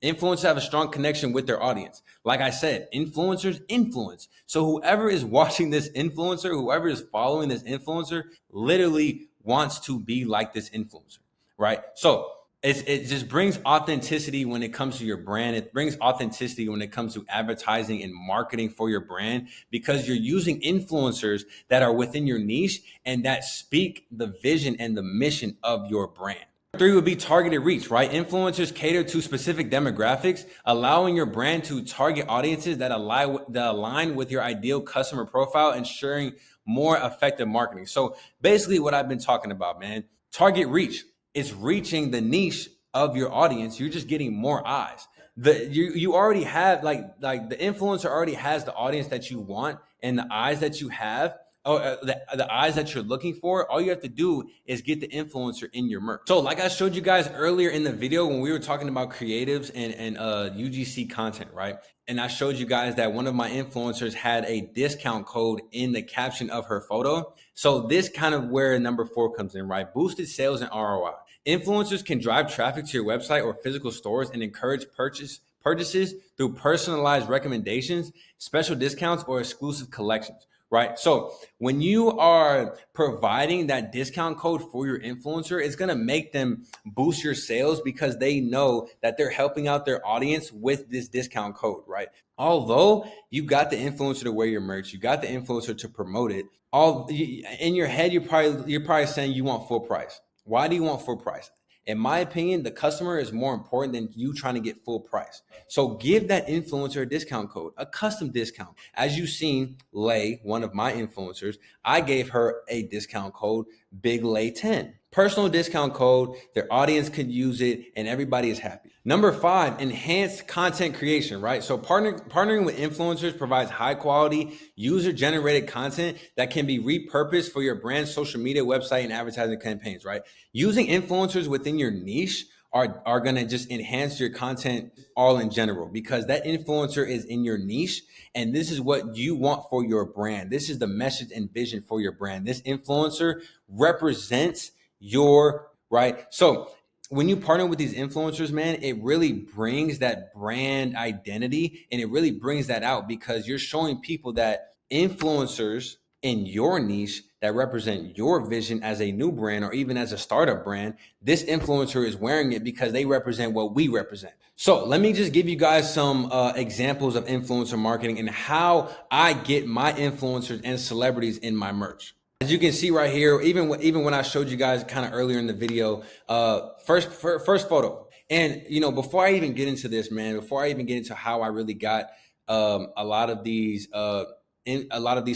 influencers have a strong connection with their audience. Like I said, influencers influence. So whoever is watching this influencer, whoever is following this influencer, literally wants to be like this influencer, right? So it just brings authenticity when it comes to your brand. It brings authenticity when it comes to advertising and marketing for your brand because you're using influencers that are within your niche and that speak the vision and the mission of your brand. Three would be targeted reach, right? Influencers cater to specific demographics, allowing your brand to target audiences that align with your ideal customer profile, ensuring more effective marketing. So basically what I've been talking about, man, target reach. It's reaching the niche of your audience. You're just getting more eyes. You already have like the influencer already has the audience that you want and the eyes that you have. Oh, the eyes that you're looking for. All you have to do is get the influencer in your merch. So like I showed you guys earlier in the video when we were talking about creatives and UGC content, right? And I showed you guys that one of my influencers had a discount code in the caption of her photo. So this kind of where number 4 comes in, right? Boosted sales and ROI. Influencers can drive traffic to your website or physical stores and encourage purchases through personalized recommendations, special discounts, or exclusive collections. Right. So when you are providing that discount code for your influencer, it's going to make them boost your sales because they know that they're helping out their audience with this discount code. Right. Although you got the influencer to wear your merch, you got the influencer to promote it. All in your head, you're probably saying you want full price. Why do you want full price? In my opinion, the customer is more important than you trying to get full price. So give that influencer a discount code, a custom discount. As you've seen, Lay, one of my influencers, I gave her a discount code, Big Lay 10. Personal discount code, their audience could use it, and everybody is happy. Number 5, enhanced content creation, right? So partnering with influencers provides high quality, user-generated content that can be repurposed for your brand's social media, website, and advertising campaigns, right? Using influencers within your niche are going to just enhance your content all in general because that influencer is in your niche and this is what you want for your brand. This is the message and vision for your brand. This influencer represents your, right? So when you partner with these influencers, man, it really brings that brand identity and it really brings that out because you're showing people that influencers in your niche that represent your vision as a new brand or even as a startup brand, this influencer is wearing it because they represent what we represent. So let me just give you guys some examples of influencer marketing and how I get my influencers and celebrities in my merch. As you can see right here, even when I showed you guys kind of earlier in the video, first photo. And, before I even get into this, man, before I even get into how I really got a lot of these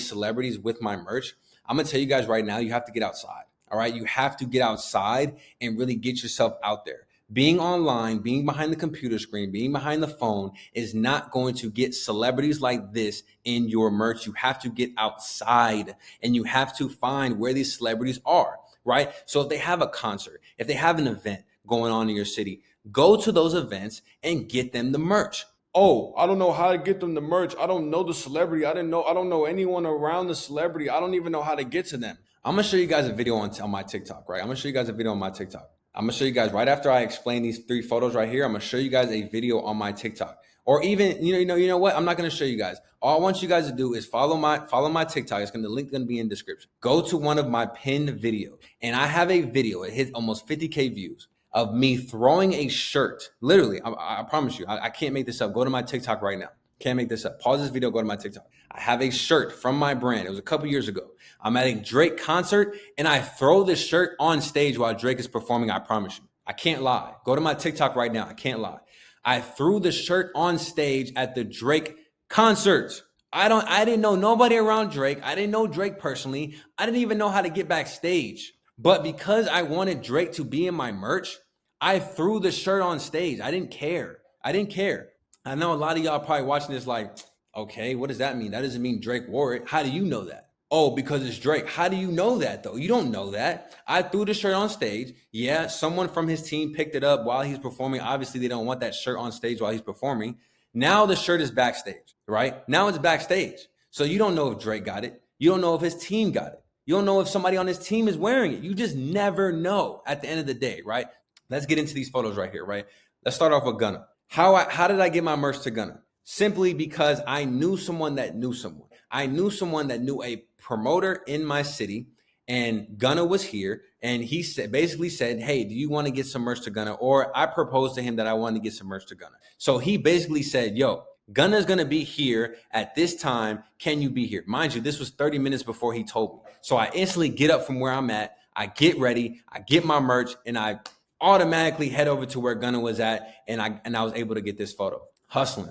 celebrities with my merch, I'm going to tell you guys right now, you have to get outside. All right. You have to get outside and really get yourself out there. Being online, being behind the computer screen, being behind the phone is not going to get celebrities like this in your merch. You have to get outside and you have to find where these celebrities are. right? So if they have a concert, if they have an event going on in your city, go to those events and get them the merch. Oh, I don't know how to get them the merch. I don't know the celebrity. I don't know anyone around the celebrity. I don't even know how to get to them. I'm gonna show you guys a video on my TikTok, right? I'm gonna show you guys a video on my TikTok. I'm gonna show you guys right after I explain these 3 photos right here. I'm gonna show you guys a video on my TikTok. Or even, you know what? I'm not gonna show you guys. All I want you guys to do is follow my TikTok. The link gonna be in the description. Go to one of my pinned videos, and I have a video. It hit almost 50K views of me throwing a shirt. Literally, I promise you, I can't make this up. Go to my TikTok right now. Can't make this up. Pause this video, go to my TikTok. I have a shirt from my brand. It was a couple years ago. I'm at a Drake concert, and I throw this shirt on stage while Drake is performing. I promise you. I can't lie. Go to my TikTok right now. I can't lie. I threw the shirt on stage at the Drake concert. I didn't know nobody around Drake. I didn't know Drake personally. I didn't even know how to get backstage. But because I wanted Drake to be in my merch, I threw the shirt on stage. I didn't care. I know a lot of y'all probably watching this like, okay, what does that mean? That doesn't mean Drake wore it. How do you know that? Oh, because it's Drake. How do you know that though? You don't know that. I threw the shirt on stage. Yeah, someone from his team picked it up while he's performing. Obviously, they don't want that shirt on stage while he's performing. Now the shirt is backstage, right? Now it's backstage. So you don't know if Drake got it. You don't know if his team got it. You don't know if somebody on his team is wearing it. You just never know at the end of the day, right? Let's get into these photos right here, right? Let's start off with Gunna. How did I get my merch to Gunna? Simply because I knew someone that knew someone. I knew someone that knew a promoter in my city, and Gunna was here, and he basically said, hey, do you want to get some merch to Gunna? Or I proposed to him that I wanted to get some merch to Gunna. So he basically said, yo, Gunna's going to be here at this time. Can you be here? Mind you, this was 30 minutes before he told me. So I instantly get up from where I'm at. I get ready. I get my merch, and I automatically head over to where Gunna was at, and I was able to get this photo. Hustling,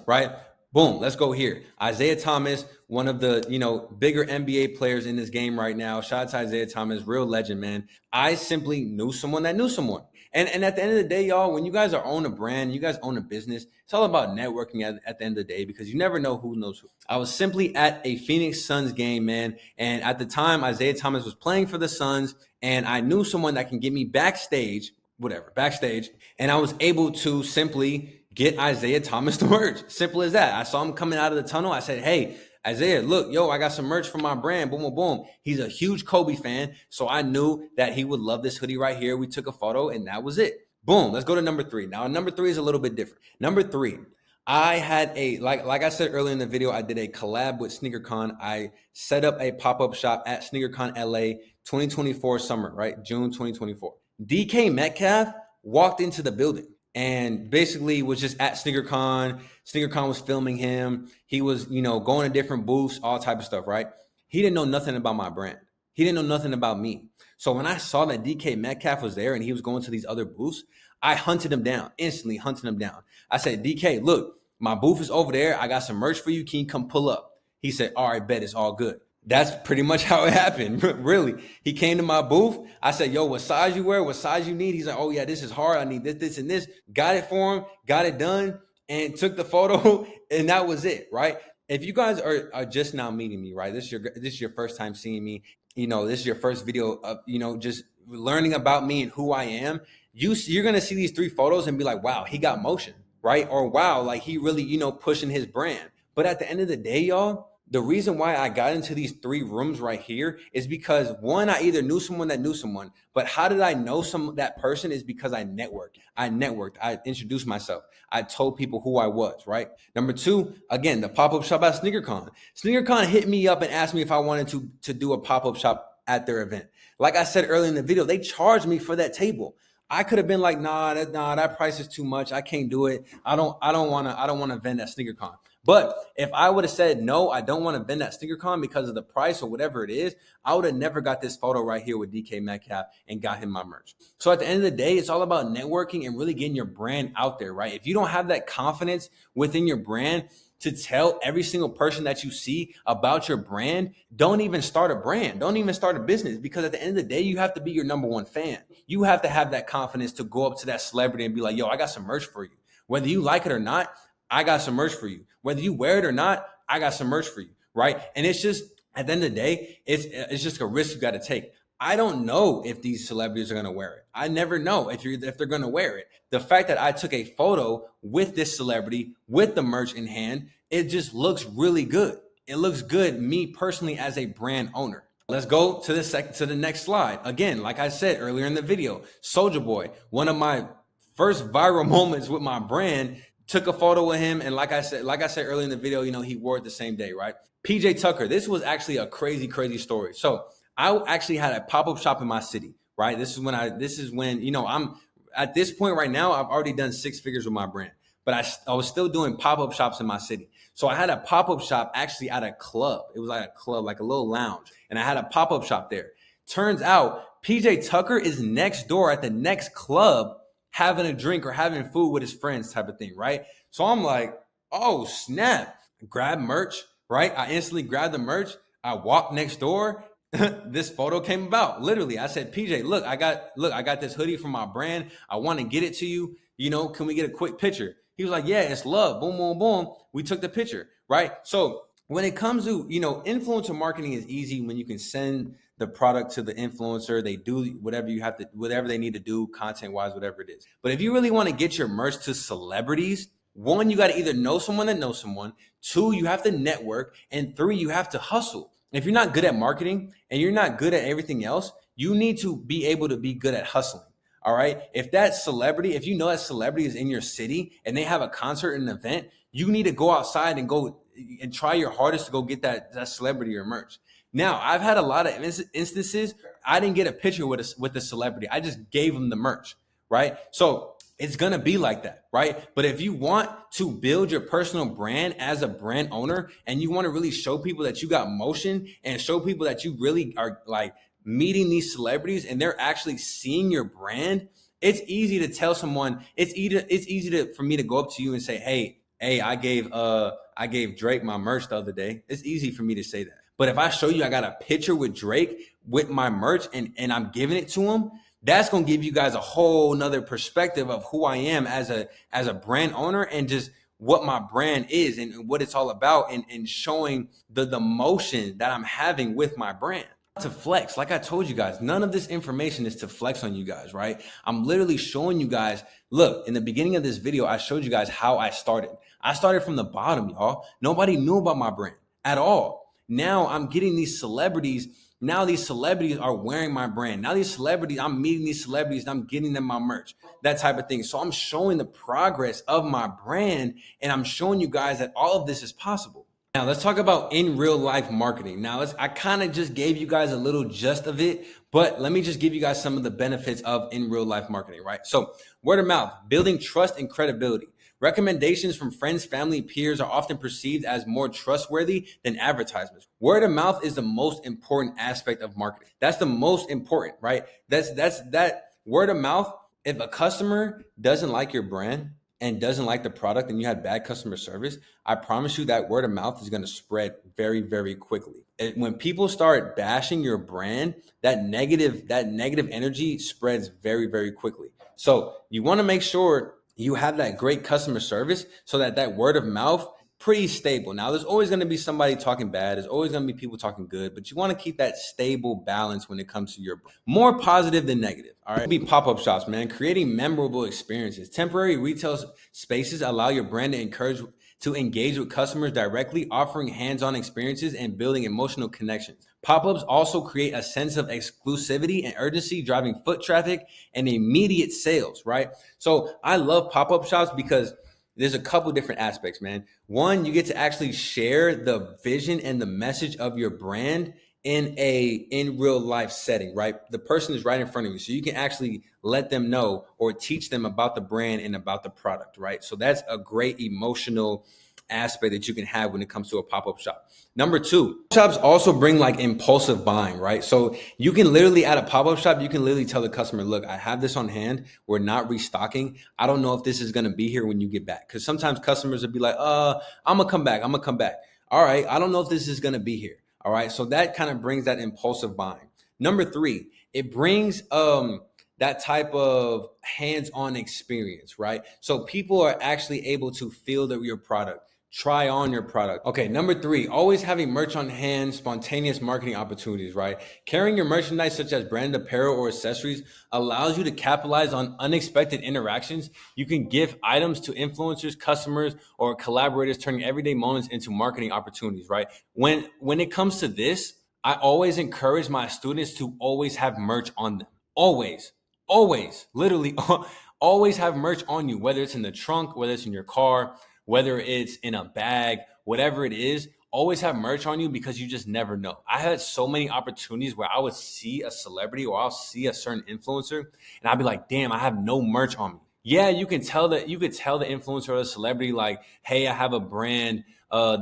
right? Boom, let's go here. Isaiah Thomas, one of the, bigger NBA players in this game right now. Shout out to Isaiah Thomas, real legend, man. I simply knew someone that knew someone. And at the end of the day, y'all, when you guys are own a brand, you guys own a business, it's all about networking at the end of the day, because you never know who knows who. I was simply at a Phoenix Suns game, man. And at the time, Isaiah Thomas was playing for the Suns, and I knew someone that can get me backstage, and I was able to simply get Isaiah Thomas the merch. Simple as that. I saw him coming out of the tunnel. I said, hey, Isaiah, look, yo, I got some merch for my brand. Boom, boom, boom. He's a huge Kobe fan. So I knew that he would love this hoodie right here. We took a photo, and that was it. Boom. Let's go to number 3. Now, number 3 is a little bit different. Number 3, I had like I said earlier in the video, I did a collab with SneakerCon. I set up a pop-up shop at SneakerCon LA 2024 summer, right? June 2024. DK Metcalf walked into the building and basically was just at SneakerCon. SneakerCon was filming him. He was, going to different booths, all type of stuff, right? He didn't know nothing about my brand. He didn't know nothing about me. So when I saw that DK Metcalf was there and he was going to these other booths, I hunted him down, instantly hunted him down. I said, DK, look, my booth is over there. I got some merch for you. Can you come pull up? He said, all right, bet, it's all good. That's pretty much how it happened. Really. He came to my booth. I said, yo, what size you wear? What size you need? He's like, oh yeah, this is hard. I need this, and this. Got it for him, got it done, and took the photo, and that was it, right? If you guys are just now meeting me, right? This is your first time seeing me. This is your first video of, just learning about me and who I am. You're going to see these 3 photos and be like, wow, he got motion, right? Or wow, like he really, pushing his brand. But at the end of the day, y'all, the reason why I got into these 3 rooms right here is because, one, I either knew someone that knew someone, but how did I know that person is because I networked. I introduced myself. I told people who I was, right? Number 2, again, the pop-up shop at SneakerCon. SneakerCon hit me up and asked me if I wanted to do a pop-up shop at their event. Like I said earlier in the video, they charged me for that table. I could have been like, nah, that price is too much. I can't do it. I don't want to vend at SneakerCon. But if I would have said, no, I don't want to vend at SneakerCon because of the price or whatever it is, I would have never got this photo right here with DK Metcalf and got him my merch. So at the end of the day, it's all about networking and really getting your brand out there, right? If you don't have that confidence within your brand to tell every single person that you see about your brand, don't even start a brand. Don't even start a business, because at the end of the day, you have to be your number one fan. You have to have that confidence to go up to that celebrity and be like, yo, I got some merch for you. Whether you like it or not, I got some merch for you. Whether you wear it or not, I got some merch for you, right? And it's just At the end of the day, it's just a risk you got to take. I don't know if these celebrities are going to wear it. I never know if they're going to wear it. The fact that I took a photo with this celebrity with the merch in hand, it just looks really good. It looks good, me personally, as a brand owner. Let's go to the next slide. Again, like I said earlier in the video, Soulja Boy, one of my first viral moments with my brand, took a photo with him, and like I said earlier in the video, he wore it the same day, right? PJ Tucker, this was actually a crazy story. So I actually had a pop-up shop in my city, right? This is when I'm at this point right now, I've already done 6 figures with my brand, but I was still doing pop-up shops in my city. So I had a pop-up shop actually at a club. It was like a club, like a little lounge. And I had a pop-up shop there. Turns out PJ Tucker is next door at the next club having a drink or having food with his friends type of thing, right? So I'm like, oh, snap. Grab merch, right? I instantly grabbed the merch. I walked next door. This photo came about. Literally, I said, PJ, look, I got this hoodie from my brand. I want to get it to you. Can we get a quick picture? He was like, yeah, it's love. Boom, boom, boom. We took the picture, right? So when it comes to, influencer marketing is easy when you can send the product to the influencer. They do whatever they need to do, content wise, whatever it is. But if you really want to get your merch to celebrities, 1, you got to either know someone that knows someone. 2, you have to network. And 3, you have to hustle. If you're not good at marketing and you're not good at everything else, you need to be able to be good at hustling. All right. If that celebrity is in your city and they have a concert and an event, you need to go outside and go and try your hardest to go get that celebrity or merch. Now, I've had a lot of instances. I didn't get a picture with a celebrity. I just gave them the merch. Right. So it's going to be like that. Right. But if you want to build your personal brand as a brand owner and you want to really show people that you got motion and show people that you really are like meeting these celebrities and they're actually seeing your brand, it's easy to tell someone, for me to go up to you and say, hey, I gave Drake my merch the other day. It's easy for me to say that. But if I show you I got a picture with Drake with my merch and I'm giving it to him, that's going to give you guys a whole nother perspective of who I am as a brand owner and just what my brand is and what it's all about and showing the motion that I'm having with my brand. To flex, like I told you guys, none of this information is to flex on you guys, right? I'm literally showing you guys, look, in the beginning of this video, I showed you guys how I started. I started from the bottom, y'all. Nobody knew about my brand at all. Now I'm getting these celebrities. Now these celebrities are wearing my brand. Now I'm meeting these celebrities and I'm getting them my merch, that type of thing. So I'm showing the progress of my brand and I'm showing you guys that all of this is possible. Now let's talk about in real life marketing. Now I kind of just gave you guys a little gist of it, but let me just give you guys some of the benefits of in real life marketing, right? So word of mouth, building trust and credibility. Recommendations from friends, family, peers are often perceived as more trustworthy than advertisements. Word of mouth is the most important aspect of marketing. That's the most important, right? That's that word of mouth. If a customer doesn't like your brand and doesn't like the product and you had bad customer service, I promise you that word of mouth is going to spread very, very quickly. And when people start bashing your brand, that negative energy spreads very, very quickly. So you want to make sure you have that great customer service so that word of mouth pretty stable. Now, there's always going to be somebody talking bad. There's always going to be people talking good, but you want to keep that stable balance when it comes to your brand. More positive than negative. All right. Be pop-up shops, man. Creating memorable experiences. Temporary retail spaces allow your brand to engage with customers directly, offering hands-on experiences and building emotional connections. Pop-ups also create a sense of exclusivity and urgency, driving foot traffic and immediate sales, right? So I love pop-up shops because there's a couple different aspects, man. One, you get to actually share the vision and the message of your brand in real life setting, right? The person is right in front of you. So you can actually let them know or teach them about the brand and about the product, right? So that's a great emotional aspect that you can have when it comes to a pop-up shop. Number 2, shops also bring like impulsive buying, right? So you can literally at a pop-up shop, you can literally tell the customer, look, I have this on hand. We're not restocking. I don't know if this is going to be here when you get back. Because sometimes customers will be like, I'm going to come back. All right. I don't know if this is going to be here. All right. So that kind of brings that impulsive buying. Number 3, it brings that type of hands-on experience, right? So people are actually able to feel your product, try on your product. Okay, number 3, always having merch on hand, spontaneous marketing opportunities, right? Carrying your merchandise such as branded apparel or accessories allows you to capitalize on unexpected interactions. You can give items to influencers, customers, or collaborators, turning everyday moments into marketing opportunities, right? When it comes to this, I always encourage my students to always have merch on them. Always, literally, always have merch on you, whether it's in the trunk, whether it's in your car, whether it's in a bag, whatever it is, always have merch on you because you just never know. I had so many opportunities where I would see a celebrity or I'll see a certain influencer and I'd be like, damn, I have no merch on me. Yeah, you could tell the influencer or the celebrity, like, hey, I have a brand.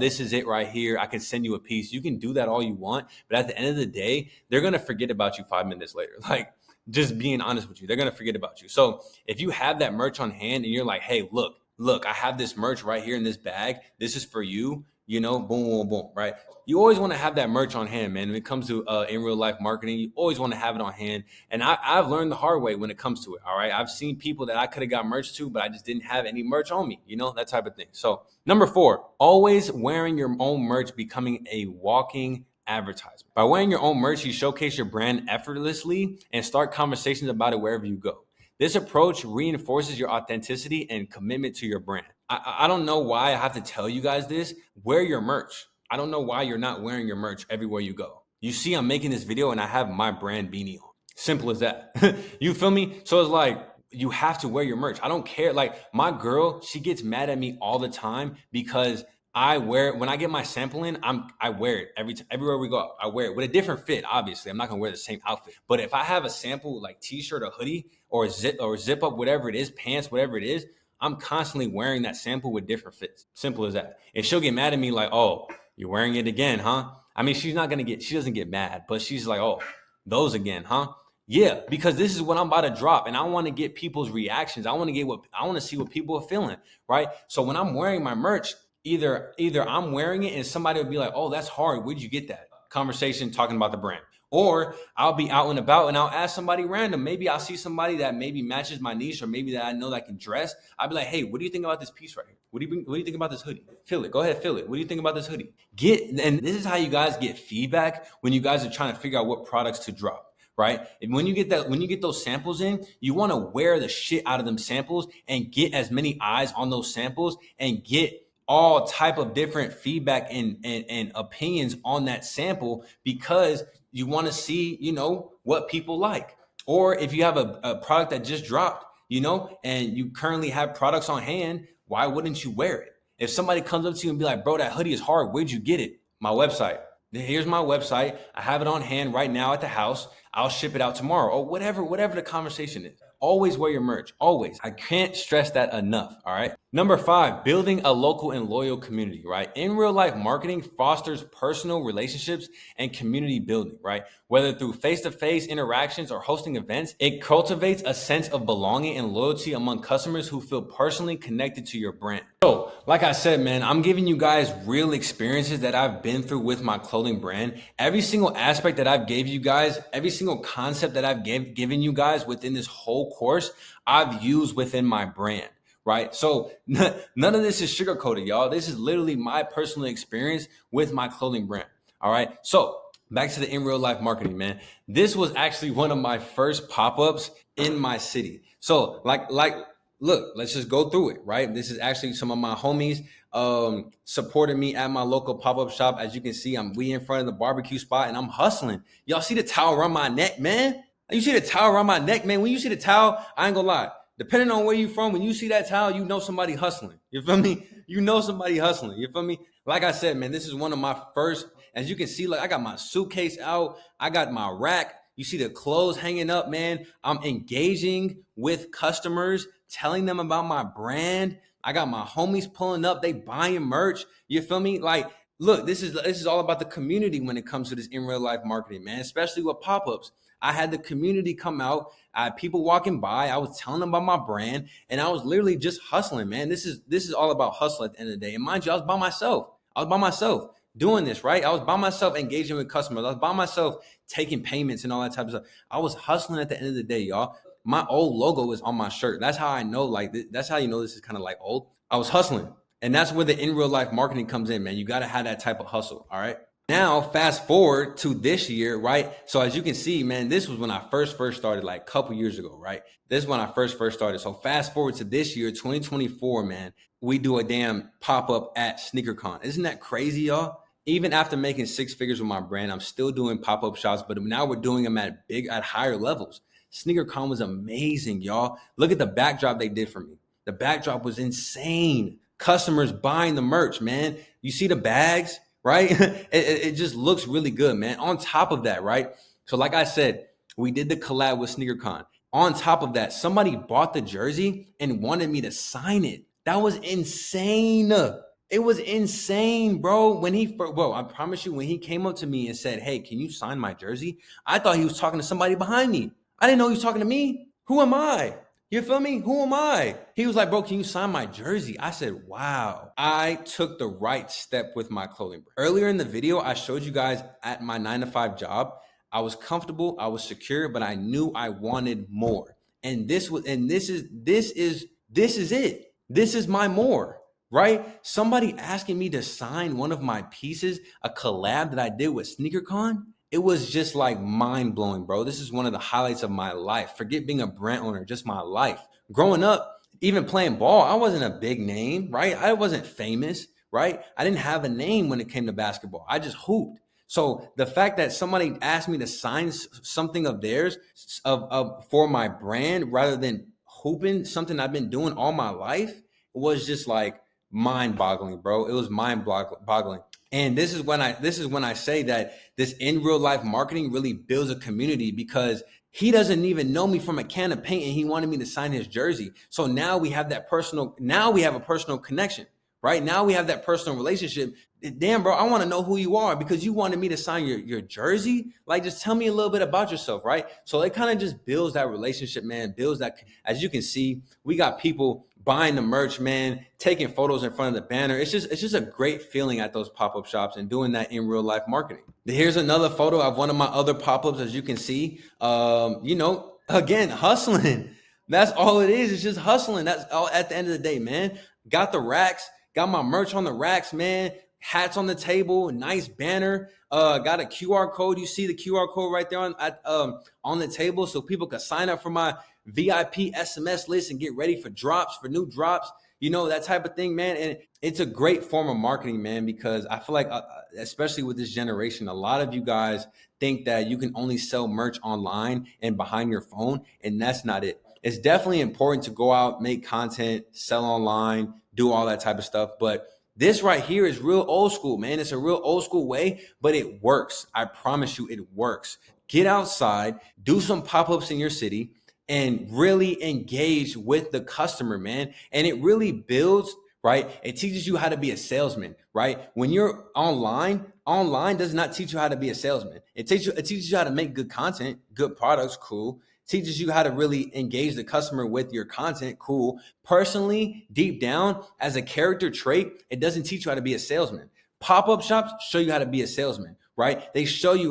This is it right here. I can send you a piece. You can do that all you want. But at the end of the day, they're going to forget about you 5 minutes later. Like, just being honest with you, they're going to forget about you. So if you have that merch on hand and you're like, hey, look, I have this merch right here in this bag. This is for you, boom, boom, boom, right? You always want to have that merch on hand, man. When it comes to in real life marketing, you always want to have it on hand. And I've learned the hard way when it comes to it, all right? I've seen people that I could have got merch to, but I just didn't have any merch on me, that type of thing. So number 4, always wearing your own merch, becoming a walking advertisement. By wearing your own merch, you showcase your brand effortlessly and start conversations about it wherever you go. This approach reinforces your authenticity and commitment to your brand. I don't know why I have to tell you guys this. Wear your merch. I don't know why you're not wearing your merch everywhere you go. You see, I'm making this video and I have my brand beanie on. Simple as that. You feel me? So it's like, you have to wear your merch. I don't care. Like, my girl, she gets mad at me all the time because I wear it when I get my sample in. I wear it everywhere we go. I wear it with a different fit. Obviously, I'm not gonna wear the same outfit. But if I have a sample like t-shirt or hoodie or zip up, whatever it is, pants, whatever it is, I'm constantly wearing that sample with different fits. Simple as that. And she'll get mad at me like, "Oh, you're wearing it again, huh?" I mean, she doesn't get mad, but she's like, "Oh, those again, huh?" Yeah, because this is what I'm about to drop, and I want to get people's reactions. I want to see what people are feeling, right? So when I'm wearing my merch, either I'm wearing it and somebody will be like, "Oh, that's hard. Where'd you get that?" Conversation talking about the brand. Or I'll be out and about and I'll ask somebody random. Maybe I'll see somebody that maybe matches my niche or maybe that I know that can dress. I'll be like, "Hey, what do you think about this piece right here? What do you think about this hoodie? Feel it. Go ahead, feel it. What do you think about this hoodie?" And this is how you guys get feedback when you guys are trying to figure out what products to drop. Right? And when you get those samples in, you want to wear the shit out of them samples and get as many eyes on those samples and get all type of different feedback and opinions on that sample, because you want to see, what people like. Or if you have a product that just dropped, and you currently have products on hand, why wouldn't you wear it? If somebody comes up to you and be like, "Bro, that hoodie is hard. Where'd you get it?" My website. Here's my website. I have it on hand right now at the house. I'll ship it out tomorrow, or whatever the conversation is. Always wear your merch. Always. I can't stress that enough. All right. Number 5, building a local and loyal community, right? In real life marketing fosters personal relationships and community building, right? Whether through face-to-face interactions or hosting events, it cultivates a sense of belonging and loyalty among customers who feel personally connected to your brand. So, like I said, man, I'm giving you guys real experiences that I've been through with my clothing brand. Every single aspect that I've gave you guys, every single concept that I've given you guys within this whole course, I've used within my brand. Right? So none of this is sugarcoated, y'all. This is literally my personal experience with my clothing brand. All right. So back to the in real life marketing, man. This was actually one of my first pop-ups in my city. So look, let's just go through it, right? This is actually some of my homies supported me at my local pop-up shop. As you can see, we in front of the barbecue spot and I'm hustling. Y'all see the towel around my neck, man? You see the towel around my neck, man? When you see the towel, I ain't gonna lie. Depending on where you from, when you see that towel, you know somebody hustling. You feel me? You know somebody hustling. You feel me? Like I said, man, this is one of my first. As you can see, like I got my suitcase out. I got my rack. You see the clothes hanging up, man. I'm engaging with customers, telling them about my brand. I got my homies pulling up. They buying merch. You feel me? Like, look, this is all about the community when it comes to this in real life marketing, man, especially with pop-ups. I had the community come out. I had people walking by. I was telling them about my brand, and I was literally just hustling, man. This is all about hustle at the end of the day. And mind you, I was by myself. Doing this, right? I was by myself engaging with customers. I was by myself taking payments and all that type of stuff. I was hustling at the end of the day, y'all. My old logo is on my shirt. That's how I know, that's how you know this is kind of like old. I was hustling. And that's where the in real life marketing comes in, man. You got to have that type of hustle. All right. Now, fast forward to this year, right? So as you can see, man, this was when I first started, like a couple years ago, right? This is when I first started. So fast forward to this year, 2024, man, we do a damn pop-up at SneakerCon. Isn't that crazy, y'all? Even after making 6 figures with my brand, I'm still doing pop-up shops, but now we're doing them at higher levels. SneakerCon was amazing, y'all. Look at the backdrop they did for me. The backdrop was insane. Customers buying the merch, man. You see the bags, right? it just looks really good, man. On top of that, right? So like I said, we did the collab with SneakerCon. On top of that, somebody bought the jersey and wanted me to sign it. That was insane. It was insane, bro. I promise you, when he came up to me and said, "Hey, can you sign my jersey?" I thought he was talking to somebody behind me. I didn't know he was talking to me. Who am I? You feel me? Who am I? He was like, "Bro, can you sign my jersey?" I said, wow, I took the right step with my clothing brand. Earlier in the video, I showed you guys at my 9-to-5 job, I was comfortable, I was secure, but I knew I wanted more. And this is it. This is my more, right? Somebody asking me to sign one of my pieces, a collab that I did with SneakerCon. It was just like mind blowing, bro. This is one of the highlights of my life. Forget being a brand owner, just my life. Growing up, even playing ball, I wasn't a big name, right? I wasn't famous, right? I didn't have a name when it came to basketball. I just hooped. So the fact that somebody asked me to sign something of theirs for my brand rather than hooping, something I've been doing all my life, was just like mind boggling, bro. It was mind boggling. And this is when I say that this in real life marketing really builds a community, because he doesn't even know me from a can of paint and he wanted me to sign his jersey. So now we have a personal connection, right? Now we have that personal relationship. Damn, bro, I want to know who you are because you wanted me to sign your jersey. Like, just tell me a little bit about yourself, right? So it kind of just builds that relationship, man, builds that. As you can see, we got people buying the merch, man, taking photos in front of the banner. It's just a great feeling at those pop-up shops and doing that in real life marketing. Here's another photo of one of my other pop-ups. As you can see, again, hustling. That's all it is. It's just hustling. That's all at the end of the day, man. Got the racks, got my merch on the racks, man. Hats on the table, nice banner. Got a QR code. You see the QR code right there on the table, so people can sign up for my VIP SMS list and get ready for new drops. You know, that type of thing, man. And it's a great form of marketing, man, because I feel like, especially with this generation, a lot of you guys think that you can only sell merch online and behind your phone, and that's not it. It's definitely important to go out, make content, sell online, do all that type of stuff, but this right here is real old school, man. It's a real old school way, but it works. I promise you, it works. Get outside, do some pop-ups in your city, and really engage with the customer, man. And it really builds, right? It teaches you how to be a salesman, right? When you're online does not teach you how to be a salesman. It teaches you how to make good content, good products, cool. Teaches you how to really engage the customer with your content, cool. Personally, deep down, as a character trait, it doesn't teach you how to be a salesman. Pop-up shops show you how to be a salesman, right? It shows you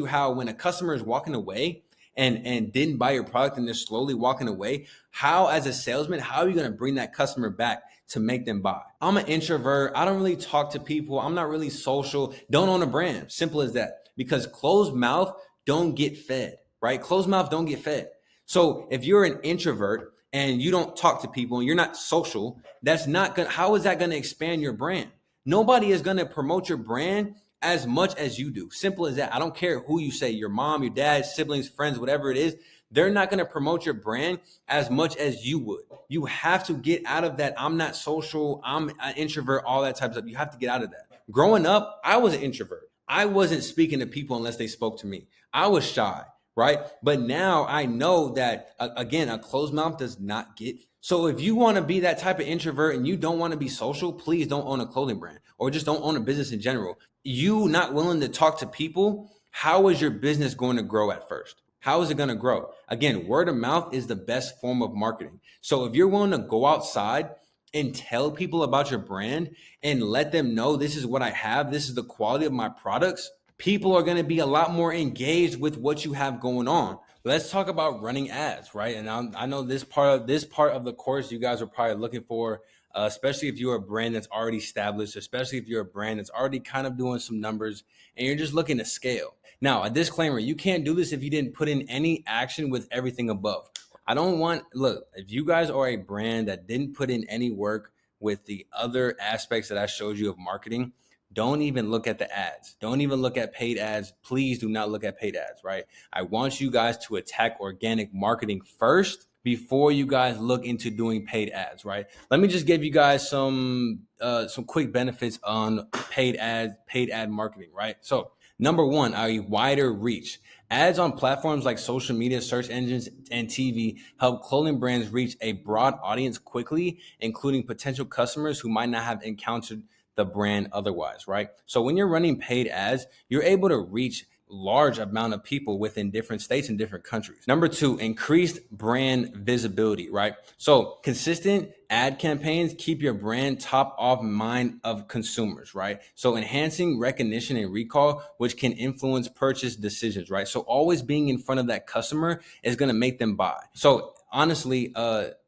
how when a customer is walking away and didn't buy your product and they're slowly walking away, how as a salesman, how are you going to bring that customer back to make them buy? I'm an introvert. I don't really talk to people. I'm not really social. Don't own a brand. Simple as that. Because closed mouth don't get fed, right? Closed mouth don't get fed. So if you're an introvert and you don't talk to people and you're not social, how is that going to expand your brand? Nobody is going to promote your brand as much as you do. Simple as that. I don't care who you say, your mom, your dad, siblings, friends, whatever it is. They're not going to promote your brand as much as you would. You have to get out of that. I'm not social. I'm an introvert, all that type of stuff. You have to get out of that. Growing up, I was an introvert. I wasn't speaking to people unless they spoke to me. I was shy, right? But now I know that, again, a closed mouth does not get. So if you want to be that type of introvert and you don't want to be social, please don't own a clothing brand or just don't own a business in general. You not willing to talk to people, how is your business going to grow at first? How is it going to grow? Again, word of mouth is the best form of marketing. So if you're willing to go outside and tell people about your brand and let them know this is what I have, this is the quality of my products, people are going to be a lot more engaged with what you have going on. Let's talk about running ads, right? And I know this part of the course you guys are probably looking for especially if you're a brand that's already established, especially if you're a brand that's already kind of doing some numbers and you're just looking to scale. Now, a disclaimer, you can't do this if you didn't put in any action with everything above. I don't want, look, if you guys are a brand that didn't put in any work with the other aspects that I showed you of marketing, don't even look at the ads. Don't even look at paid ads. Please do not look at paid ads, right? I want you guys to attack organic marketing first before you guys look into doing paid ads, right? Let me just give you guys some quick benefits on paid ad marketing, right? So number one, a wider reach. Ads on platforms like social media, search engines, and TV help clothing brands reach a broad audience quickly, including potential customers who might not have encountered the brand otherwise, right? So when you're running paid ads, you're able to reach large amount of people within different states and different countries. Number two, increased brand visibility, right? So consistent ad campaigns keep your brand top of mind of consumers, right? So enhancing recognition and recall, which can influence purchase decisions, right? So always being in front of that customer is going to make them buy. So honestly,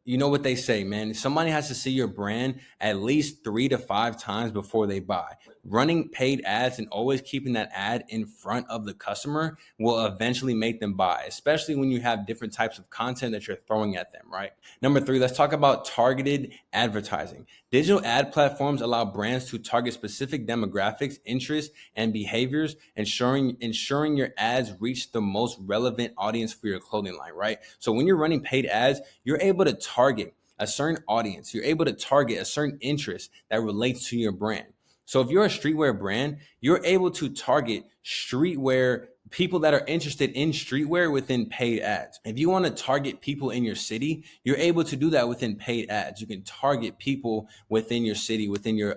you know what they say, man, somebody has to see your brand at least 3 to 5 times before they buy. Running paid ads and always keeping that ad in front of the customer will eventually make them buy, especially when you have different types of content that you're throwing at them, right? Number three, let's talk about targeted advertising. Digital ad platforms allow brands to target specific demographics, interests, and behaviors, ensuring your ads reach the most relevant audience for your clothing line, right? So when you're running paid ads, you're able to target a certain audience. You're able to target a certain interest that relates to your brand. So if you're a streetwear brand, you're able to target streetwear people that are interested in streetwear within paid ads. If you want to target people in your city, you're able to do that within paid ads. You can target people within your city, within your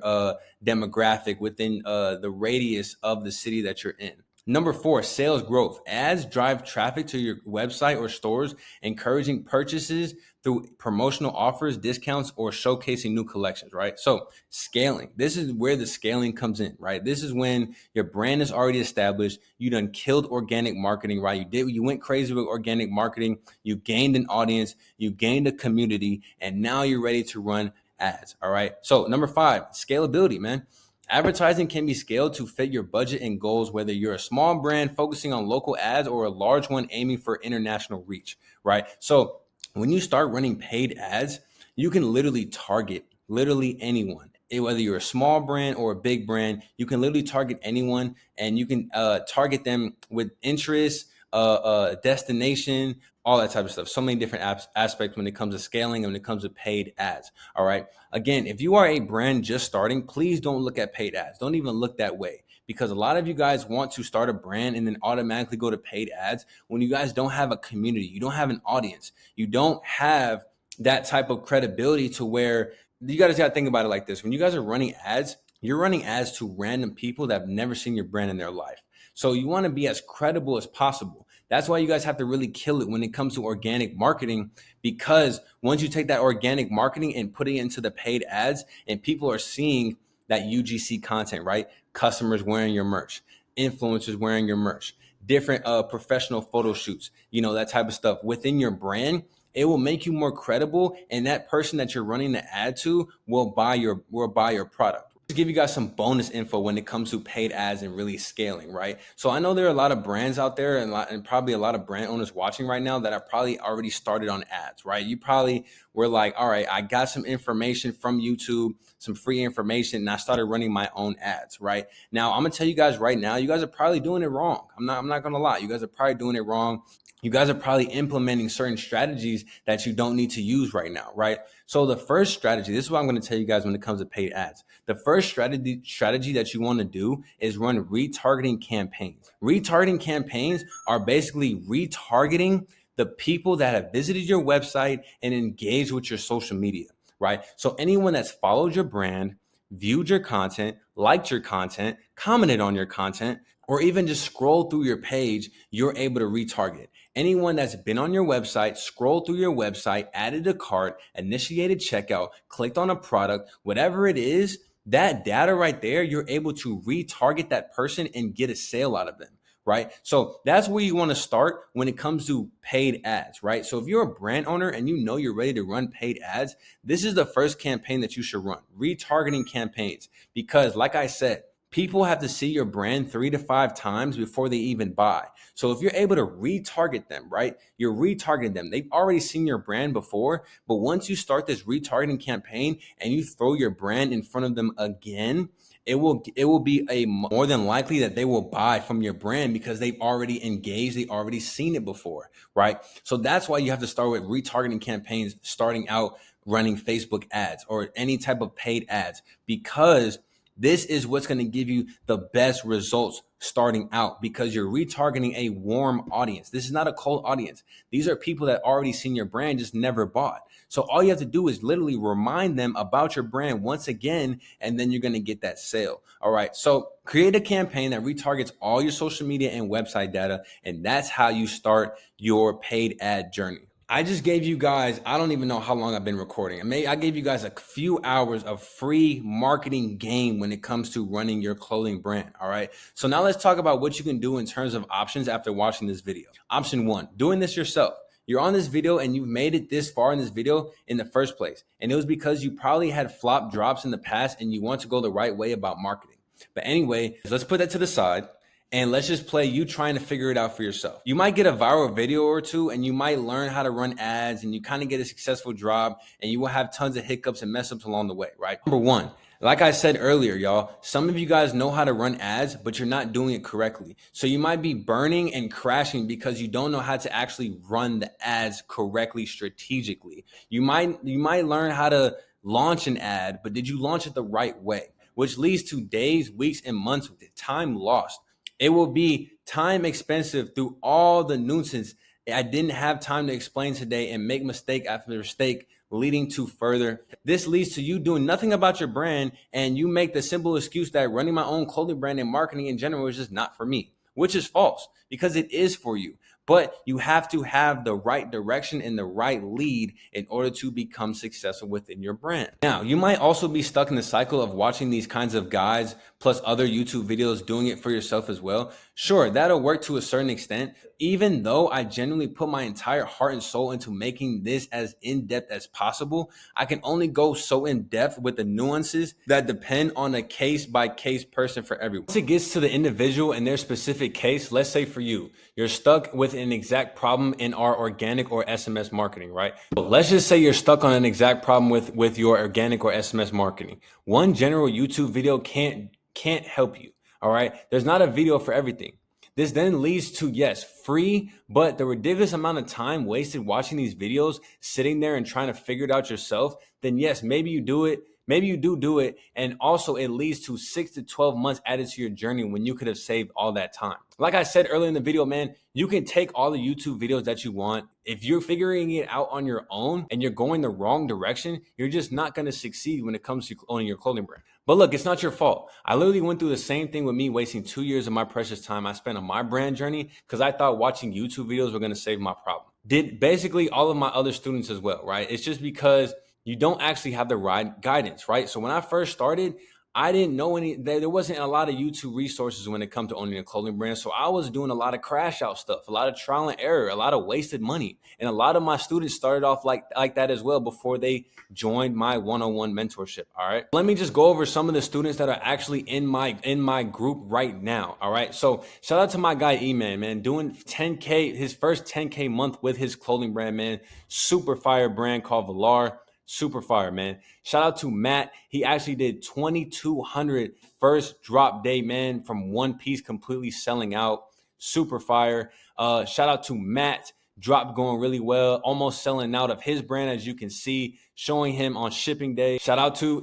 demographic, within the radius of the city that you're in. Number four, sales growth. Ads drive traffic to your website or stores, encouraging purchases through promotional offers, discounts, or showcasing new collections, right? So scaling, this is where the scaling comes in, right? This is when your brand is already established. You done killed organic marketing, right? You went crazy with organic marketing. You gained an audience, you gained a community, and now you're ready to run ads, all right? So number five, scalability, man. Advertising can be scaled to fit your budget and goals, whether you're a small brand focusing on local ads or a large one aiming for international reach, right? So when you start running paid ads, you can literally target literally anyone. Whether you're a small brand or a big brand, you can literally target anyone, and you can target them with interest, destination, all that type of stuff. So many different aspects when it comes to scaling and when it comes to paid ads. All right. Again, if you are a brand just starting, please don't look at paid ads. Don't even look that way, because a lot of you guys want to start a brand and then automatically go to paid ads when you guys don't have a community. You don't have an audience. You don't have that type of credibility to where you guys got to think about it like this. When you guys are running ads, you're running ads to random people that have never seen your brand in their life. So you want to be as credible as possible. That's why you guys have to really kill it when it comes to organic marketing, because once you take that organic marketing and put it into the paid ads and people are seeing that UGC content, right? Customers wearing your merch, influencers wearing your merch, different professional photo shoots, that type of stuff within your brand, it will make you more credible, and that person that you're running the ad to will buy your product. To give you guys some bonus info when it comes to paid ads and really scaling, right? So I know there are a lot of brands out there and probably a lot of brand owners watching right now that have probably already started on ads, right? You probably were like, all right, I got some information from YouTube, some free information, and I started running my own ads, right? Now, I'm gonna tell you guys right now, you guys are probably doing it wrong. I'm not gonna lie. You guys are probably doing it wrong. You guys are probably implementing certain strategies that you don't need to use right now, right? So the first strategy, this is what I'm going to tell you guys when it comes to paid ads. The first strategy that you want to do is run retargeting campaigns. Retargeting campaigns are basically retargeting the people that have visited your website and engaged with your social media, right? So anyone that's followed your brand, viewed your content, liked your content, commented on your content, or even just scroll through your page, you're able to retarget. Anyone that's been on your website, scrolled through your website, added a cart, initiated checkout, clicked on a product, whatever it is, that data right there, you're able to retarget that person and get a sale out of them, right? So that's where you want to start when it comes to paid ads, right? So if you're a brand owner and you know you're ready to run paid ads, this is the first campaign that you should run, retargeting campaigns. Because like I said, people have to see your brand 3 to 5 times before they even buy. So if you're able to retarget them, right? You're retargeting them. They've already seen your brand before, but once you start this retargeting campaign and you throw your brand in front of them again, it will be a more than likely that they will buy from your brand because they've already engaged, they've already seen it before, right? So that's why you have to start with retargeting campaigns, starting out running Facebook ads or any type of paid ads, because this is what's going to give you the best results starting out, because you're retargeting a warm audience. This is not a cold audience. These are people that already seen your brand, just never bought. So all you have to do is literally remind them about your brand once again, and then you're going to get that sale. All right. So create a campaign that retargets all your social media and website data, and that's how you start your paid ad journey. I just gave you guys, I don't even know how long I've been recording. I gave you guys a few hours of free marketing game when it comes to running your clothing brand. All right. So now let's talk about what you can do in terms of options after watching this video. Option 1, doing this yourself. You're on this video and you've made it this far in this video in the first place. And it was because you probably had flop drops in the past and you want to go the right way about marketing. But anyway, let's put that to the side. And let's just play you trying to figure it out for yourself. You might get a viral video or two and you might learn how to run ads and you kind of get a successful drop, and you will have tons of hiccups and mess ups along the way, right? Number 1, like I said earlier, y'all, some of you guys know how to run ads, but you're not doing it correctly. So you might be burning and crashing because you don't know how to actually run the ads correctly, strategically. You might learn how to launch an ad, but did you launch it the right way? Which leads to days, weeks, and months with time lost. It will be time expensive through all the nuisance I didn't have time to explain today, and make mistake after mistake, leading to further. This leads to you doing nothing about your brand, and you make the simple excuse that running my own clothing brand and marketing in general is just not for me, which is false, because it is for you. But you have to have the right direction and the right lead in order to become successful within your brand. Now, you might also be stuck in the cycle of watching these kinds of guides plus other YouTube videos, doing it for yourself as well. Sure, that'll work to a certain extent. Even though I genuinely put my entire heart and soul into making this as in-depth as possible, I can only go so in-depth with the nuances that depend on a case-by-case person for everyone. Once it gets to the individual and their specific case, let's say for you, you're stuck with an exact problem in our organic or SMS marketing, right? So let's just say you're stuck on an exact problem with your organic or SMS marketing. One general YouTube video can't help you, all right? There's not a video for everything. This then leads to, yes, free, but the ridiculous amount of time wasted watching these videos, sitting there and trying to figure it out yourself. Then yes, maybe you do it. Maybe you do it. And also it leads to 6 to 12 months added to your journey when you could have saved all that time. Like I said earlier in the video, man, you can take all the YouTube videos that you want. If you're figuring it out on your own and you're going the wrong direction, you're just not going to succeed when it comes to owning your clothing brand. But look, it's not your fault. I literally went through the same thing with me, wasting 2 years of my precious time I spent on my brand journey because I thought watching YouTube videos were going to save my problem. Did basically all of my other students as well, right? It's just because you don't actually have the right guidance, right? So when I first started, I didn't know there wasn't a lot of YouTube resources when it comes to owning a clothing brand. So I was doing a lot of crash out stuff, a lot of trial and error, a lot of wasted money. And a lot of my students started off like that as well before they joined my one-on-one mentorship. All right. Let me just go over some of the students that are actually in my group right now. All right. So shout out to my guy E-Man, man, doing 10K, his first 10K month with his clothing brand, man. Super fire brand called Velar. Super fire, man. Shout out to Matt. He actually did 2,200 first drop day, man, from one piece completely selling out. Super fire. Shout out to Matt. Drop going really well, almost selling out of his brand, as you can see, showing him on shipping day. Shout out to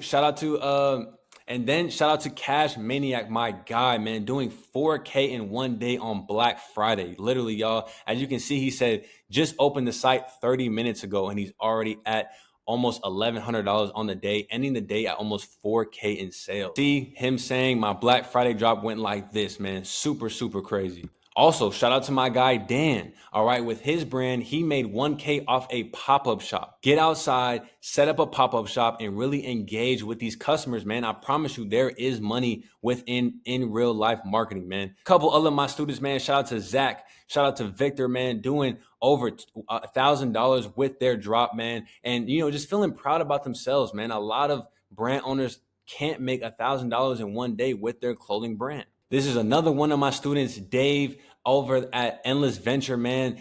Cash Maniac, my guy, man, doing 4K in one day on Black Friday. Literally, y'all, as you can see, he said just opened the site 30 minutes ago and he's already at almost $1,100 on the day, ending the day at almost 4K in sales. See him saying my Black Friday drop went like this, man. Super, super crazy. Also, shout out to my guy, Dan. All right. With his brand, he made 1K off a pop-up shop. Get outside, set up a pop-up shop, and really engage with these customers, man. I promise you, there is money within in real life marketing, man. A couple other of my students, man. Shout out to Zach. Shout out to Victor, man, doing over $1,000 with their drop, man. And, just feeling proud about themselves, man. A lot of brand owners can't make $1,000 in one day with their clothing brand. This is another one of my students, Dave, over at Endless Venture, man.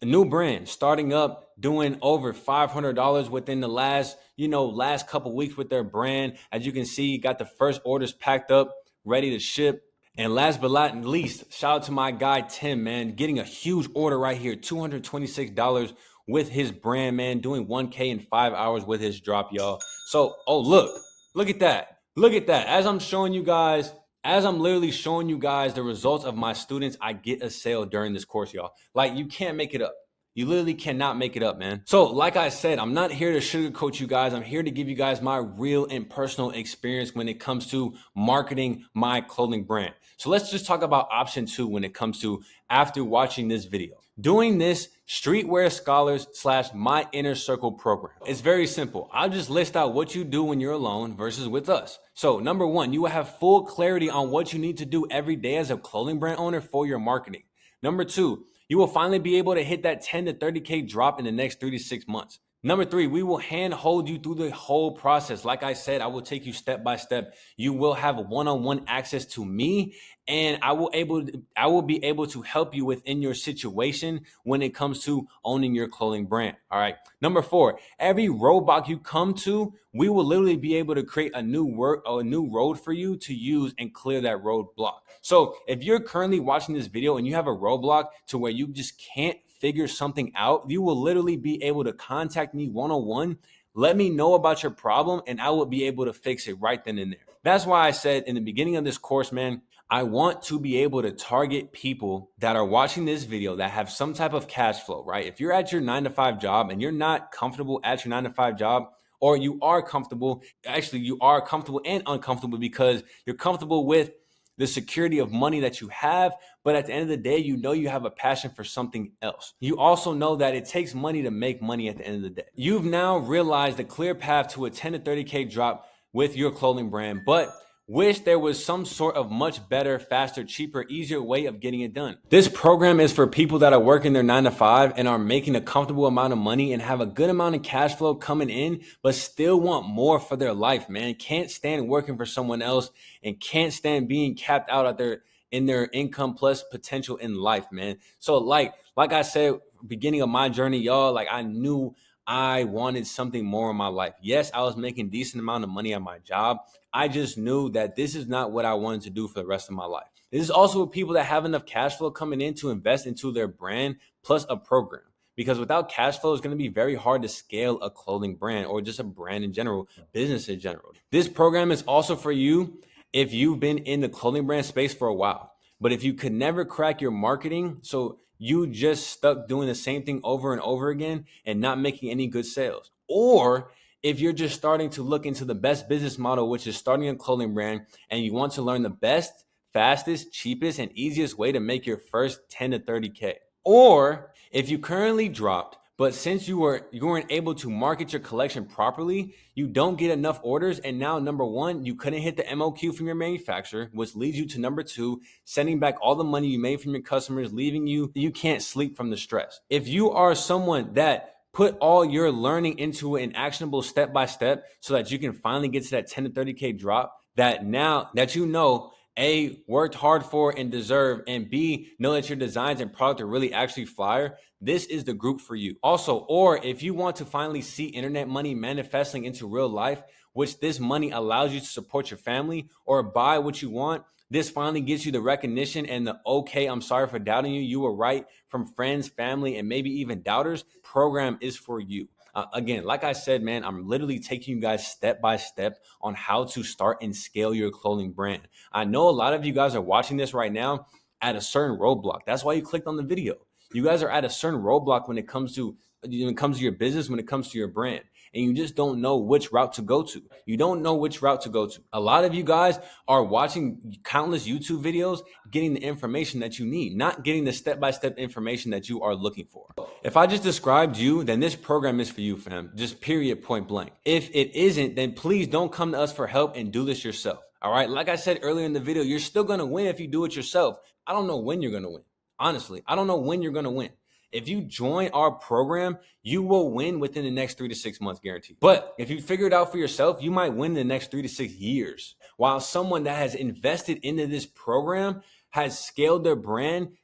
A new brand, starting up, doing over $500 within the last couple weeks with their brand. As you can see, got the first orders packed up, ready to ship. And last but not least, shout out to my guy, Tim, man, getting a huge order right here, $226 with his brand, man, doing 1K in 5 hours with his drop, y'all. So, look at that. Look at that. As I'm literally showing you guys the results of my students, I get a sale during this course, y'all. Like, you can't make it up. You literally cannot make it up, man. So like I said, I'm not here to sugarcoat you guys. I'm here to give you guys my real and personal experience when it comes to marketing my clothing brand. So let's just talk about option 2 when it comes to after watching this video. Doing this Streetwear Scholars / My Inner Circle program. It's very simple. I'll just list out what you do when you're alone versus with us. So number 1, you will have full clarity on what you need to do every day as a clothing brand owner for your marketing. Number 2, you will finally be able to hit that 10 to 30K drop in the next 3 to 6 months. Number 3, we will hand hold you through the whole process. Like I said, I will take you step by step. You will have one-on-one access to me, and I will be able to help you within your situation when it comes to owning your clothing brand. All right. Number 4, every roadblock you come to, we will literally be able to create a new road for you to use and clear that roadblock. So if you're currently watching this video and you have a roadblock to where you just can't figure something out, you will literally be able to contact me one-on-one. Let me know about your problem and I will be able to fix it right then and there. That's why I said in the beginning of this course, man, I want to be able to target people that are watching this video that have some type of cash flow, right? If you're at your 9-to-5 job and you're not comfortable at your 9-to-5 job, or you are comfortable, actually you are comfortable and uncomfortable because you're comfortable with the security of money that you have, but at the end of the day, you know you have a passion for something else. You also know that it takes money to make money at the end of the day. You've now realized a clear path to a 10 to 30K drop with your clothing brand, but wish there was some sort of much better, faster, cheaper, easier way of getting it done. This program is for people that are working their 9-to-5 and are making a comfortable amount of money and have a good amount of cash flow coming in, but still want more for their life, man. Can't stand working for someone else and can't stand being capped out at their income plus potential in life, man. So like I said, beginning of my journey, y'all, like I knew I wanted something more in my life. Yes, I was making decent amount of money at my job. I just knew that this is not what I wanted to do for the rest of my life. This is also with people that have enough cash flow coming in to invest into their brand plus a program. Because without cash flow, it's going to be very hard to scale a clothing brand or just a brand in general, business in general. This program is also for you if you've been in the clothing brand space for a while. But if you could never crack your marketing, so you just stuck doing the same thing over and over again and not making any good sales. Or if you're just starting to look into the best business model, which is starting a clothing brand, and you want to learn the best, fastest, cheapest, and easiest way to make your first 10 to 30K. Or if you currently dropped, but since you weren't able to market your collection properly, you don't get enough orders. And now, number 1, you couldn't hit the MOQ from your manufacturer, which leads you to number 2, sending back all the money you made from your customers, leaving you can't sleep from the stress. If you are someone that put all your learning into an actionable step by step so that you can finally get to that 10 to 30K drop that now that you know, A, worked hard for and deserve, and B, know that your designs and product are really actually flyer, this is the group for you. Also, or if you want to finally see internet money manifesting into real life, which this money allows you to support your family or buy what you want, this finally gets you the recognition and the okay, I'm sorry for doubting you, you were right from friends, family, and maybe even doubters, program is for you. Again, like I said, man, I'm literally taking you guys step by step on how to start and scale your clothing brand. I know a lot of you guys are watching this right now at a certain roadblock. That's why you clicked on the video. You guys are at a certain roadblock when it comes to your business, when it comes to your brand. and you just don't know which route to go to. You don't know which route to go to. A lot of you guys are watching countless YouTube videos, getting the information that you need, not getting the step-by-step information that you are looking for. If I just described you, then this program is for you, fam. Just period, point blank. If it isn't, then please don't come to us for help and do this yourself. All right. Like I said earlier in the video, you're still going to win if you do it yourself. I don't know when you're going to win. Honestly, I don't know when you're going to win. If you join our program, you will win within the next 3 to 6 months, guaranteed. But if you figure it out for yourself, you might win in the next 3 to 6 years. While someone that has invested into this program has scaled their brand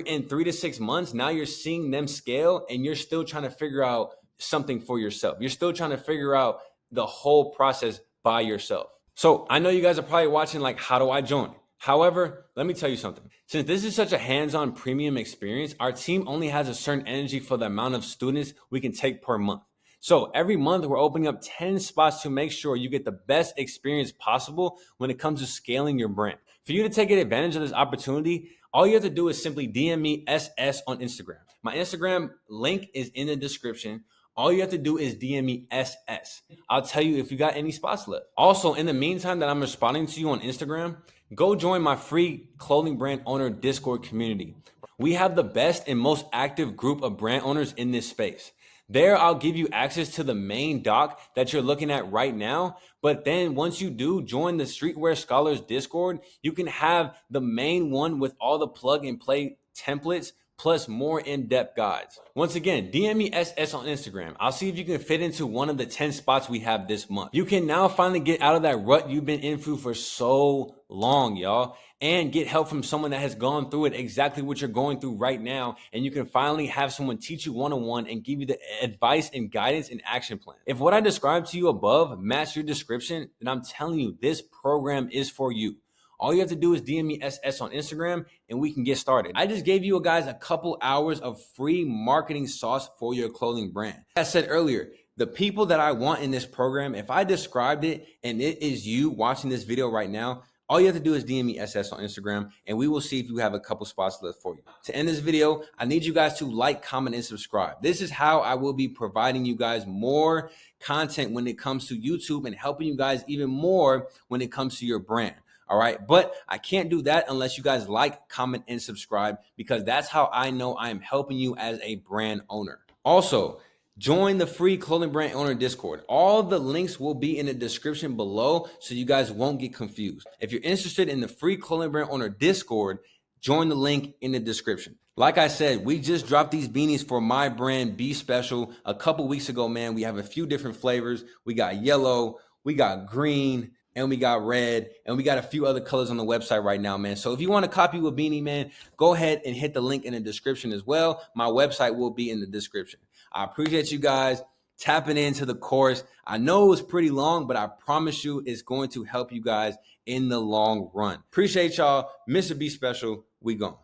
in 3 to 6 months, now you're seeing them scale and you're still trying to figure out something for yourself. You're still trying to figure out the whole process by yourself. So I know you guys are probably watching like, how do I join? However, let me tell you something. Since this is such a hands-on premium experience, our team only has a certain energy for the amount of students we can take per month. So every month we're opening up 10 spots to make sure you get the best experience possible when it comes to scaling your brand. For you to take advantage of this opportunity, all you have to do is simply DM me SS on Instagram. My Instagram link is in the description. All you have to do is DM me SS. I'll tell you if you got any spots left. Also, in the meantime that I'm responding to you on Instagram, go join my free clothing brand owner Discord community. We have the best and most active group of brand owners in this space. There, I'll give you access to the main doc that you're looking at right now. But then once you do join the Streetwear Scholars Discord, you can have the main one with all the plug and play templates plus more in-depth guides. Once again, DM me SS on Instagram. I'll see if you can fit into one of the 10 spots we have this month. You can now finally get out of that rut you've been in for so long, y'all, and get help from someone that has gone through it, exactly what you're going through right now. And you can finally have someone teach you one-on-one and give you the advice and guidance and action plan. If what I described to you above match your description, then I'm telling you, this program is for you. All you have to do is DM me SS on Instagram and we can get started. I just gave you guys a couple hours of free marketing sauce for your clothing brand. As I said earlier, the people that I want in this program, if I described it and it is you watching this video right now, all you have to do is DM me SS on Instagram and we will see if you have a couple spots left for you. To end this video, I need you guys to like, comment, and subscribe. This is how I will be providing you guys more content when it comes to YouTube and helping you guys even more when it comes to your brand. All right. But I can't do that unless you guys like, comment, and subscribe, because that's how I know I am helping you as a brand owner. Also, join the free clothing brand owner Discord. All the links will be in the description below so you guys won't get confused. If you're interested in the free clothing brand owner Discord, join the link in the description. Like I said, we just dropped these beanies for my brand Be Special a couple weeks ago, man. We have a few different flavors. We got yellow, we got green, and we got red, and we got a few other colors on the website right now, man. So if you want to copy a beanie, man, go ahead and hit the link in the description as well. My website will be in the description. I appreciate you guys tapping into the course. I know it was pretty long, but I promise you it's going to help you guys in the long run. Appreciate y'all. Mr. Be Special, we gone.